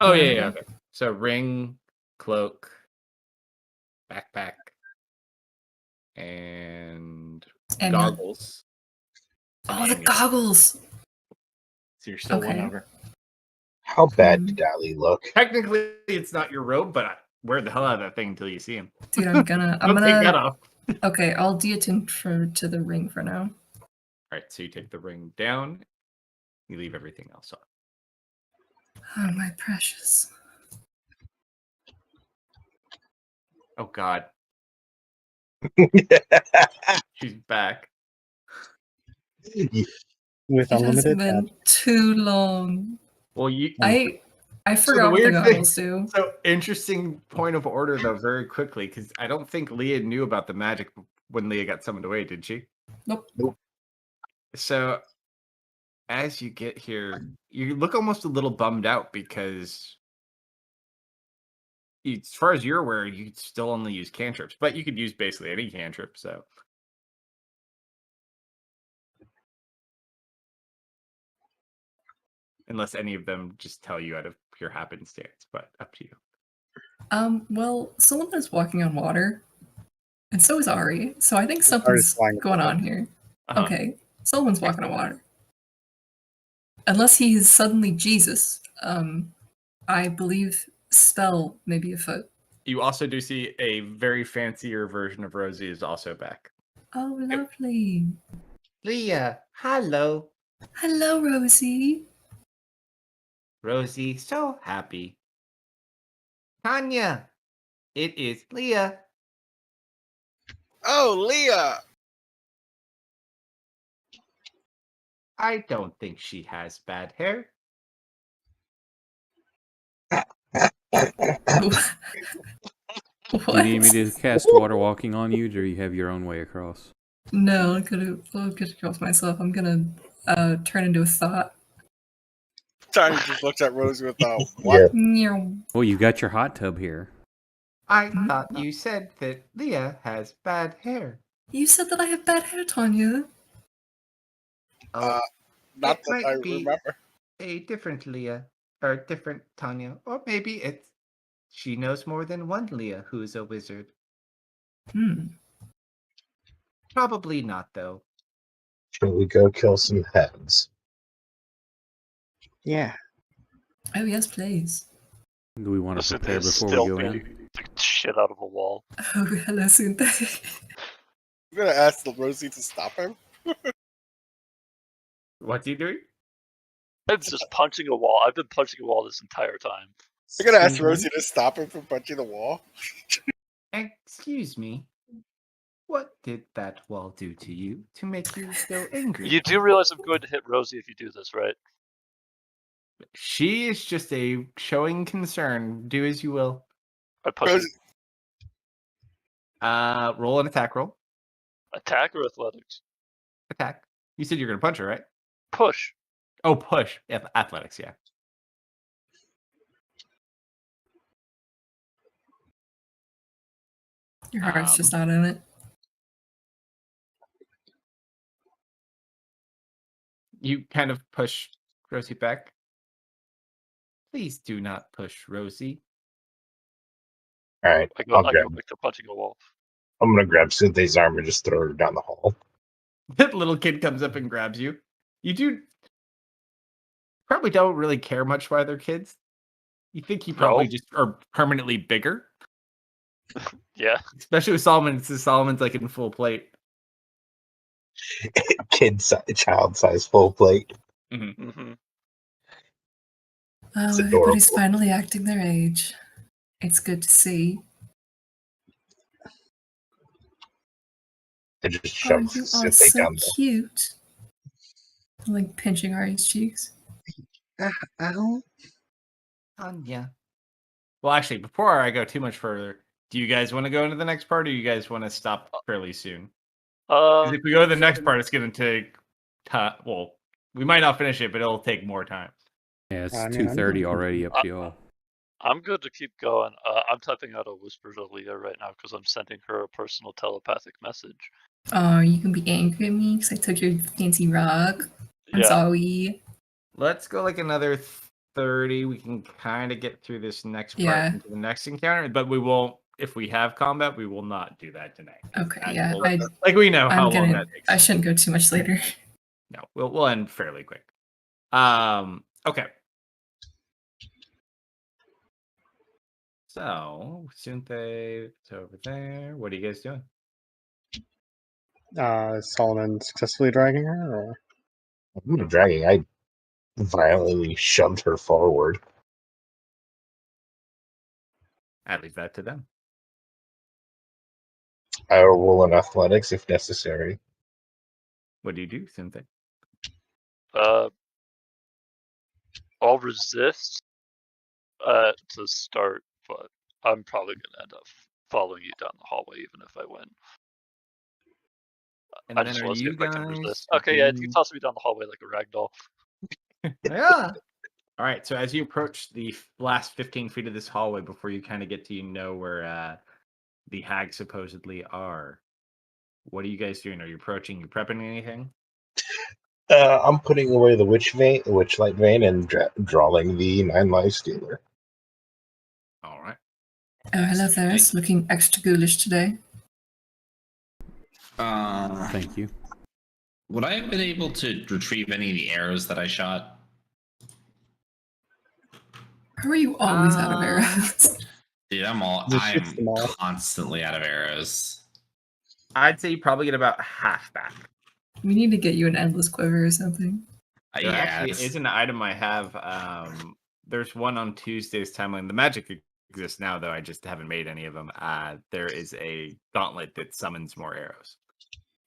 Oh yeah. Okay. So ring, cloak, backpack, and goggles. Oh, the goggles! So you're still 1 over. How bad did Ali look? Technically, it's not your robe, but wear the hell out of that thing until you see him. Dude, I'm gonna take that off. Okay, I'll deattune to the ring for now. All right, so you take the ring down. You leave everything else on. Oh, my precious. Oh God. She's back. With unlimited. It has been too long. Well, I forgot what the goggles do. So interesting point of order though, very quickly, because I don't think Leah knew about the magic when Leah got summoned away, did she? Nope. So as you get here, you look almost a little bummed out because as far as you're aware, you still only use cantrips, but you could use basically any cantrip, so. Unless any of them just tell you out of pure happenstance, but up to you. Well, someone is walking on water, and so is Ari. So I think something's going on here. Okay, someone's walking on water. Unless he is suddenly Jesus, I believe spell may be afoot. You also do see a very fancier version of Rosie is also back. Oh, lovely. Leah, hello. Hello, Rosie. Rosie, so happy. Tanya, it is Leah. Oh, Leah. I don't think she has bad hair. Do you need me to cast water walking on you, or do you have your own way across? No, I'll get across myself. I'm gonna turn into a thought. Tiny just looks at Rosie with what? Yeah. Meow. Well, you got your hot tub here. I thought you said that Leah has bad hair. You said that I have bad hair, Tanya. Oh, Not it that might I be remember. a different Leah, or different Tanya, or maybe it's she knows more than one Leah who is a wizard. Probably not, though. Shall we go kill some heads? Yeah. Oh yes, please. Do we want to Listen, prepare it's before still we go beating in? the shit out of a wall. Oh, hello, Sunte. I'm gonna ask Rosie to stop him. What's he doing? It's just punching a wall. I've been punching a wall this entire time. I'm gonna ask Rosie to stop him from punching the wall. Excuse me. What did that wall do to you to make you so angry? You do realize I'm going to hit Rosie if you do this, right? She is just a showing concern. Do as you will. I push Rosie, Roll an attack roll. attack or athletics? Attack. You said you're gonna punch her, right? Push. Oh, push. Yeah, athletics, yeah. Your heart's just not in it. You kind of push Rosie back. Please do not push Rosie. All right, I go back to punching a wall. I'm gonna grab Cynthia's arm and just throw her down the hall. That little kid comes up and grabs you. You do probably don't really care much why they're kids. You think you probably just are permanently bigger. Yeah. Especially with Solomon, since Solomon's like in full plate. Child size full plate. Mm-hmm. Mm-hmm. Oh, It's everybody's adorable. finally acting their age. It's good to see. I just Oh, shove you are Cynthia so down the cute. I'm like pinching Ari's cheeks. Ow. Yeah. Well, actually, before I go too much further, do you guys want to go into the next part, or you guys want to stop fairly soon? 'Cause if we go to the next part, it's going to take well, we might not finish it, but it'll take more time. Yeah, it's I mean, 2:30 already. Up to y'all. I'm good to keep going. I'm typing out a whisper to Leah right now because I'm sending her a personal telepathic message. Oh, you can be angry at me because I took your fancy rug. I'm Yeah. sorry. Let's go like another 30. We can kind of get through this next part Yeah. into the next encounter, but we won't. If we have combat, we will not do that tonight. Okay, That yeah. will- like we know how long that takes. I shouldn't go too much later. No, we'll end fairly quick. Okay. So Sunte, it's over there. What are you guys doing? Is Solomon successfully dragging her, or? I'm not dragging. I violently shoved her forward. I leave that to them. I will roll in athletics if necessary. What do you do, Sunte? I'll resist to start, but I'm probably gonna end up following you down the hallway even if I win. And I then just are want to see you if I can guys resist. Okay, yeah, you doing- toss me down the hallway like a ragdoll. Yeah. All right. So as you approach the last 15 feet of this hallway before you kind of get to where the hags supposedly are, what are you guys doing? Are you approaching? You prepping anything? I'm putting away the witchlight vein, and drawing the 9 life stealer. All right. Oh, hello, Ferris. Looking extra ghoulish today. Thank you. Would I have been able to retrieve any of the arrows that I shot? Are you always out of arrows? Dude, Just I'm shoots them all. constantly out of arrows. I'd say you probably get about half back. We need to get you an endless quiver or something. There Yeah, actually it's- is an item I have. There's one on Tuesday's timeline. The magic exists now, though. I just haven't made any of them. There is a gauntlet that summons more arrows.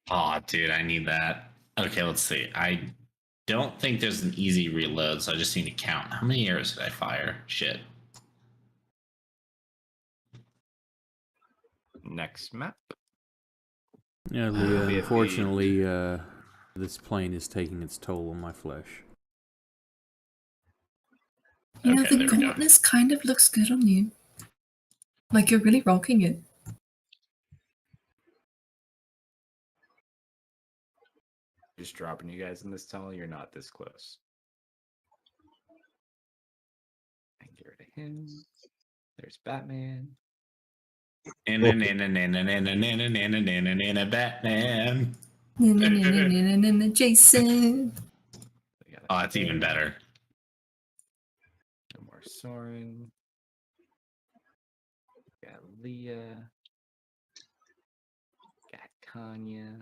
Oh, dude, I need that. Okay, let's see. I don't think there's an easy reload, so I just need to count. How many arrows did I fire? Shit. Next map. Yeah, Be Leah, a feed. unfortunately, this plane is taking its toll on my flesh. You know, Okay, the there we go. gauntness kind of looks good on you. Like you're really rocking it. Just dropping you guys in this tunnel. You're not this close. And get rid of him. There's Batman. Batman. Jason. We got Oh, it's even better. No more Soren. Got Leah. Got Kanya.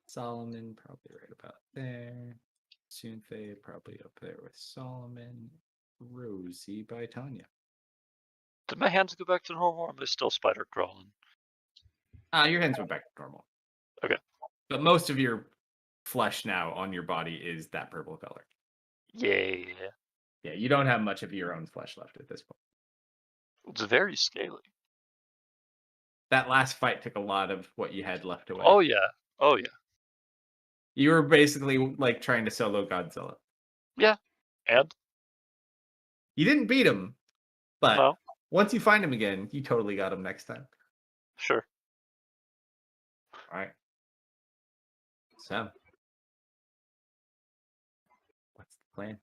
Solomon, probably right about there. Sunthea, probably up there with Solomon. Rosie by Tanya. Did my hands go back to normal, or am I still spider crawling? Your hands went back to normal. Okay. But most of your flesh now on your body is that purple color. Yeah. Yeah, you don't have much of your own flesh left at this point. It's very scaly. That last fight took a lot of what you had left away. Oh yeah. Oh yeah. You were basically like trying to solo Godzilla. Yeah. And? You didn't beat him, but No. once you find him again, you totally got him next time. Sure. All right. So, what's the plan?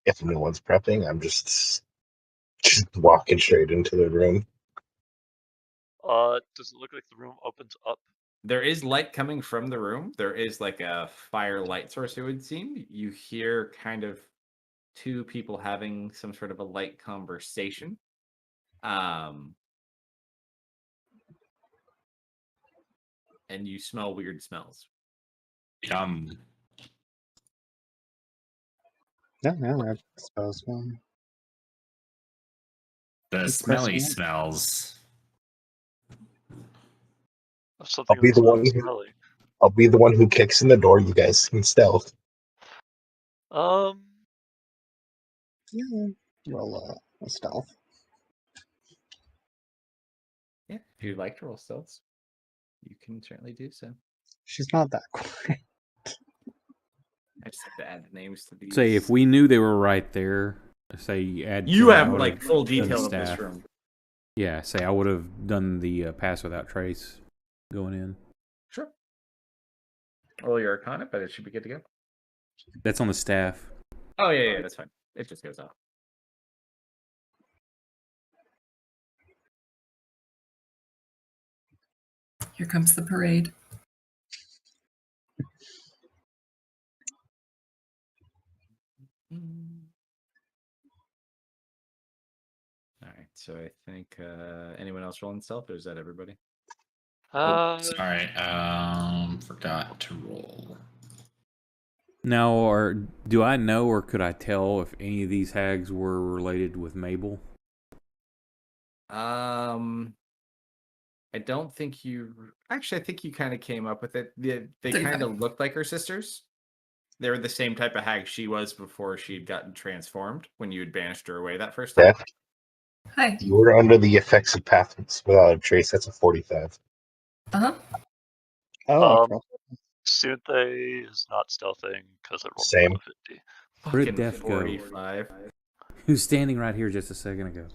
If anyone's prepping, I'm just walking straight into the room. Does it look like the room opens up? There is light coming from the room. There is like a fire light source, it would seem. You hear kind of two people having some sort of a light conversation. And you smell weird smells. Yum. Yeah, I suppose. The Good smelly person. smells. Something I'll be that's the not one who- smelly. I'll be the one who kicks in the door. You guys can stealth. Yeah, roll a stealth. Yeah, if you'd like to roll stealths, you can certainly do so. She's not that quick. I just have to add the names to these. Say, if we knew they were right there, say you add. You 10, I have would've like full done detail of this staff. room. Yeah, say I would have done the pass without trace going in. Sure. Roll your Arcana, but it should be good to go. That's on the staff. Oh yeah, that's fine. It just goes off. Here comes the parade. All right, so I think anyone else rolling stealth, or is that everybody? Sorry, forgot to roll. Now, or do I know, or could I tell if any of these hags were related with Mabel? I don't think you. Actually, I think you kind of came up with it. They kind of looked like her sisters. They were the same type of hag she was before she'd gotten transformed when you had banished her away that first time. Beth, Hi. you were under the effects of path without a trace. That's a 45. Uh-huh. Oh, Sunthea is not stealthing because it rolled Same. a 50. Where did Fucking Death go? 45. Who's standing right here just a second ago?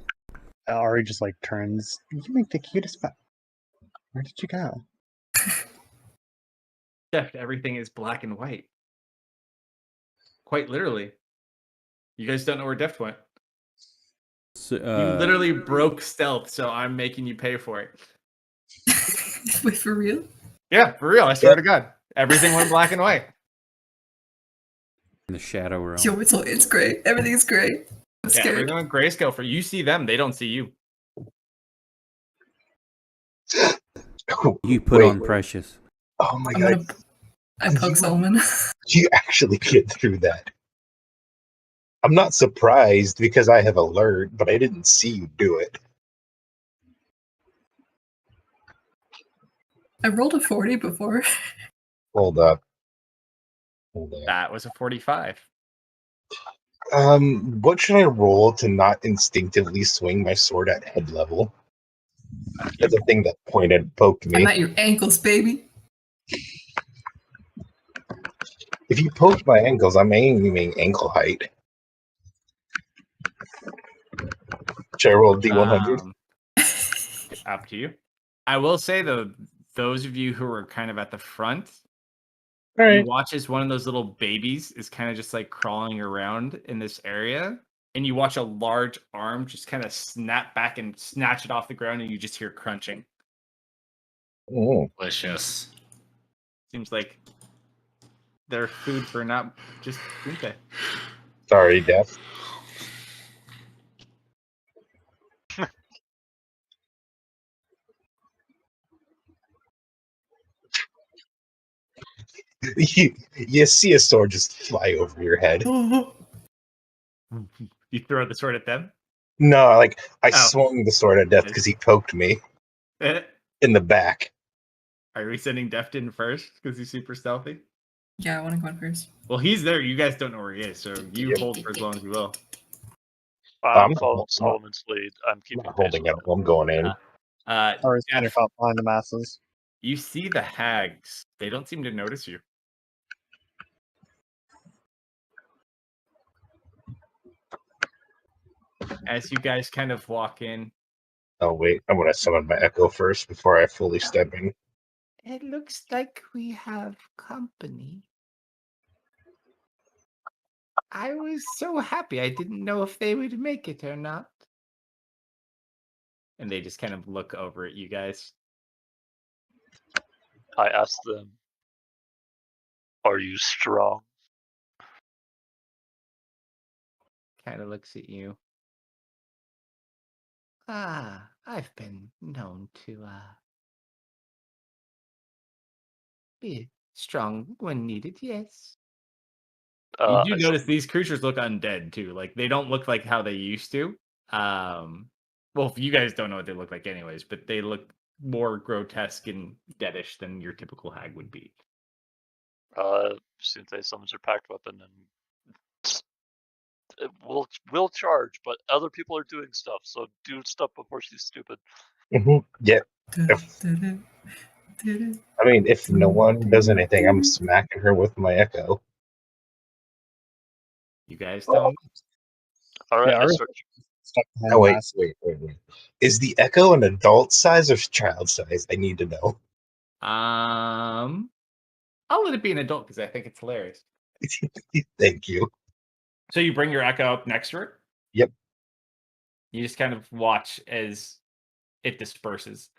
Ari just like turns. You make the cutest. Where did you go? Jeff, everything is black and white. Quite literally. You guys don't know where Deft went. So, You literally broke stealth, so I'm making you pay for it. Wait, for real? Yeah, for real. I swear to God. Everything went black and white. in the shadow realm. Yo, it's great. Everything's great. I'm Yeah, scared. everything on grayscale for you see them, they don't see you. You put Wait. on Precious. Oh my I'm god! gonna. I poke Solomon. You actually get through that. I'm not surprised because I have alert, but I didn't see you do it. I rolled a 40 before. Hold up. Hold up. That was a 45. What should I roll to not instinctively swing my sword at head level? That's a thing that poked me. I'm at your ankles, baby. If you poke my ankles, I'm aiming ankle height. Should I roll D100? Up to you. I will say though, those of you who are kind of at the front, All you right. watch as one of those little babies is kind of just like crawling around in this area, and you watch a large arm just kind of snap back and snatch it off the ground, and you just hear crunching. Oh. Delicious. Seems like they're food for not just Gunte. Sorry, Def. you see a sword just fly over your head. You throw the sword at them? No, like I Oh. swung the sword at Death because he poked me in the back. Are we sending Deft in first because he's super stealthy? Yeah, I want to go on first. Well, he's there. You guys don't know where he is, so you Yep. hold for as long as you will. I'm I'm following not- Solomon's lead. I'm keeping Not pace holding with up. I'm going in. Or is Jeff, out behind the masses? you see the hags. They don't seem to notice you. As you guys kind of walk in, Oh wait, I'm gonna summon my echo first before I fully step in. it looks like we have company. I was so happy. I didn't know if they would make it or not. And they just kind of look over at you guys. I asked them, "Are you strong?" Kind of looks at you. I've been known to be strong when needed, yes. You do I notice these creatures look undead too. Like they don't look like how they used to. Well, you guys don't know what they look like anyways, but they look more grotesque and deadish than your typical hag would be. Since they summons her packed weapon and will charge, but other people are doing stuff, so do stuff before she's stupid. Yeah. I mean, if no one does anything, I'm smacking her with my echo. You guys don't. All right, Yeah, I ours start. stuck behind Oh the wait, masses. wait. Is the echo an adult size or child size? I need to know. I'll let it be an adult because I think it's hilarious. Thank you. So you bring your echo up next to her? Yep. You just kind of watch as it disperses.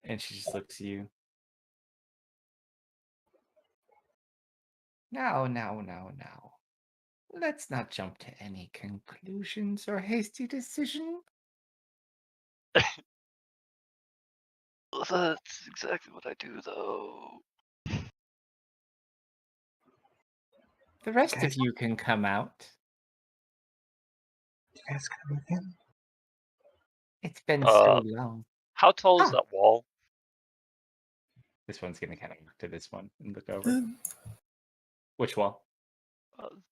And she just looks at you. Now. Let's not jump to any conclusions or hasty decision. That's exactly what I do, though. The rest of you can come out. You guys come in? It's been so long. How tall is that wall? This one's going to kind of look to this one and look over. Which wall?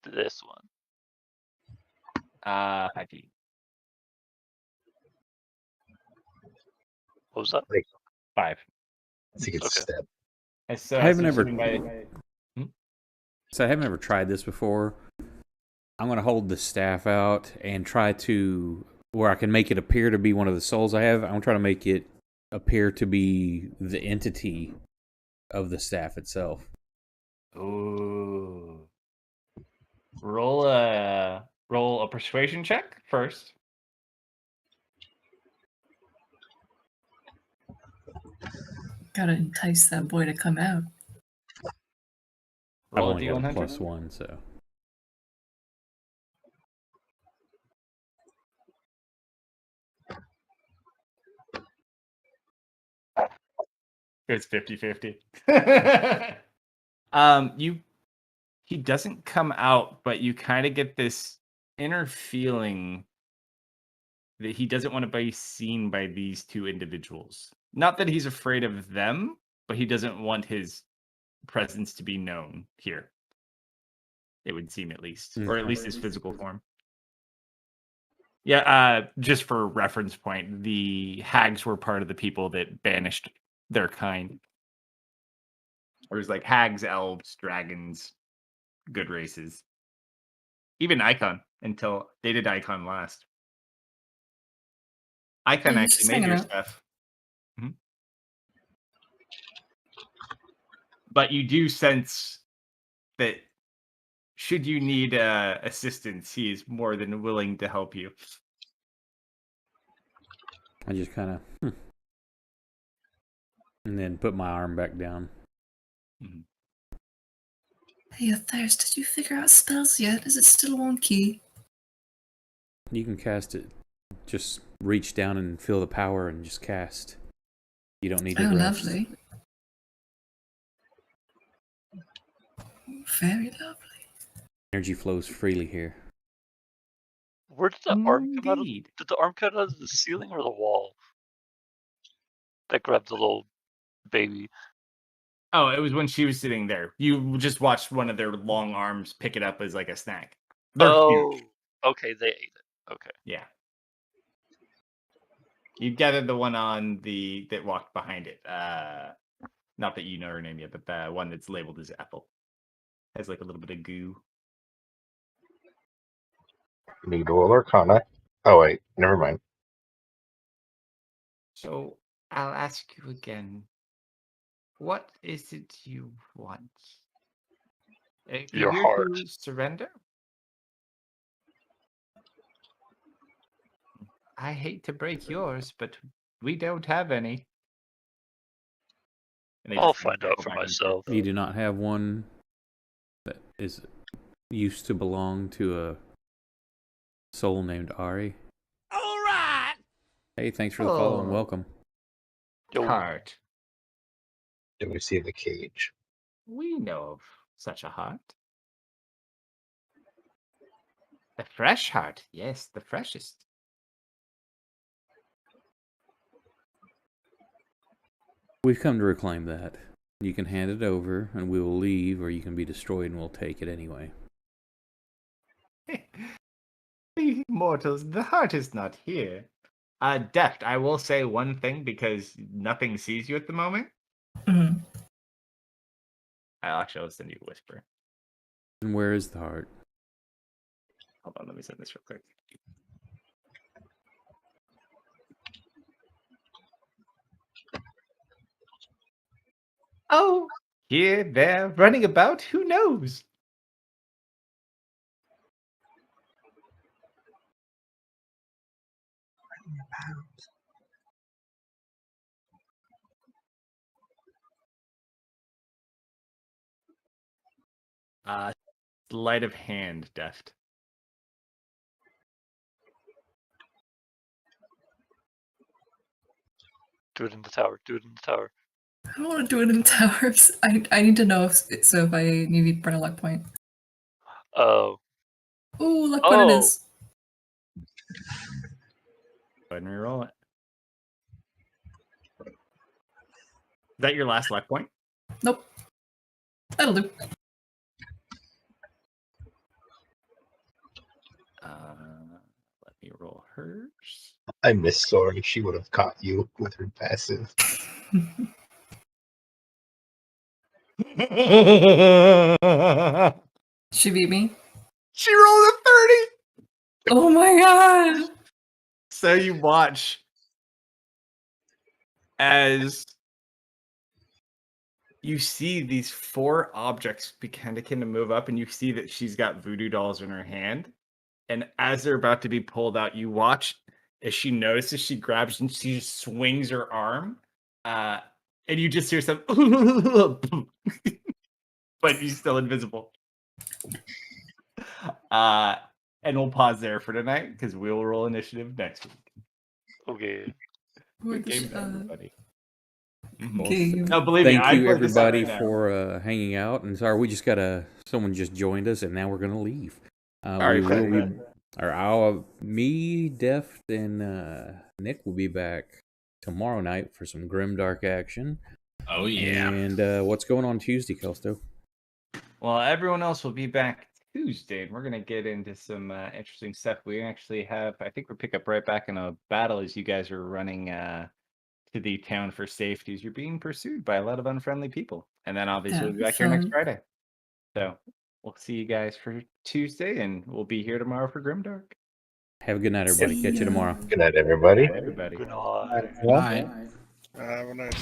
This one. 5 feet. What was that? 5. I think it's a step. And so I haven't as ever- you by- So I haven't ever tried this before. I'm going to hold the staff out and try to, where I can make it appear to be one of the souls I have, I'm going to try to make it appear to be the entity of the staff itself. Ooh. Roll a persuasion check first. Gotta entice that boy to come out. I've Roll a only got a D100. +1, so. It's 50-50. He doesn't come out, but you kind of get this inner feeling that he doesn't want to be seen by these two individuals. Not that he's afraid of them, but he doesn't want his presence to be known here. It would seem, at least, or at least his physical form. Yeah, just for reference point, the hags were part of the people that banished their kind. There's like hags, elves, dragons, good races. Even Icon, until they did Icon last. Icon Yeah, actually made your stuff. Mhm. But you do sense that should you need assistance, he is more than willing to help you. I just kind of, and then put my arm back down. Mhm. Hey, Thirst, did you figure out spells yet? Is it still wonky? You can cast it. Just reach down and feel the power and just cast. You don't need to Oh, rest. lovely. Very lovely. Energy flows freely here. Where did the arm come out of? Indeed. Did the arm come out of the ceiling or the wall? That grabbed the little baby. Oh, it was when she was sitting there. You just watched one of their long arms pick it up as like a snack. They're huge. Okay, they ate it. Okay. Yeah. You gathered the one on that walked behind it. Not that you know her name yet, but the one that's labeled as Apple. Has like a little bit of goo. Need roll Arcana. Oh wait, never mind. So I'll ask you again. What is it you want? Your Eager heart. to surrender? I hate to break yours, but we don't have any. And they I'll just kind of find out go for back and myself. You do not have one that is used to belong to a soul named Ari. All right. Hey, thanks for the follow and welcome. Yo, Heart. Did we see the cage? We know of such a heart. The fresh heart. Yes, the freshest. We've come to reclaim that. You can hand it over and we will leave, or you can be destroyed and we'll take it anyway. We mortals, the heart is not here. Deft, I will say one thing because nothing sees you at the moment. Mhm. I'll send you a whisper. And where is the heart? Hold on, let me send this real quick. Oh, here, there, running about, who knows? Sleight of hand, Deft. do it in the tower. Do it in the tower. I don't want to do it in towers. I need to know if I need to burn a luck point. Oh. Ooh, luck point it Oh. is. Go ahead and reroll it. Is that your last luck point? Nope. That'll do. Let me roll hers. I miss Sora. She would have caught you with her passive. She beat me. She rolled a 30! Oh my god! So you watch as you see these four objects begin to move up, and you see that she's got voodoo dolls in her hand. And as they're about to be pulled out, you watch as she notices, she grabs and she just swings her arm. And you just hear some, but she's still invisible. And we'll pause there for tonight because we'll roll initiative next week. Okay. Good game, everybody. Okay. No, believe me, Thank I'd you play this out everybody right now. for hanging out. And sorry, we just got someone just joined us, and now we're gonna leave. Sorry, We will Fred. be, or me, Deft, and Nick will be back tomorrow night for some grimdark action. Oh yeah. And what's going on Tuesday, Kalsto? Well, everyone else will be back Tuesday, and we're going to get into some interesting stuff. We actually have, I think we'll pick up right back in a battle as you guys are running to the town for safety as you're being pursued by a lot of unfriendly people. And then obviously we'll be back here next fun. Friday. So we'll see you guys for Tuesday, and we'll be here tomorrow for Grimdark. Have a good night, everybody. See Catch you ya. tomorrow. Good night, everybody. Everybody. Good night. Bye. Have a nice.